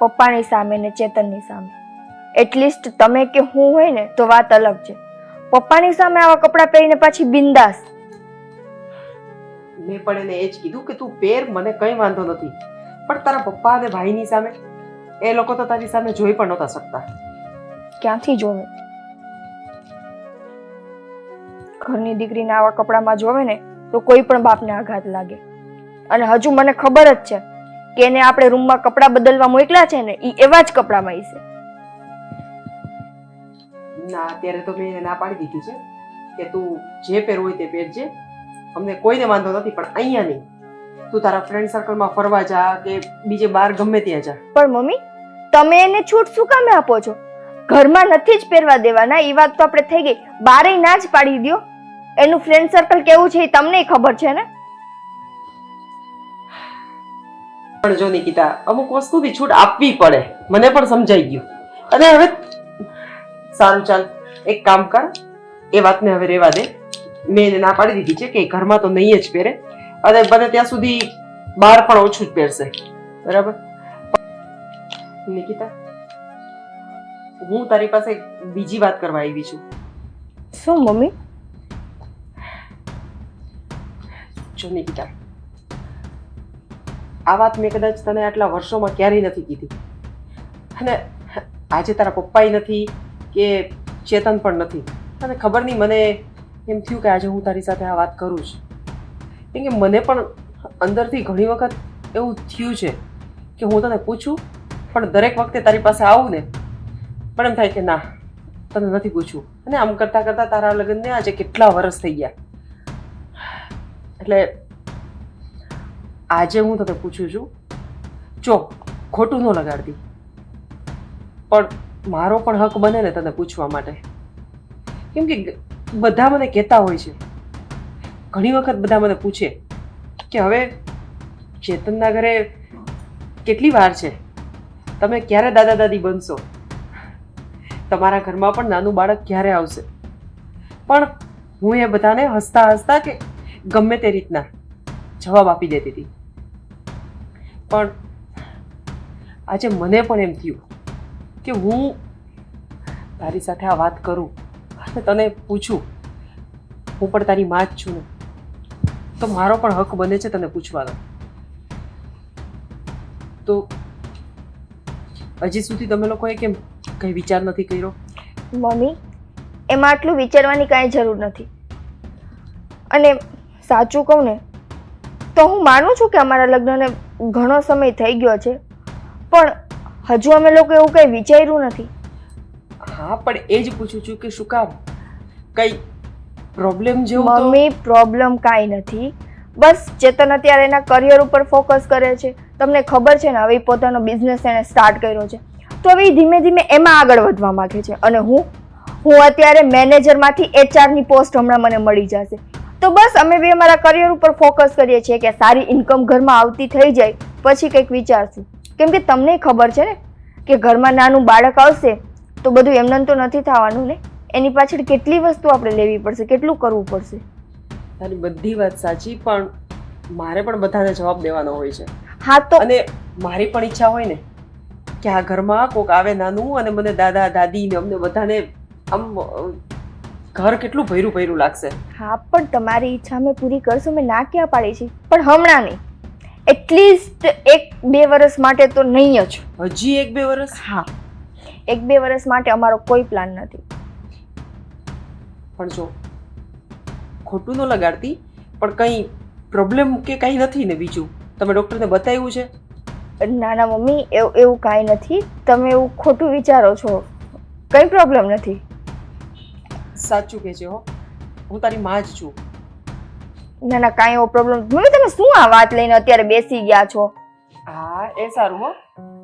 પપ્પાની સામે ને ચેતનની સામે. એટલીસ્ટ તમે કે હું હોય ને તો વાત અલગ છે. પપ્પાની સામે આવા કપડાં પહેરીને પાછી બિંદાસ. મેં પણ એને એ જ કીધું કે તું પહેર, મને કંઈ વાંધો નથી, પણ તારા પપ્પા અને ભાઈની સામે એ લોકો તો તારી સામે જોઈ પણ નહોતા શકતા. ક્યાંથી જોવે? ઘરની દીકરીને આવા કપડામાં જોવે ને તો કોઈ પણ બાપને આઘાત લાગે. અને હજુ મને ખબર જ છે કે એને આપણે રૂમમાં કપડાં બદલવા મોકલ્યા છે ને એ એવા જ કપડામાં હશે. ના અત્યારે તો મેં એને ના પાડી દીધી છે કે તું જે પહેરવું હોય તે પહેરજે, અમને કોઈને વાંધો નથી, પણ અહીંયા નહીં. તું તારા ફ્રેન્ડ સર્કલમાં ફરવા જા કે બીજે બહાર ગમે ત્યાં જા. પણ મમ્મી તમે એને છૂટ શું કામે આપો છો? ઘરમાં નથી જ પહેરવા દેવાના એ વાત તો આપણે થઈ ગઈ. બારે ના જ પાડી દો. એનું ફ્રેન્ડ સર્કલ કેવું છે એ તમને ખબર છે ને. પણ જો નિકિતા અમુક વસ્તુથી છૂટ આપવી પડે, મને પણ સમજાઈ ગયું. અને હવે સારું ચાલ એક કામ કર, એ વાતને હવે રહેવા દે. મેં એને ના પાડી દીધી છે કે ઘરમાં તો નહીં જ પહેરે અને બને ત્યાં સુધી બહાર પણ ઓછું જ પહેરશે, બરાબર? નિકિતા હું તારી પાસે બીજી વાત કરવા આવી છું. શું મમ્મી? જો નિકિતા આ વાત મેં કદાચ તને આટલા વર્ષોમાં ક્યારેય નથી કીધી, અને આજે તારા પપ્પાય નથી કે ચેતન પણ નથી. અને ખબર નહીં મને એમ થયું કે આજે હું તારી સાથે આ વાત કરું છું, કેમ કે મને પણ અંદરથી ઘણી વખત એવું થયું છે કે હું તને પૂછું પણ દરેક વખતે તારી પાસે આવું ને પણ એમ થાય કે ના તને નથી પૂછવું. અને આમ કરતાં કરતાં તારા લગ્નને આજે કેટલા વર્ષ થઈ ગયા. એટલે આજે હું તને પૂછું છું, જો ખોટું ન લગાડતી, પણ મારો પણ હક બને ને તને પૂછવા માટે. કેમ કે બધા મને કહેતા હોય છે, ઘણી વખત બધા મને પૂછે કે હવે ચેતનના ઘરે કેટલી વાર છે, તમે ક્યારે દાદા દાદી બનશો, તમારા ઘરમાં પણ નાનું બાળક ક્યારે આવશે. પણ હું એ બધાને હસતા હસતા કે ગમે તે રીતના જવાબ આપી દેતી હતી. પણ આજે મને પણ એમ થયું કે હું તારી સાથે આ વાત કરું અને તને પૂછું, હું પણ તારી માં જ છું ને, તો મારો પણ હક બને છે તને પૂછવાનો. તો હજી સુધી તમે લોકોએ કેમ કંઈ વિચાર નથી કર્યો? મમ્મી એમાં આટલું વિચારવાની કાંઈ જરૂર નથી. અને સાચું કહું ને તો હું માનું છું કે અમારા લગ્નને ઘણો સમય થઈ ગયો છે, પણ હજુ અમે લોકો એવું કંઈ વિચાર્યું નથી. હા પણ એ જ પૂછું છું કે શું કામ, કઈ પ્રોબ્લેમ જેવું તો મમ્મી પ્રોબ્લેમ કાંઈ નથી, બસ ચેતન અત્યારે એના કરિયર ઉપર ફોકસ કરે છે. તમને ખબર છે ને, હવે ઈ પોતાનો બિઝનેસ એણે સ્ટાર્ટ કર્યો છે, તો હવે ઈ ધીમે ધીમે એમાં આગળ વધવા માંગે છે. અને હું અત્યારે મેનેજરમાંથી એચઆરની પોસ્ટ હમણાં મને મળી જશે. તો બસ અમે બી અમારા કરિયર ઉપર ફોકસ કરીએ છીએ કે સારી ઇન્કમ ઘરમાં આવતી થઈ જાય પછી કંઈક વિચારશું. કેમ કે તમને ખબર છે ને કે ઘરમાં નાનું બાળક આવશે તો બધું એમને તો નથી થવાનું ને, એની પાછળ કેટલી વસ્તુ આપણે લેવી પડશે, કેટલું કરવું પડશે. તારી બધી વાત સાચી, પણ મારે પણ બધાને જવાબ દેવાનો હોય છે. હા તો અને મારી પણ ઈચ્છા હોય ને કે આ ઘરમાં કોક આવે નાનું અને મને દાદા દાદી ને અમને બધાને આમ ઘર કેટલું ભર્યું ભર્યું લાગશે. હા પણ તમારી ઈચ્છા અમે પૂરી કરશું, મેં ના ક્યાં પાડી છે, પણ હમણાં નહીં, એટલીસ્ટ 1-2 વર્ષ માટે તો નહીં જ. હજી 1-2 વર્ષ? હા, 1-2 વર્ષ માટે અમારો કોઈ પ્લાન નથી. પણ જો ખોટું ન લગાડતી, પણ કંઈ પ્રોબ્લેમ કે કંઈ નથી ને? બીજું તમે ડૉક્ટરને બતાવ્યું છે? ના ના મમ્મી, એવું કાંઈ નથી, તમે એવું ખોટું વિચારો છો, કંઈ પ્રોબ્લેમ નથી. સાચું કહેજે હો, હું તારી માં જ છું. ના ના, કાંઈ એવો પ્રોબ્લેમ. મમ્મી તમે શું આ વાત લઈને અત્યારે બેસી ગયા છો? હા એ સારું હો,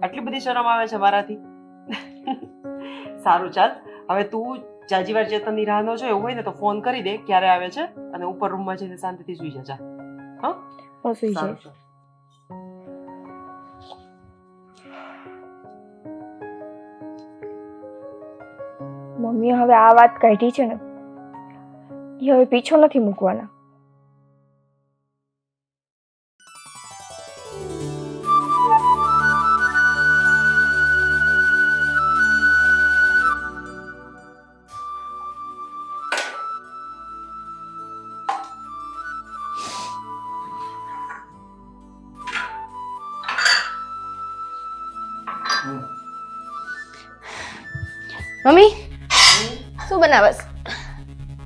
આટલી બધી શરમ આવે છે મારાથી. સારું ચાલ, હવે તું જાજી વાર ચેતનની રાહ ન જો, એવું હોય ને તો ફોન કરી દે ક્યારે આવે છે, અને ઉપર રૂમમાં જઈને શાંતિથી સુઈ જા. હા સુઈ સારું જાય. ચાલ. મમ્મી હવે આ વાત કાઢી છે ને, એ હવે પીછો નથી મૂકવાના. મમ્મી શું બનાવસ?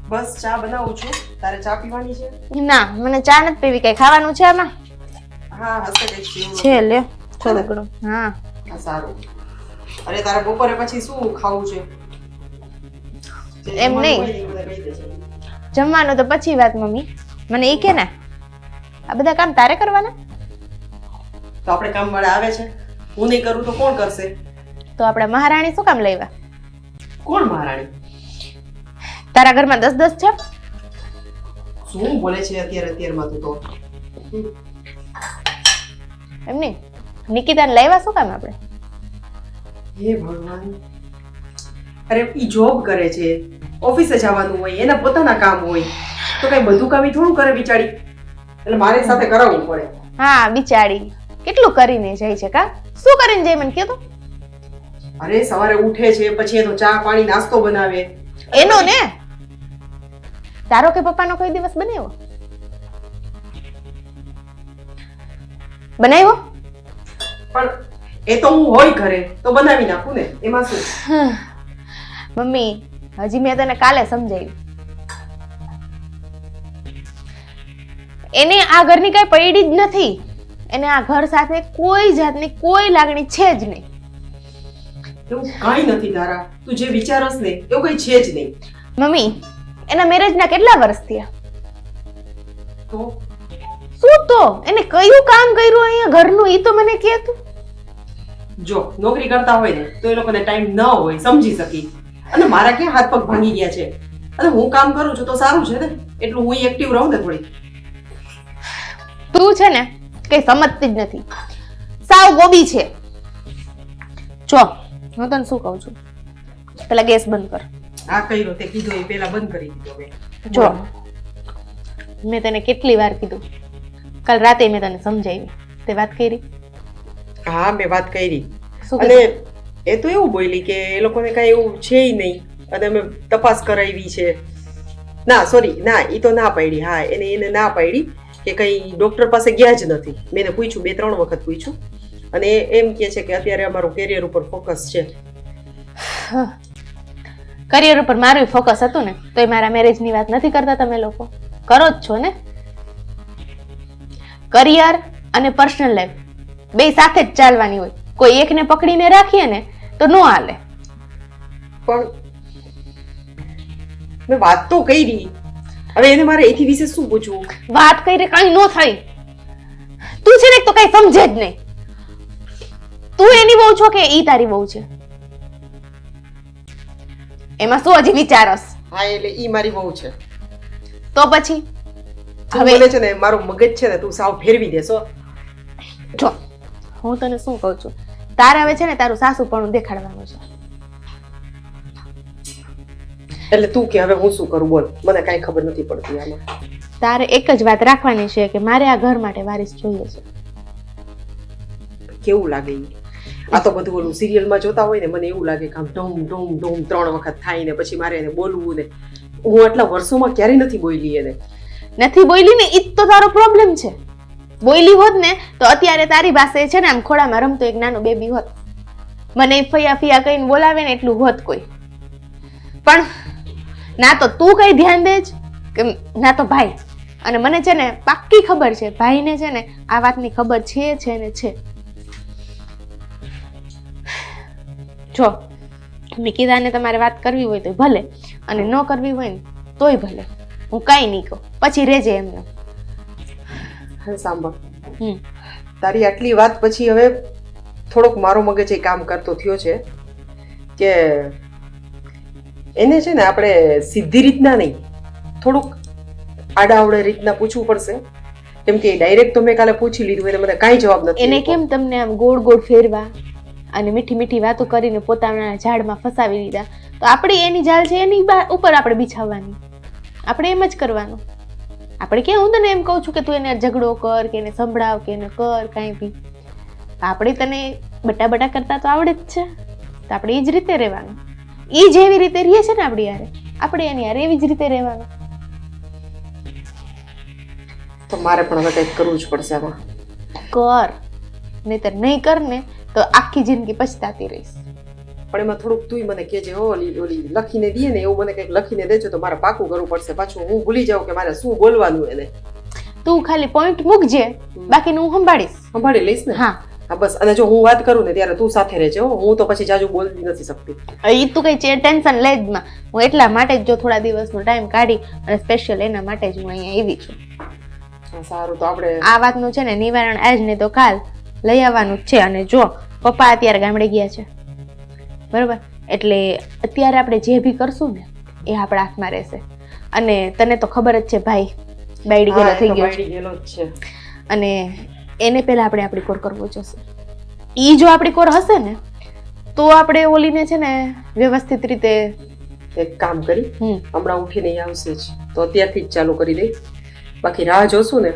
બસ ચા બનાવું છું. તારે ચા પીવાની છે? ના, મને ચા નથી પીવી. કઈ ખાવાનું છે આમાં? હા હશે કંઈક પીવું. છે, લ્યો થોડું ઘણું. હા હા સારું. અરે તારે બપોરે પછી શું ખાવું છે? એમ નહીં. જે જમવાનું હોય ને એ બધા કહી દેજે. જમવાનું તો પછી વાત મમ્મી. મને એ કે ને, આ બધા કામ તારે કરવાના? તો આપણે કામ વાળા આવે છે, હું નહીં કરું તો કોણ કરશે? તો આપણે મહારાણી શું કામ લાવ્યા? કોણ મહારાણી? તારા ઘરમાં 10-10 છે? શું બોલે છે અત્યારમાં તું તો? એમ નહીં, નિકિતાને લાવ્યા શું કામ આપણે? હે ભગવાન. અરે ઈ જોબ કરે છે, ઓફિસે જવાનું હોય, એના પોતાના કામ હોય, તો કઈ બધું કામ ઈ થોડું કરે બિચારી, એટલે મારી સાથે કરાવવું પડે. હા બિચારી કેટલું કરીને જાય છે કા? શું કરીને જાય મને કહો તો? અરે સવારે ઉઠે છે, પછી એનો ચા પાણી નાસ્તો બનાવે. એનો ને, તારો કે પપ્પાનો કોઈ દિવસ બનાવ્યો? બનાવ્યો? પણ એ તો હું હોય ઘરે તો બનાવી નાખું ને, એમાં શું? મમ્મી હજી મેં તને કાલે સમજાવ્યું, એને આ ઘરની કઈ પડી જ નથી. એને આ ઘર સાથે કોઈ જાતની કોઈ લાગણી છે જ નહીં. એવું કાંઈ નથી તારા, તું જે વિચારસ ને એવું કઈ છે જ નહીં. મમ્મી એના મેરેજના કેટલા વર્ષ થયા? તો શું તો એને કયું કામ કર્યું અહીંયા ઘરનું ઈ તો મને કહે તું. જો નોકરી કરતા હોય ને તો એ લોકોને ટાઈમ ન હોય, સમજી શકી. અને મારા ક્યાં હાથ પગ ભાંગી ગયા છે, અને હું કામ કરું છું તો સારું છે ને, એટલું હું એક્ટિવ રહું ને થોડી. તું છે ને કઈ સમજતી જ નથી, સાવ ગોબી છે. જો હું તને શું કહું છું, પેલા ગેસ બંધ કર. આ કર્યો તે કીધું એ પેલા બંધ કરી દીધો મેં. જો મેં તને કેટલી વાર કીધું, કાલ રાતે મેં તને સમજાવી, તે વાત કરી? હા મેં વાત કરી, શું અને કીધું? એ તો એવું બોલી કે એ લોકોને કઈ એવું છે નહીં, અને અમે તપાસ કરાવી છે. ના સોરી, ના એ તો ના પાડી. હા એને ના પાડી કે કઈ ડોક્ટર પાસે ગયા જ નથી. મેં એને પૂછ્યું, 2-3 વખત પૂછ્યું, અને એમ કહે છે કે અત્યારે અમારું કેરિયર ઉપર ફોકસ છે. કરિયર ઉપર મારું ફોકસ હતું ને તો એ મારા મેરેજની વાત નથી કરતા. તમે લોકો કરો જ છો ને. કરિયર અને પર્સનલ લાઈફ બે સાથે જ ચાલવાની હોય. કોઈ એકને પકડીને રાખીએ ને તો ન હાલે. પણ મેં વાત તો કરી. હવે એને મારે એથી વિશે શું પૂછવું? વાત કરીને કઈ ન થઈ. તું છે ને તો કઈ સમજે જ નહીં. તું એની બહુ છો કે ઈ તારી બહુ છે? એમાં શું હજી વિચારસ? હા એટલે ઈ મારી બહુ છે. તો પછી તું હવે બોલે છે ને મારું મગજ છે ને તું સાવ ફેરવી દેશો. જો હું તને શું કહું છું, તારે હવે છે ને તારું સાસુપણું દેખાડવાનું છે. એટલે તું કે હવે હું શું કરું બોલ, મને કાંઈ ખબર નથી પડતી આમાં. તારે એક જ વાત રાખવાની છે કે મારે આ ઘર માટે વારીસ જોઈએ છે. કેવું લાગે ઈ? આ તો બધું ઓલું સિરિયલમાં જોતા હોય ને મને એવું લાગે કે આમ ઢોમ ઢોમ ઢોમ 3 વખત થાય ને પછી મારે એને બોલવું ને. હું આટલા વર્ષોમાં ક્યારેય નથી બોલી એને. નથી બોલી ને ઈ જ તો તારો પ્રોબ્લેમ છે. બોલી હોત ને તો અત્યારે તારી પાસે છે ને આમ ખોળામાં રમતો એક નાનો બેબી હોત. મને ફૈયા ફિયા કહીને બોલાવે ને એટલું હોત કોઈ. પણ ના તો તું કઈ ધ્યાન દે જ કે ના તો ભાઈ. અને મને છે ને પાક્કી ખબર છે ભાઈને છે ને આ વાતની ખબર છે ને છે. જો મિકીદાને તમારે વાત કરવી હોય તો ભલે, અને ન કરવી હોય ને તોય ભલે. હું કઈ નહીં કહું, પછી રેજે એમને. હવે સાંભળ, હમ તારી આટલી વાત પછી હવે થોડોક મારો મગજ એ કામ કરતો થયો છે કે એને છે ને આપણે સીધી રીતના નહીં, થોડુંક આડાવડે રીતના પૂછવું પડશે. કેમ કે ડાયરેક્ટ તો મેં કાલે પૂછી લીધું એને મને કાંઈ જવાબ નથી એને આપ્યો. કેમ તમને આમ ગોળ ગોળ ફેરવા અને મીઠી મીઠી વાતો કરીને પોતાના ઝાડમાં ફસાવી લીધા? તો આપણે એની જાળ છે એની ઉપર આપણે બિછાવવાની. આપણે એમ જ કરવાનું. આપણે કે હું તને એમ કહું છું કે તું એને ઝઘડો કર કે એને સંભળાવ કે એને કર કાંઈ બી. આપણે તને બટા બટા કરતા તો આવડે જ છે, તો આપણે એ જ રીતે રહેવાનું. એ જેવી રીતે રહીએ છે ને આપણી યારે, આપણે એની યારે એવી જ રીતે રહેવાનું. તો મારે પણ હવે કંઈક કરવું જ પડશે આમાં. કર, નહીતર નહીં કર ને તો આખી જિંદગી પછતાતી રહીશ. પણ એમાં થોડુંક તુંય મને કહેજે હો, ઓલી લખીને દે ને એવું મને કંઈક લખીને દેજો તો મારે પાકું કરવું પડશે. પાછું હું ભૂલી જાઉં કે મારે શું બોલવાનું એને. તું ખાલી પોઈન્ટ મૂકજે, બાકીનું હું સંભાળીશ. સંભાળી લઈશ ને? હા, હા બસ. અને જો હું વાત કરું ને ત્યારે તું સાથે રહેજે હો, હું તો પછી જાજુ બોલતી નથી શકતી. એ તું કઈ ટેન્શન લે જ માં. હું એટલા માટે જ જો થોડા દિવસનો ટાઈમ કાઢી અને સ્પેશિયલ એના માટે જ હું અહીંયા આવી છું. હા, સારું તો આપણે આ વાતનું છે ને નિવારણ આજ ને તો કાલ લઈ આવવાનું જ છે. અને જો પપ્પા અત્યારે ગામડે ગયા છે બરોબર, એટલે અત્યારે આપણે જે બી કરશું ને એ આપણા હાથમાં રહેશે. અને તને તો ખબર જ છે ભાઈ બાયડી ગયેલો થઈ ગયો છે, બાયડી ગયેલો જ છે. અને એને પહેલા આપણે આપણી કોર કરવો જશે. ઈ જો આપણી કોર હશે ને તો આપણે ઓલીને છે ને વ્યવસ્થિત રીતે એક કામ કરી હમ હમણાં ઉઠીને અહીં આવશે જ તો અત્યારથી જ ચાલુ કરી દઈ. બાકી રાહ જોશું ને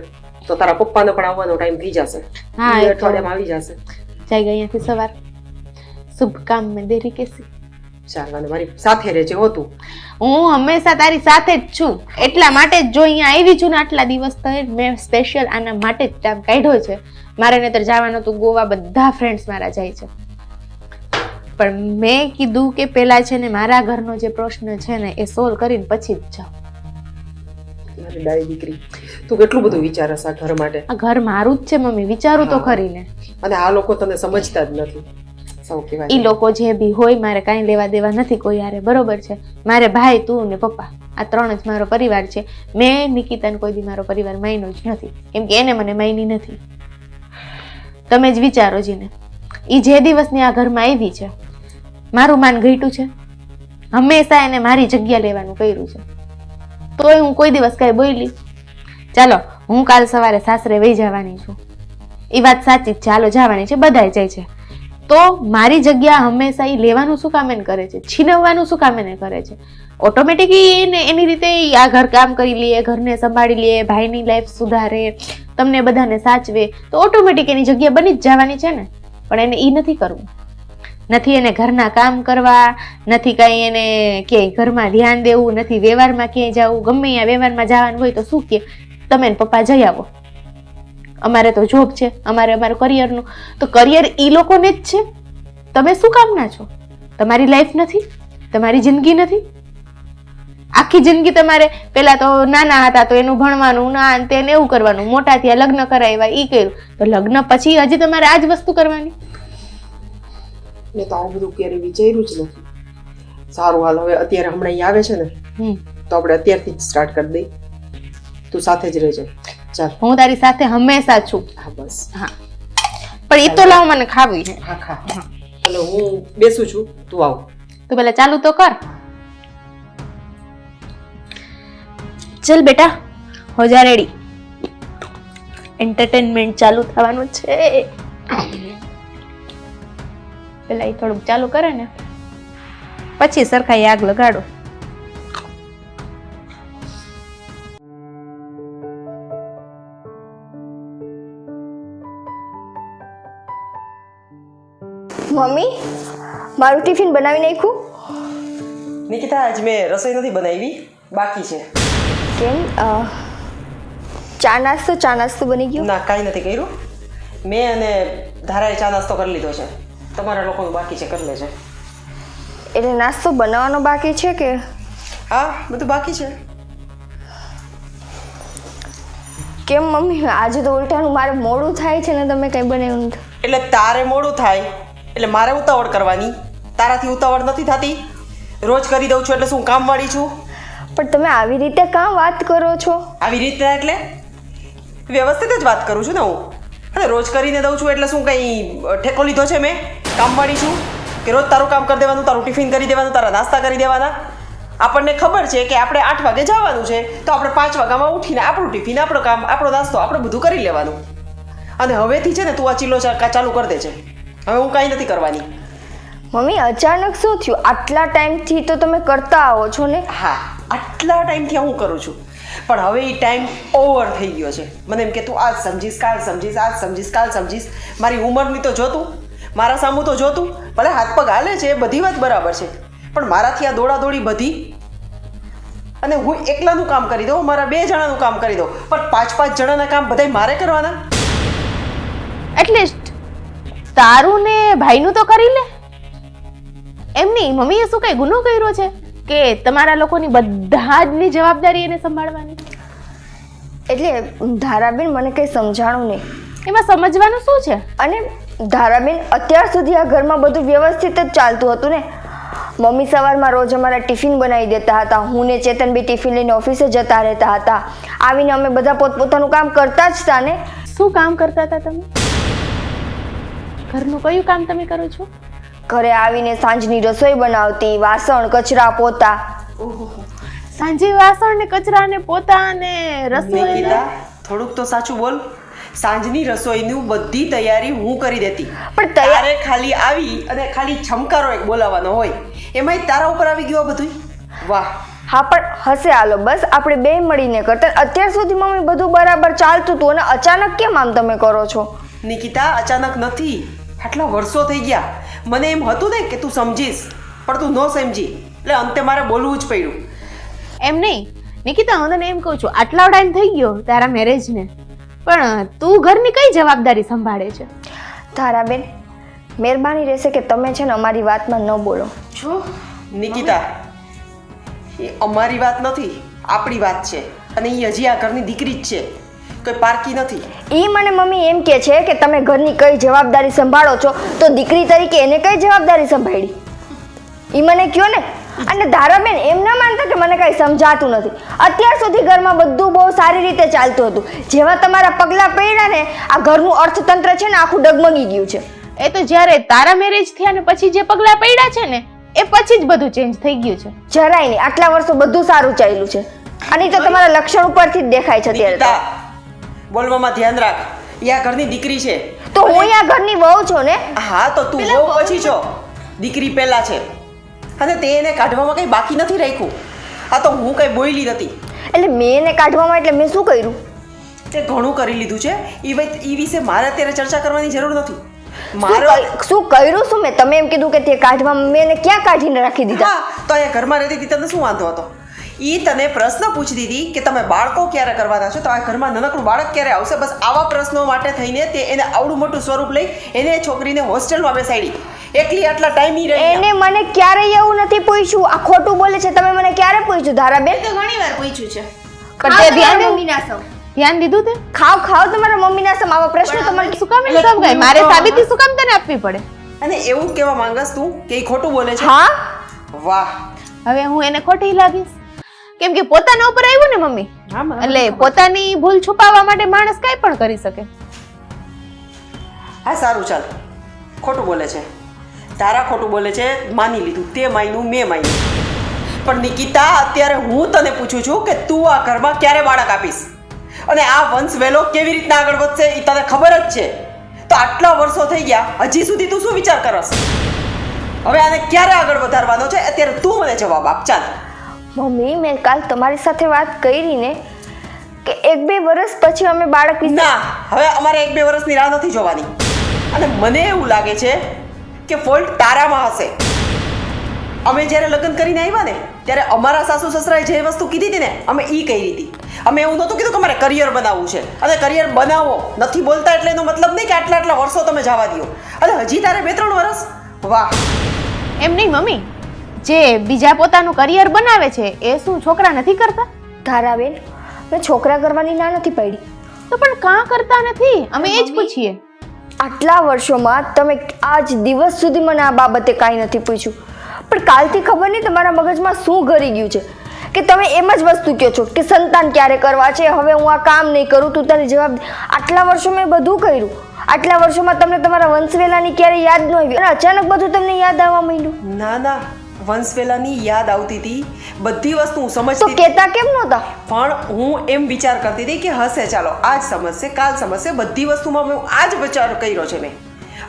તો તારા પપ્પાને પણ આવવાનો ટાઈમ થઈ જશે. હા, ઈ એ તો અઠવાડિયામાં આવી જશે. જાય ગયા અહીંયાથી સવાર. શુભ કામ મેં દેરી કેસી. ચાલ અને મારી સાથે રહેજે હો તું. હું હંમેશા તારી સાથે જ છું. એટલા માટે જ જો અહીંયા આવી છું ને આટલા દિવસ થઈ મેં સ્પેશિયલ આના માટે જ ટાઈમ કાઢ્યો છે. મારે નહીતર જવાનું હતું ગોવા, બધા ફ્રેન્ડ્સ મારા જાય છે. પણ મેં કીધું કે પેલા છે ને મારા ઘરનો જે પ્રશ્ન છે ને એ સોલ્વ કરીને પછી જ જાઉં. મારી ડાળી દીકરી, તું કેટલું બધું વિચારસ આ ઘર માટે. આ ઘર મારું જ છે મમ્મી, વિચારું તો ખરી ને. અને આ લોકો તને સમજતા જ નથી. સૌ કહેવાય ઈ લોકો જે બી હોય મારે કાંઈ લેવા દેવા નથી કોઈ યારે, બરોબર છે. મારે ભાઈ, તું ને પપ્પા આ 3 જ મારો પરિવાર છે. મેં નિકિતાને કોઈ દી મારો પરિવાર માન્યો જ નથી, કેમ કે એને મને માની નથી. તમે જ વિચારો જીને, ઈ જે દિવસની આ ઘરમાં આવી છે મારું માન ઘટ્યું છે. હંમેશા એને મારી જગ્યા લેવાનું કર્યું છે, તોય હું કોઈ દિવસ કઈ બોલી. ચાલો હું કાલ સવારે સાસરે વહી જવાની છું, એ વાત સાચી જ છે, ચાલો જવાની છે, બધાય જાય છે. તો મારી જગ્યા હંમેશા એ લેવાનું શું કામ એને કરે છે, છીનવવાનું શું કામ એને કરે છે? ઓટોમેટિકલી એને એની રીતે આ ઘર કામ કરી લે, ઘરને સંભાળી લે, ભાઈની લાઈફ સુધારે, તમને બધાને સાચવે, તો ઓટોમેટિક એની જગ્યા બની જ જવાની છે ને. પણ એને એ નથી કરવું. નથી એને ઘરના કામ કરવા, નથી કઈ એને ક્યાંય ઘરમાં ધ્યાન દેવું, નથી વ્યવહારમાં ક્યાંય જવું. ગમે ત્યાં વ્યવહારમાં જવાનું હોય તો શું કે તમે ને પપ્પા જઈ આવો, અમારે તો જોબ છે, અમારે અમારું કરિયરનું. તો કરિયર ઈ લોકોને જ છે, તમે શું કામના છો? તમારી લાઈફ નથી, તમારી જિંદગી નથી. આખી આખી જિંદગી તમારે પેલા તો નાના હતા તો એનું ભણવાનું ના ને તેને એવું કરવાનું, મોટા થયા લગ્ન કરાવ્યા ઈ કર્યું, તો લગ્ન પછી હજી તમારે આ જ વસ્તુ કરવાની? મેં તો આવું બધું ક્યારે વિચાર્યું જ નથી. સારું હાલ, હવે અત્યારે હમણાં અહીં આવે છે ને તો આપણે અત્યારથી જ સ્ટાર્ટ કરી દઈએ. તું સાથે જ રહેજે. ચાલ, હું તારી સાથે હંમેશા છું. હા બસ. હા, પણ ઈ તો લાવ, મને ખાવી છે. હા ખા. એટલે હું બેસું છું, તું આવ. તું પેલા ચાલુ તો કર. ચલ બેટા, હો જા રેડી. એન્ટરટેનમેન્ટ ચાલુ થવાનું છે. પેલા એ થોડુંક ચાલુ કરે ને પછી સરખાઈ આગ લગાડો. મમ્મી મારું ટિફિન બનાવી નાખ્યું? નિકિતા, આજ મેં રસોઈ નથી બનાવી, બાકી છે. કેમ? ચા નાસ્તો બની ગયો? ના, કાંઈ નથી કર્યું. મેં અને ધારાએ ચા નાસ્તો કરી લીધો છે. તમારા લોકોનું બાકી છે, કરી લેજે. એટલે નાસ્તો બનાવવાનો બાકી છે કે? હા, બધું બાકી છે. કેમ મમ્મી, આજે તો ઉલટાનું મારે મોડું થાય છે ને તમે કંઈ બનાવ્યું નથી. એટલે તારે મોડું થાય એટલે મારે ઉતાવળ કરવાની. તારાથી ઉતાવળ નથી થતી. રોજ કરી દઉં છું એટલે શું કામવાળી છું? પણ તમે આવી રીતે કામ વાત કરો છો? આવી રીતે એટલે વ્યવસ્થિત જ વાત કરું છું ને હું. અને રોજ કરીને દઉં છું એટલે શું કંઈ ઠેકો લીધો છે મેં? કામવાળી છું કે રોજ તારું કામ કરી દેવાનું, તારું ટિફિન કરી દેવાનું, તારા નાસ્તા કરી દેવાના? આપણને ખબર છે કે આપણે 8 વાગે જવાનું છે તો આપણે 5 વાગ્યામાં ઉઠીને આપણું ટિફિન, આપણું કામ, આપણો નાસ્તો આપણે બધું કરી લેવાનું. અને હવેથી છે ને તું આ ચીલો ચાલુ કરી દે છે. હવે હું કાંઈ નથી કરવાની. મમ્મી અચાનક શું થયું? આટલા ટાઈમથી તો તમે કરતા આવો છો ને. હા, આટલા ટાઈમથી હું કરું છું, પણ હવે એ ટાઈમ ઓવર થઈ ગયો છે. મને એમ કે તું આજ સમજીશ, કાલ સમજીશ, આજ સમજીશ, કાલ સમજીશ. મારી ઉંમરની તો જોતું, મારા સામું તો જોતું. ભલે હાથ પગ હાલે છે, બધી વાત બરાબર છે, પણ મારાથી આ દોડાદોડી બધી. અને હું એકલાનું કામ કરી દઉં, મારા 2 જણાનું કામ કરી દઉં, પણ 5-5 જણાના કામ બધાય મારે કરવાના. એટલીસ્ટ તારું ને ભાઈનું તો કરી લે. એમ નહીં, મમ્મીએ શું કઈ ગુનો કર્યો છે કે તમારા લોકોની બધા જની જવાબદારી એને સંભાળવાની? એટલે ધારાબેન મને કંઈ સમજાણું નહીં. એમાં સમજવાનું શું છે? અને ધારાબેન અત્યાર સુધી આ ઘરમાં બધું વ્યવસ્થિત જ ચાલતું હતું ને. મમ્મી સવારમાં રોજ અમારા ટિફિન બનાવી દેતા હતા, હું ને ચેતન બી ટિફિન લઈને ઓફિસે જતા રહેતા હતા. આવીને અમે બધા પોતપોતાનું કામ કરતા જ હતા ને. શું કામ કરતા હતા તમે? ઘરનું કયું કામ તમે કરો છો? ઘરે આવીને સાંજની રસોઈ બનાવતી, વાસણ કચરા પોતા. સાંજે વાસણ ને કચરા ને પોતા ને રસોઈ. નિકિતા, થોડુંક તો સાચું બોલ. સાંજની રસોઈની બધી તૈયારી હું કરી દેતી, પણ તારે ખાલી આવી અને ખાલી છમકારો એક બોલાવવાનો હોય, એમાંય તારા ઉપર આવી ગયો બધું. વાહ. હા પણ હશે, હાલો બસ આપણે 2 મળીને કરતા. અત્યાર સુધી મમ્મી બધું બરાબર ચાલતું હતું અને અચાનક કેમ આમ તમે કરો છો? નિકિતા, અચાનક નથી, આટલા વર્ષો થઈ ગયા. મને એમ હતું ને કે તું સમજીશ, પણ તું ન સમજી, એટલે અંતે મારે બોલવું જ પડ્યું. એમ નહીં નિકિતા, હું તને એમ કહું છું, આટલો ટાઈમ થઈ ગયો તારા મેરેજને, પણ તું ઘરની કઈ જવાબદારી સંભાળે છે? ધારાબેન, મહેરબાની રહેશે કે તમે છે ને અમારી વાતમાં ન બોલો. જો નિકિતા, એ અમારી વાત નથી, આપણી વાત છે. અને એ હજી આ ઘરની દીકરી જ છે, કોઈ પારકી નથી. એ મને મમ્મી એમ કે છે કે તમે ઘરની કઈ જવાબદારી સંભાળો છો, તો દીકરી તરીકે એને કઈ જવાબદારી સંભાળી એ મને કયો ને. અને ધારાબેન એમ ના માનતા કે મને કઈ સમજાતું નથી. અત્યાર સુધી ઘરમાં બધું બહુ સારી રીતે ચાલતું હતું. જેવા તમારા પગલા પડ્યા ને, આ ઘરનું અર્થતંત્ર છે ને આખું ડગમગી ગયું છે. એ તો જ્યારે તારા મેરેજ થયા ને પછી જે પગલા પડ્યા છે ને એ પછી જ બધું ચેન્જ થઈ ગયું છે. જરાય નહીં, આટલા વર્ષો બધું સારું ચાલ્યું છે. અને તો તમારા લક્ષણ ઉપરથી જ દેખાય છે અત્યારે તો. બોલવામાં ધ્યાન રાખ, એ આ ઘરની દીકરી છે. તો હું આ ઘરની વહુ છું ને. હા, તો તું વહુ પછી છો, દીકરી પહેલા છે. અને તે એને કાઢવામાં કંઈ બાકી નથી રાખ્યું. આ તો હું કંઈ બોલી નથી. એટલે મેં એને કાઢવામાં એટલે મેં શું કર્યું? તે ઘણું કરી લીધું છે. એ વિશે મારે અત્યારે ચર્ચા કરવાની જરૂર નથી. શું કર્યું શું મેં? તમે એમ કીધું કે તે કાઢવામાં, મેં એને ક્યાં કાઢીને રાખી દીધા? તો અહીંયા ઘરમાં રહેતી હતી, તને શું વાંધો હતો? એ તને પ્રશ્ન પૂછતી હતી કે તમે બાળકો ક્યારે કરવાના છો, તો આ ઘરમાં નાનકડું બાળક ક્યારે આવશે. બસ આવા પ્રશ્નો માટે થઈને તે એને આવડું મોટું સ્વરૂપ લઈ એને છોકરીને હોસ્ટેલમાં બેસાડી એકલી આટલા ટાઈમ રહી એને મને ક્યારેય એવું નથી પૂછ્યું. આ ખોટું બોલે છે. તમે મને ક્યારે પૂછ્યું ધારાબેન? તો ઘણી વાર પૂછ્યું છે. પણ તે ધ્યાન મમ્મીના સમ ધ્યાન દીધું તે ખાવ ખાવ તમારા મમ્મીના સમ. આવા પ્રશ્ન તમારે શું કામ એમ સમજાય? મારે સાબિતી શું કામ તને આપવી પડે? અને એવું કહેવા માંગસ તું કે ઈ ખોટું બોલે છે? હા વાહ. હવે હું એને ખોટી લાગીશ કેમ કે પોતાના ઉપર આવ્યું ને મમ્મી, હા, મને એટલે પોતાની ભૂલ છુપાવવા માટે માણસ કાંઈ પણ કરી શકે. હા સારું ચાલ, ખોટું બોલે છે, તારા ખોટું બોલે છે, માની લીધું, તે માન્યું, મેં માન્યું. પણ નિકિતા, અત્યારે હું તને પૂછું છું કે તું આ ઘરમાં ક્યારે બાળક આપીશ અને આ વંશ વેલો કેવી રીતના આગળ વધશે એ તને ખબર જ છે. તો આટલા વર્ષો થઈ ગયા, હજી સુધી તું શું વિચાર કરસ? હવે આને ક્યારે આગળ વધારવાનો છે? અત્યારે તું મને જવાબ આપ. ચાલ મમ્મી, મેં કાલ તમારી સાથે વાત કરી ને કે 1-2 વર્ષ પછી અમે બાળક વિશે ના, હવે અમારે 1-2 વર્ષની રાહ નથી જોવાની. અને મને એવું લાગે છે કે ફોલ્ટ તારામાં હશે. અમે જ્યારે લગ્ન કરીને આવ્યા ને ત્યારે અમારા સાસુ સસરાએ જે વસ્તુ કીધી હતી ને અમે ઈ કહી હતી. અમે એવું નહોતું કીધું કે અમારે કરિયર બનાવવું છે અને કરિયર બનાવો. નથી બોલતા એટલે એનો મતલબ નહીં કે આટલા વર્ષો તમે જવા દો. અને હજી તારે 2-3 વર્ષ. વાહ. એમ નહીં મમ્મી, જે બીજા પોતાનું કરિયર બનાવે છે એ શું છોકરા નથી કરતા? ધારાબેન, મેં છોકરા કરવાની ના નથી પાડી. તો પણ કાં કરતા નથી? અમે એ જ પૂછીએ. આટલા વર્ષોમાં તમે આજ દિવસ સુધી મને આ બાબતે કાંઈ નથી પૂછ્યું. પણ કાલથી ખબર નહીં તમારા મગજમાં શું ઘરી ગયું છે કે તમે એમ જ વસ્તુ કહો છો કે સંતાન ક્યારે કરવા છે, હવે હું આ કામ નહીં કરું, તું તારી જવાબ. આટલા વર્ષો મેં બધું કર્યું. આટલા વર્ષોમાં તમને તમારા વંશવેલાની ક્યારે યાદ ન આવી અને અચાનક બધું તમને યાદ આવવા માંડ્યું. ના ના, વંશવેલાની યાદ આવતી હતી, બધી વસ્તુ હું તો સમજતી હતી. કહેતા કેમ નહોતા? પણ હું એમ વિચાર કરતી હતી કે હશે, ચાલો આજ સમજશે, કાલ સમજશે. બધી વસ્તુમાં મેં આ જ વિચાર કર્યો છે મેં.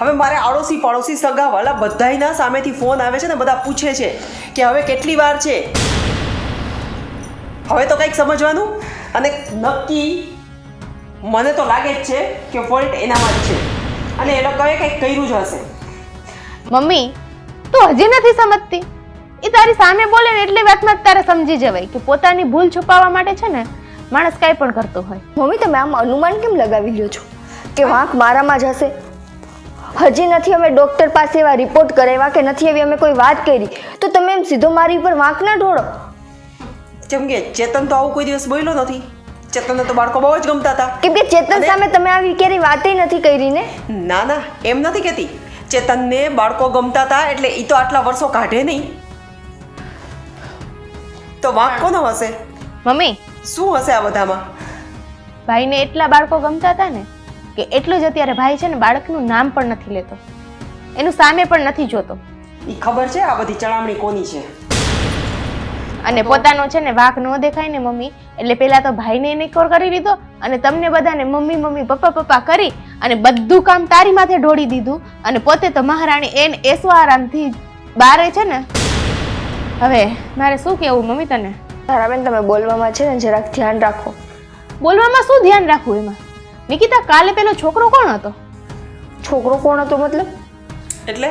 હવે મારે આડોશી પાડોશી સગાવાલા બધાયના સામેથી ફોન આવે છે ને બધા પૂછે છે કે હવે કેટલી વાર છે. હવે તો કંઈક સમજવાનું. અને નક્કી મને તો લાગે જ છે કે ફોલ્ટ એનામાં જ છે અને એ લોકોએ કંઈક કર્યું જ હશે. મમ્મી, તું હજી નથી સમજતી? એ તારી સામે બોલે ને એટલે વાતમાં જ તારે સમજી જવાય કે પોતાની ભૂલ છુપાવવા માટે છે ને માણસ કાંઈ પણ કરતો હોય. મમ્મી, તમે આમ અનુમાન કેમ લગાવી લ્યો છો કે વાંક મારામાં જ હશે? હજી નથી અમે ડૉક્ટર પાસે એવા રિપોર્ટ કરાવ્યા કે નથી એવી અમે કોઈ વાત કરી તો તમે એમ સીધો મારી ઉપર વાંક ના ઢોળો. કેમ કે ચેતન તો આવું કોઈ દિવસ બોલ્યો નથી. ચેતનને તો બાળકો બહુ જ ગમતા હતા. કેમ કે ચેતન સામે તમે આવી ક્યારેય વાતે નથી કરી ને. ના ના, એમ નથી કહેતી. ચેતનને બાળકો ગમતા હતા એટલે એ તો આટલા વર્ષો કાઢે નહીં. તો વાંક કોનો હશે? મમ્મી, શું હશે આ બધામાં? ભાઈને એટલા બાળકો ગમતા હતા ને કે એટલું જ અત્યારે ભાઈ છે ને બાળકનું નામ પણ નથી લેતો, એનું સામે પણ નથી જોતો. એ ખબર છે આ બધી ચડામણી કોની છે. અને પોતાનો છે ને વાંક ન દેખાય ને મમ્મી એટલે પેલા તો ભાઈને નિકોર કરી દીધો અને તમને બધાને મમ્મી મમ્મી પપ્પા પપ્પા કરી અને બધું કામ તારી માથે ઢોળી દીધું અને પોતે તો મહારાણી એન એસો આરામથી બારે છે ને. હવે મારે શું કહેવું મમ્મી તને? ધારાબેન, તમે બોલવામાં છે ને જરાક ધ્યાન રાખો. બોલવામાં શું ધ્યાન રાખવું એમાં? નિકિતા, કાલે પેલો છોકરો કોણ હતો? છોકરો કોણ હતો મતલબ? એટલે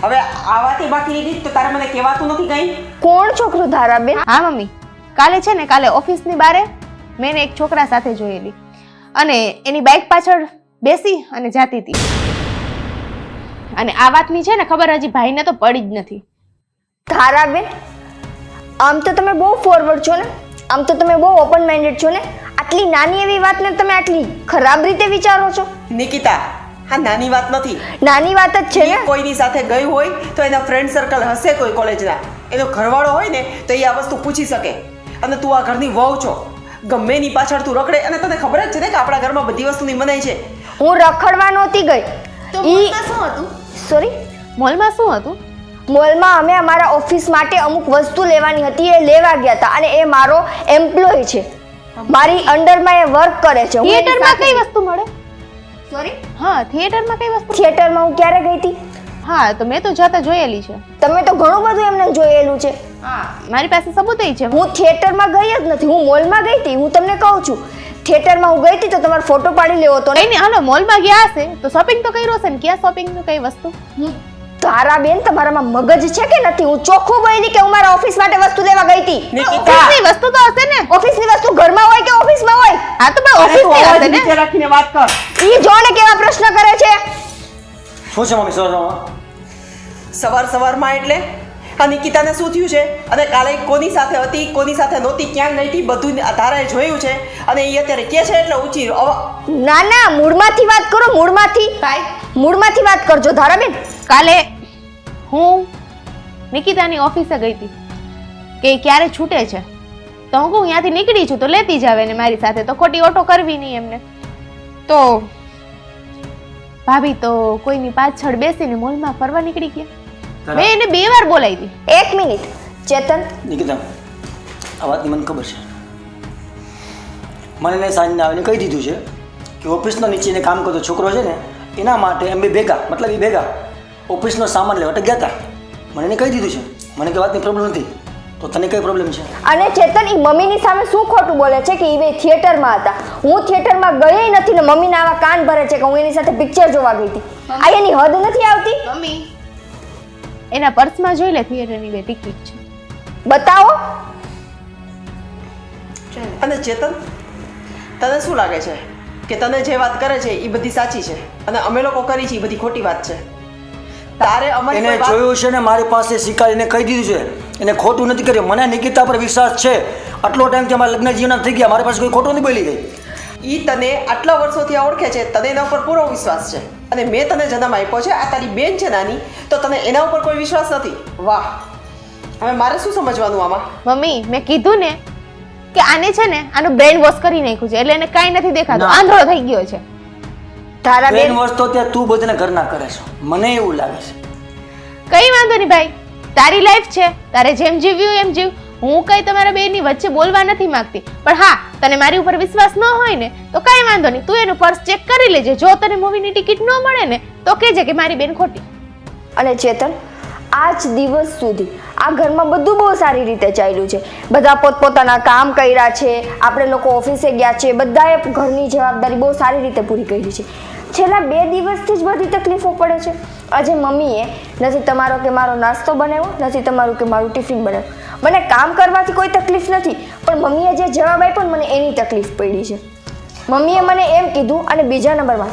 હવે આ વાતે બાકી રહી ગઈ તો તારે મને કહેવાતું નથી કંઈ? કોણ છોકરો ધારાબેન? હા મમ્મી, કાલે છે ને કાલે ઓફિસની બારે મેં એક છોકરા સાથે જોયેલી અને એની બાઇક પાછળ બેસી અને જાતી હતી. અને આ વાતની છે ને ખબર હજી ભાઈને તો પડી જ નથી. ધારાબેન, આમ તો તમે બહુ ફોરવર્ડ છો ને, આમ તો તમે બહુ ઓપન માઇન્ડેડ છો ને. આટલી નાની એવી વાતને તમે આટલી ખરાબ રીતે વિચારો છો. નિકિતા, હા નાની વાત નથી. નાની વાત જ છે ને. કોઈની સાથે ગઈ હોય તો એના ફ્રેન્ડ સર્કલ હશે કોઈ કોલેજના, એનો ઘરવાળો હોય ને તો એ આ વસ્તુ પૂછી શકે. અને તું આ ઘરની વહુ છો, ગમે એની પાછળ તું રખડે અને તને ખબર જ છે ને કે આપણા ઘરમાં બધી વસ્તુની મનાઈ છે. હું રખડવા નહોતી ગઈ. તો મોલમાં શું હતું? સોરી, મોલમાં શું હતું? મોલમાં અમે અમારા ઓફિસ માટે અમુક વસ્તુ લેવાની હતી, એ લેવા ગયા હતા અને એ મારો એમ્પ્લોય છે, મારી અંડરમાં એ વર્ક કરે છે. થિયેટરમાં કઈ વસ્તુ મળે? સોરી, હા, થિયેટરમાં કઈ વસ્તુ? થિયેટરમાં હું ક્યારે ગઈ હતી? હા, તો મેં તો જતા જોયેલી છે. તમે તો ઘણું બધું એમને જોયેલું છે. હા, મારી પાસે સબૂત છે. હું થિયેટરમાં ગઈ જ નથી, હું મોલમાં ગઈ હતી. હું તમને કહું છું, થિયેટરમાં હું ગઈ હતી તો તમારો ફોટો પાડી લેવો તો. નહીં હાલો, મોલમાં ગયા હશે તો શોપિંગ તો કર્યો હશે ને. ક્યાં શોપિંગ નું કઈ વસ્તુ? ધારાબેન, તમારામાં મગજ છે કે નથી? હું ચોખ્ખું બોલી કે હું મારા ઓફિસ માટે વસ્તુ લેવા ગઈ હતી. ઓફિસની વસ્તુ તો હશે ને. ઓફિસની વસ્તુ ઘરમાં હોય કે ઓફિસમાં હોય? હા, તો પણ ઓફિસની હશે ને. નીચે રાખીને વાત કર. ઈ જોને કેવા પ્રશ્ન કરે છે. શું છે મમ્મી? શું સવારમાં એટલે આ નિકિતાને શું થયું છે અને કાલે કોની સાથે હતી કોની સાથે નહોતી ક્યાં ગઈ હતી બધું ધારાએ જોયું છે અને એ અત્યારે કે છે એટલે ઊંચી ના ના મૂળમાંથી વાત કરો, મૂળમાંથી વાત કરજો ધારાબેન. કાલે હું નિકિતાની ઓફિસે ગઈ હતી કે ઈ ક્યારે છૂટે છે તો હું કહું ત્યાંથી નીકળી છું તો લેતી જ આવે ને મારી સાથે, તો ખોટી ઓટો કરવી નહીં એમને. તો ભાભી તો કોઈની પાછળ બેસીને મોલમાં ફરવા નીકળી ગયા. મેં એને 2 વાર બોલાવી હતી. એક મિનિટ ચેતન, નિકિતા, આ વાતની મને ખબર છે. મને એને સાંજના આવીને કહી દીધું છે કે ઓફિસનો નીચેને કામ કરતો છોકરો છે ને એના માટે એમ ભેગા ઓફિસનો સામાન લેવા ગયા હતા. મને એને કહી દીધું છે, મને કંઈ વાતની પ્રોબ્લેમ નથી. તો તને કઈ પ્રોબ્લેમ છે? અને ચેતન એ મમ્મીની સામે શું ખોટું બોલે છે કે એ બે થિયેટરમાં હતા? હું થિયેટરમાં ગઈ નથી ને મમ્મીને આવા કાન ભરે છે કે હું એની સાથે પિક્ચર જોવા ગઈ હતી. આ એની હદ નથી આવતી? મમ્મી એના પર્સમાં જોઈ લે થિયેટરની 2 ટિકિટ છે. બતાવો. અને ચેતન તને શું લાગે છે કે તને જે વાત કરે છે એ બધી સાચી છે અને અમે લોકો કરી છે એ બધી ખોટી વાત છે? તારે અમારી એને કોઈ વાત- જોયું છે ને મારી પાસે શીખાડીને કહી દીધું છે. એને ખોટું નથી કર્યું. મને નિકિતા પર વિશ્વાસ છે. આટલો ટાઈમથી અમારા લગ્ન જીવન થઈ ગયા, મારી પાસે કોઈ ખોટું નથી બોલી ગઈ. ઈ તને આટલા વર્ષોથી ઓળખે છે, તને એના ઉપર પૂરો વિશ્વાસ છે અને મેં તને જન્મ આપ્યો છે. આ તારી બેન છે નાની, તો તને એના ઉપર કોઈ વિશ્વાસ નથી? વાહ, હવે મારે શું સમજવાનું આમાં? મમ્મી મેં કીધું ને કે આને છે ને આનું બ્રેન વોશ કરી નાખ્યું છે એટલે એને કાંઈ નથી દેખાતું, ના. આંધળો થઈ ગયો છે. ધારાબેન બેન વસ્તુ ત્યાં તું બધાને ઘરના કરે છે, મને એવું લાગે છે. કઈ વાંધો નહીં ભાઈ, તારી લાઈફ છે, તારે જેમ જીવ્યું એમ જીવ. હું કઈ તમારા બેની વચ્ચે બોલવા નથી માંગતી, પણ હા તને મારી ઉપર વિશ્વાસ ન હોય ને તો કઈ વાંધો નહીં, તું એનું પર્સ ચેક કરી લેજે. જો તને મૂવીની ટિકિટ ન મળે ને તો કહેજે કે મારી બેન ખોટી. અને ચેતન આજ દિવસ સુધી આ ઘરમાં બધું બહુ સારી રીતે ચાલ્યું છે. બધા પોતપોતાના કામ કર્યા છે, આપણે લોકો ઓફિસે ગયા છે, બધાએ ઘરની જવાબદારી બહુ સારી રીતે પૂરી કરી છે. છેલ્લા 2 દિવસથી જ બધી તકલીફો પડે છે. આજે મમ્મીએ નથી તમારો કે મારો નાસ્તો બનાવ્યો, નથી તમારું કે મારું ટિફિન બનાવ્યું. મને કામ કરવાથી કોઈ તકલીફ નથી, પણ મમ્મીએ જે જવાબ આપ્યો ને મને એની તકલીફ પડી છે. મમ્મીએ મને એમ કીધું. અને બીજા નંબરમાં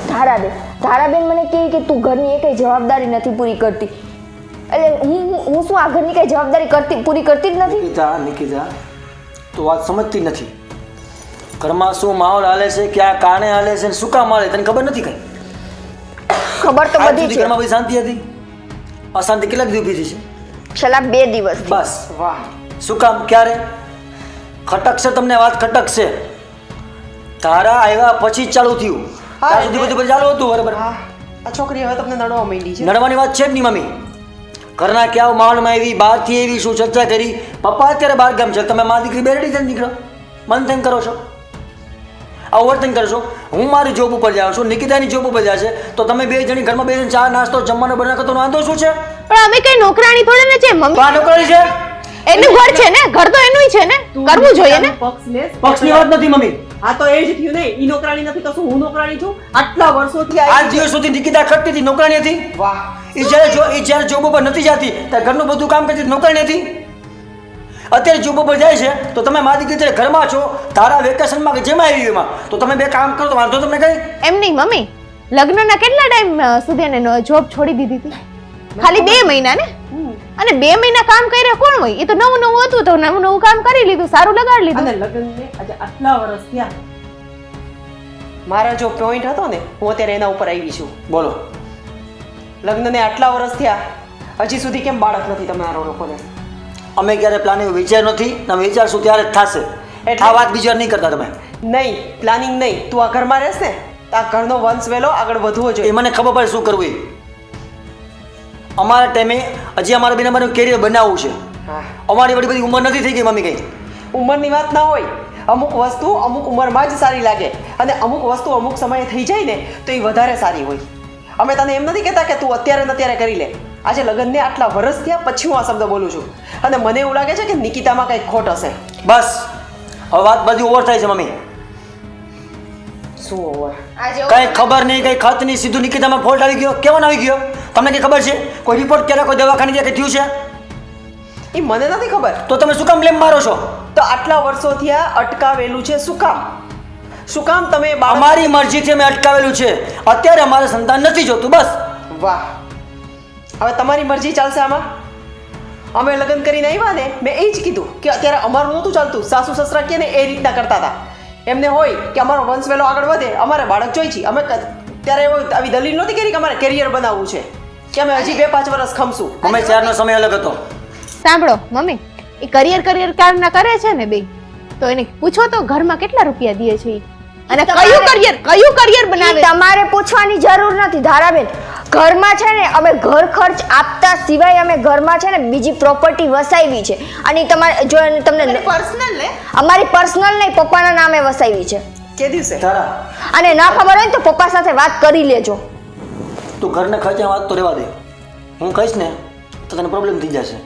ધારાબેન મને કહે કે તું ઘરની એકેય જવાબદારી નથી પૂરી કરતી. એટલે હું શું આ ઘરની કઈ જવાબદારી પૂરી કરતી જ નથી? નિકિતા તું વાત સમજતી નથી. ઘરમાં શું માહોલ હાલે છે, ક્યાં કારણે હાલે છે, શું કામ હાલે તને ખબર નથી કઈ? ખબર તો આજ બધી સુધી છે. ઘરમાં બધી શાંતિ હતી? અશાંતિ કેટલા દી ઊભી થઈ છે? છેલ્લા 2 દિવસ. બસ. વાહ, શું કામ? ક્યારે ખટકશે? તમને વાત ખટકશે. તારા આવ્યા પછી જ ચાલુ થયું. હા, ત્યાં સુધી બધું ચાલુ હતું બરાબર. હા, આ છોકરી હવે તમને નડવા માંડી છે. નડવાની વાત છે જ નહીં મમ્મી. ઘરના ક્યાં માહોલમાં આવી, બહારથી આવી, શું ચર્ચા કરી? પપ્પા અત્યારે બહાર ગામ છે, તમે મારી દીકરી બેરડી થઈને નીકળો, મન થઈને કરો છો, આ ઓવરથિંક કરો છો. હું મારી જોબ ઉપર જાઉં છું, નિકિતાની જોબ ઉપર જાય છે, તો તમે 2 જણી ઘરમાં બેસીને ચા નાસ્તો જમવાનો બનાવો તો વાંધો શું છે? પણ અમે કઈ નોકરાણી થોડી ને છે મમ્મી. આ નોકરી છે, એનું ઘર છે ને, ઘર તો એનું છે ને, કરવું જોઈએ ને. પક્ષ લેસ. પક્ષની વાત નથી મમ્મી. હા તો એ જ થયું ને, ઈ નોકરાણી નથી તો શું હું નોકરાણી છું? આટલા વર્ષોથી આજ દિવસ સુધી નિકિતા કરતી હતી, નોકરાણી હતી. વાહ, એ જ્યારે જોબ ઉપર નથી જતી ત્યારે ઘરનું બધું કામ કરતી હતી, નોકરાણી હતી. અત્યારે જોબ ઉપર જાય છે તો તમે મારી દીકરી ઘરમાં છો, તારા વેકેશનમાં કે જેમાં આવી એમાં, તો તમે 2 કામ કરો તો વાંધો તમને કઈ? એમ નહીં મમ્મી, લગ્નના કેટલા ટાઈમ સુધી એને જોબ છોડી દીધી હતી? ખાલી 2 મહિના ને. અને 2 મહિના કામ કર્યા કોણ હોય? એ તો નવું હતું તો નવું કામ કરી લીધું, સારું લગાડી અને લીધું. લગ્નને આજે આટલા વર્ષ થયા. મારા જો પોઈન્ટ હતો ને, હું અત્યારે એના ઉપર આવી છું. બોલો. લગ્નને આટલા વર્ષ થયા, હજી સુધી કેમ બાળક નથી તમારા લોકોને? અમે ક્યારે પ્લાનિંગ વિચાર નથી, તમે વિચારશું ત્યારે જ થશે. એટલે- આ વાત બીજી વાર નહીં કરતા તમે. નહીં, પ્લાનિંગ નહીં. તું આ ઘરમાં રહેશ ને તો આ ઘરનો વંશ વેલો આગળ વધવો એ જોઈએ. મને ખબર પડે શું કરવું એ. અમારા ટાઈમે હજી અમારા બેન અમારું કેરિયર બનાવવું છે. હા, અમારી વળી બધી ઉંમર નથી થઈ ગઈ મમ્મી કઈ. ઉંમરની વાત ના હોય. અમુક વસ્તુ અમુક ઉંમરમાં જ સારી લાગે અને અમુક વસ્તુ અમુક સમયે થઈ જાય ને તો એ વધારે સારી હોય. અમે તને એમ નથી કહેતા કે તું અત્યારે ને અત્યારે કરી લે. આજે લગ્નને આટલા વર્ષ થયા પછી હું આ શબ્દ બોલું છું અને મને એવું લાગે છે કે નિકિતામાં કંઈક ખોટ હશે. બસ હવે વાત બધી ઓવર થાય છે મમ્મી. શું ઓવર? આજે કઈ ખબર નહીં, કઈ ખત નહીં, સીધું નિકિતામાં ફોલ્ટ આવી ગયો. કેવાનો આવી ગયો તમને કઈ ખબર છે? કોઈ રિપોર્ટ કર્યા, કોઈ દવાખાને ગયા, કઈ થયું છે? એ મને નથી ખબર. તો તમે શું કામ બ્લેમ મારો છો? તો આટલા વર્ષોથી આ અટકાવેલું છે શું કામ? શું કામ તમે બાળક- અમારી મરજીથી અમે અટકાવેલું છે. અત્યારે અમારે સંતાન નથી જોતું બસ. વાહ, હવે તમારી મરજી ચાલશે આમાં. અમે લગ્ન કરીને આવ્યા ને મેં એ જ કીધું કે અત્યારે અમારું નહોતું ચાલતું. સાસુ સસરા કે ને એ રીતના કરતા હતા. એમને હોય કે અમારો વંશ વેલો આગળ વધે, અમારે બાળક જોઈએ છે. અમે ત્યારે આવી દલીલ નહોતી કરી કે અમારે કેરિયર બનાવવું છે, કે અમે હજી 2-5 વર્ષ ખમશું. અમે ચારનો સમય અલગ હતો. સાંભળો મમ્મી, એ કરિયર કારના કરે છે ને બે, તો એને પૂછો તો ઘરમાં કેટલા રૂપિયા દે છે ઈ? અને કયું કરિયર બનાવે? તમારે પૂછવાની જરૂર નથી ધારાબેન. ઘરમાં છે ને અમે ઘર ખર્ચ આપતા સિવાય અમે ઘરમાં છે ને બીજી પ્રોપર્ટી વસાવી છે. અને તમારે જો તમને પર્સનલ લે અમારી પર્સનલ નહીં, પપ્પાના નામે વસાવી છે. કે દિવસે તારા અને ના ખબર હોય ને તો પપ્પા સાથે વાત કરી લેજો. તું ઘરના ખર્ચા વાત તો રહેવા દે. હું કહીશ ને તો તને પ્રોબ્લેમ થઈ જશે.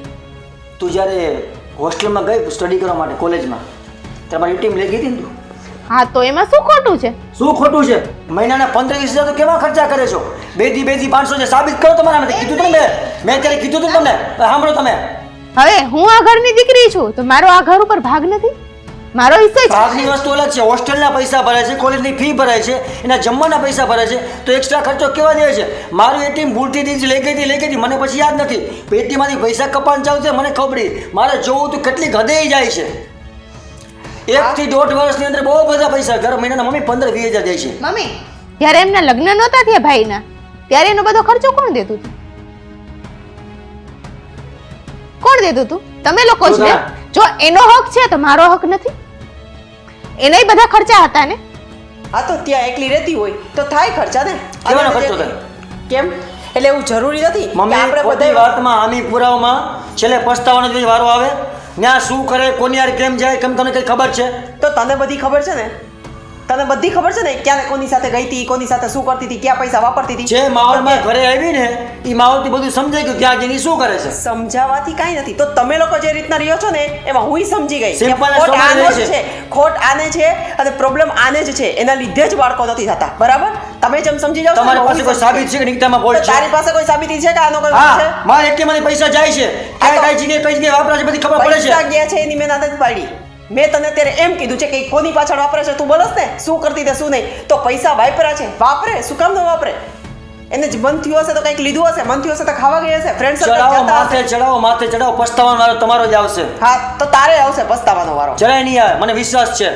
તું જ્યારે હોસ્ટેલમાં ગઈ સ્ટડી કરવા માટે કોલેજમાં, ત્યારે મારી ટીમ લઈ ગઈ હતી ને તું. હા તો એમાં શું ખોટું છે? શું ખોટું છે? મહિનાના 15-20 હજાર તો કેવા ખર્ચા કરે છો? 2 થી 500 છે, સાબિત કરો તમારા માટે. કીધું તું ને મેં ત્યારે કીધું તું તમને. સાંભળો તમે, હવે હું આ ઘરની દીકરી છું તો મારો આ ઘર ઉપર ભાગ નથી? મારો હિસ્સો છે. ભાગની વસ્તુ અલગ છે. હોસ્ટેલના પૈસા ભરાય છે, કોલેજની ફી ભરાય છે, એના જમવાના પૈસા ભરાય છે, તો એક્સ્ટ્રા ખર્ચો કેવા દે છે? મારું એટીએમ ભૂલથી દીધી લઈ ગઈ હતી, મને પછી યાદ નથી. પેટીમાંથી પૈસા કપાન ચાલુ છે મને ખબર પડી. મારે જોવું તો કેટલી હદે જાય છે. 1 થી 1.5 વર્ષની અંદર બહુ બધા પૈસા દર મહિનાના મમ્મી 15-20 હજાર જાય છે. મમ્મી જ્યારે એમના લગ્ન નહોતા થયા ભાઈના, ત્યારે એનો બધો ખર્ચો કોણ દેતું હતું? કોણ દેતું હતું? તમે લોકો જ ને. જો એનો હક છે તો મારો હક નથી? એનાય બધા ખર્ચા હતા ને. હા તો ત્યાં એકલી રહેતી હોય તો થાય ખર્ચા ને. કેવાનો ખર્ચો થાય? કેમ? એટલે એવું જરૂરી નથી કે મમ્મી આપણે બધી બધા વાતમાં આમી પુરાવામાં છેલ્લે પસ્તાવાનો જ વારો આવે. ત્યાં શું કરે, કોની યાર કેમ જાય, કેમ તમને કઈ ખબર છે? તો તને બધી ખબર છે ને, તને બધી ખબર છે ને ક્યાં કોની સાથે ગઈ હતી, કોની સાથે શું કરતી હતી, ક્યાં પૈસા વાપરતી હતી. જે માહોલમાં ઘરે આવી ને એ માહોલથી બધું સમજાઈ ગયું ત્યાં જઈને શું કરે છે. સમજાવવાથી કાંઈ નથી. તો તમે લોકો જે રીતના રહ્યો છો ને એમાં હુંય સમજી ગઈ કે Simple and ખોટ આનો simple જ છે, ખોટ આને છે અને પ્રોબ્લેમ આને જ છે. એના લીધે જ બાળકો નથી થતા. બરાબર? તમે જેમ સમજી જાવ છો ને, તમારી પાસે હું કોઈ સાબિત છે કે નિકતામાં બોલ તો છે? તારી પાસે કોઈ સાબિતી છે કે આનો કોઈ હા, છે? મારા એટીએમમાંથી પૈસા જાય છે, ક્યાં કઈ જગ્યાએ વાપરા છે બધી ખબર પડે પૈસા છે. ગયા છે એની મેં નથી પાડી. મેં તને અત્યારે એમ કીધું છે કે ઈ કોની પાછળ વાપરે છે તું બોલસ ને, શું કરતી તે શું નહીં. તો પૈસા વાપરા છે, વાપરે. શું કામ ન વાપરે? એને જ મન થયું હશે તો કંઈક લીધું હશે, મન થયું હશે તો ખાવા ગઈ હશે, ફ્રેન્ડ ચડાવો માથે ચડાવો, પસ્તાવાનો વારો તમારો જ આવશે. હા તો તારે આવશે પસ્તાવાનો વારો. જરાય નહીં આવે, મને વિશ્વાસ છે.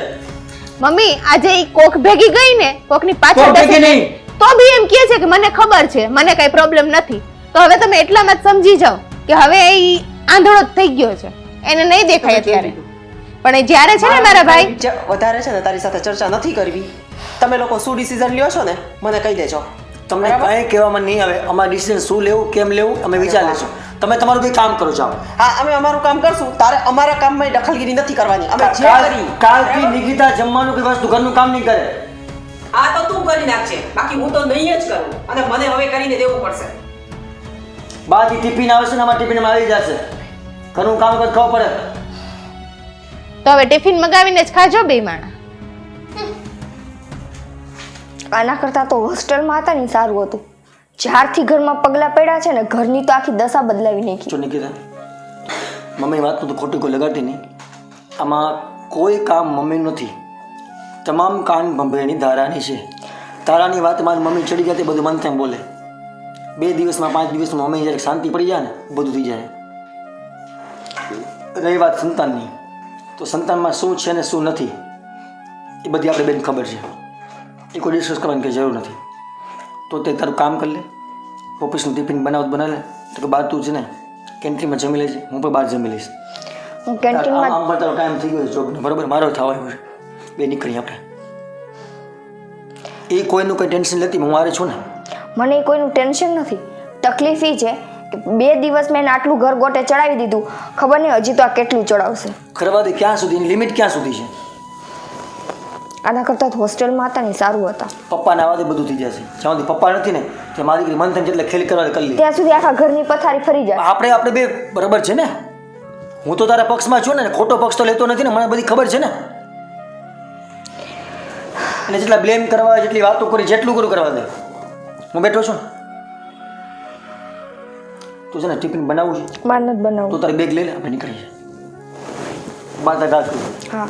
મમ્મી આજે ઈ કોક ભેગી ગઈ ને, કોકની પાછળ કોક ભેગી બેસીને, નહીં. તો બી એમ કહે છે કે મને ખબર છે, મને કઈ પ્રોબ્લેમ નથી. તો હવે તમે એટલામાં જ સમજી જાઓ કે હવે ઈ આંધળો જ થઈ ગયો છે, એને નહીં દેખાય અત્યારે. પણ એ જ્યારે છે ને મારા ભાઈ વધારે છે ને તારી સાથે ચર્ચા નથી કરવી. તમે લોકો શું ડિસિઝન લ્યો છો ને મને કહી દેજો. તમને કાંઈ કહેવામાં નહીં આવે. અમારે ડિસિઝન શું લેવું, કેમ લેવું અમે વિચાર લેશું. તમે તમારું બી કામ કરો છો. હા અમે અમારું કામ કરશું, તારે અમારા કામમાં દખલગીરી નથી કરવાની. અમે જે કરી કાલથી નિકિતા જમવાનું કે વસ્તુ ઘરનું કામ નહીં કરે. આ તો તું કરી નાખજે, બાકી હું તો નહીં જ કરું. અને મને હવે કરીને દેવું પડશે. બાથી ટિફિન આવશે ને અમારા ટિફિનમાં આવી જશે. ઘરનું કામ કરવું ખબર પડે. તો હવે ટિફિન મગાવીને જ ખાજો બે માણા. આના કરતાં તો હોસ્ટેલમાં હતા ને સારું હતું. જ્યારથી ઘરમાં પગલાં પડ્યા છે ને ઘરની તો આખી દશા બદલાવી નાખી. જો નિકિતા, મમ્મી વાતનું તો ખોટું કોઈ લગાડતી નહીં. આમાં કોઈ કામ મમ્મી નથી, તમામ કામ ભંભેની ધારાની છે. તારાની વાત મારી મમ્મી ચડી જાય તે બધું મન થાય બોલે. 2 દિવસમાં 5 દિવસમાં મમ્મી જ્યારે શાંતિ પડી જાય ને બધું થઈ જાય. રહી વાત સંતાનની, તો સંતાનમાં શું છે ને શું નથી એ બધી આપણે બેન ખબર છે. એ કોઈ ડિસ્કસ કરવાની કંઈ જરૂર નથી. તો તે તારું કામ કરી લે, ઓફિસનું ટિફિન બનાવે લે, તો કે બહાર તું છે ને કેન્ટીનમાં જમી લેજે, હું પણ બહાર જમી લઈશ. હું કેન્ટીનમાં આમ પણ તારો ટાઈમ થઈ ગયો છે જોબનો, બરાબર? મારો થવા આવ્યો છે. બે નીકળી આપણે. એ કોઈનું કંઈ ટેન્શન લેતી હું મારે છું ને. મને કોઈનું ટેન્શન નથી. તકલીફ એ છે કે 2 દિવસ મેં આટલું ઘર ગોટે ચડાવી દીધું, ખબર નહીં હજી તો આ કેટલું ચડાવશે. કરવા દે. ક્યાં સુધીની લિમિટ ક્યાં સુધી છે? આના કરતાં હોસ્ટેલમાં હતા ને સારું હતા. પપ્પાને આવા દે બધું થઈ જશે. જ્યાં સુધી પપ્પા નથી ને તે મારી દીકરી મન થાય એટલે ખેલ કરવા કરી લે. ત્યાં સુધી આખા ઘરની પથારી ફરી જાય. આપણે બે બરાબર છે ને. હું તો તારા પક્ષમાં છું ને, ખોટો પક્ષ તો લેતો નથી ને, મને બધી ખબર છે ને. એટલે જેટલા બ્લેમ કરવા, જેટલી વાતો કરી, જેટલું કરું કરવા દે. હું બેઠો છું ને. તું છે ને ટિફિન બનાવવું છે? માર નથી બનાવવું. તું તારી બેગ લઈ લે, આપણે નીકળીએ. બાર તક હા.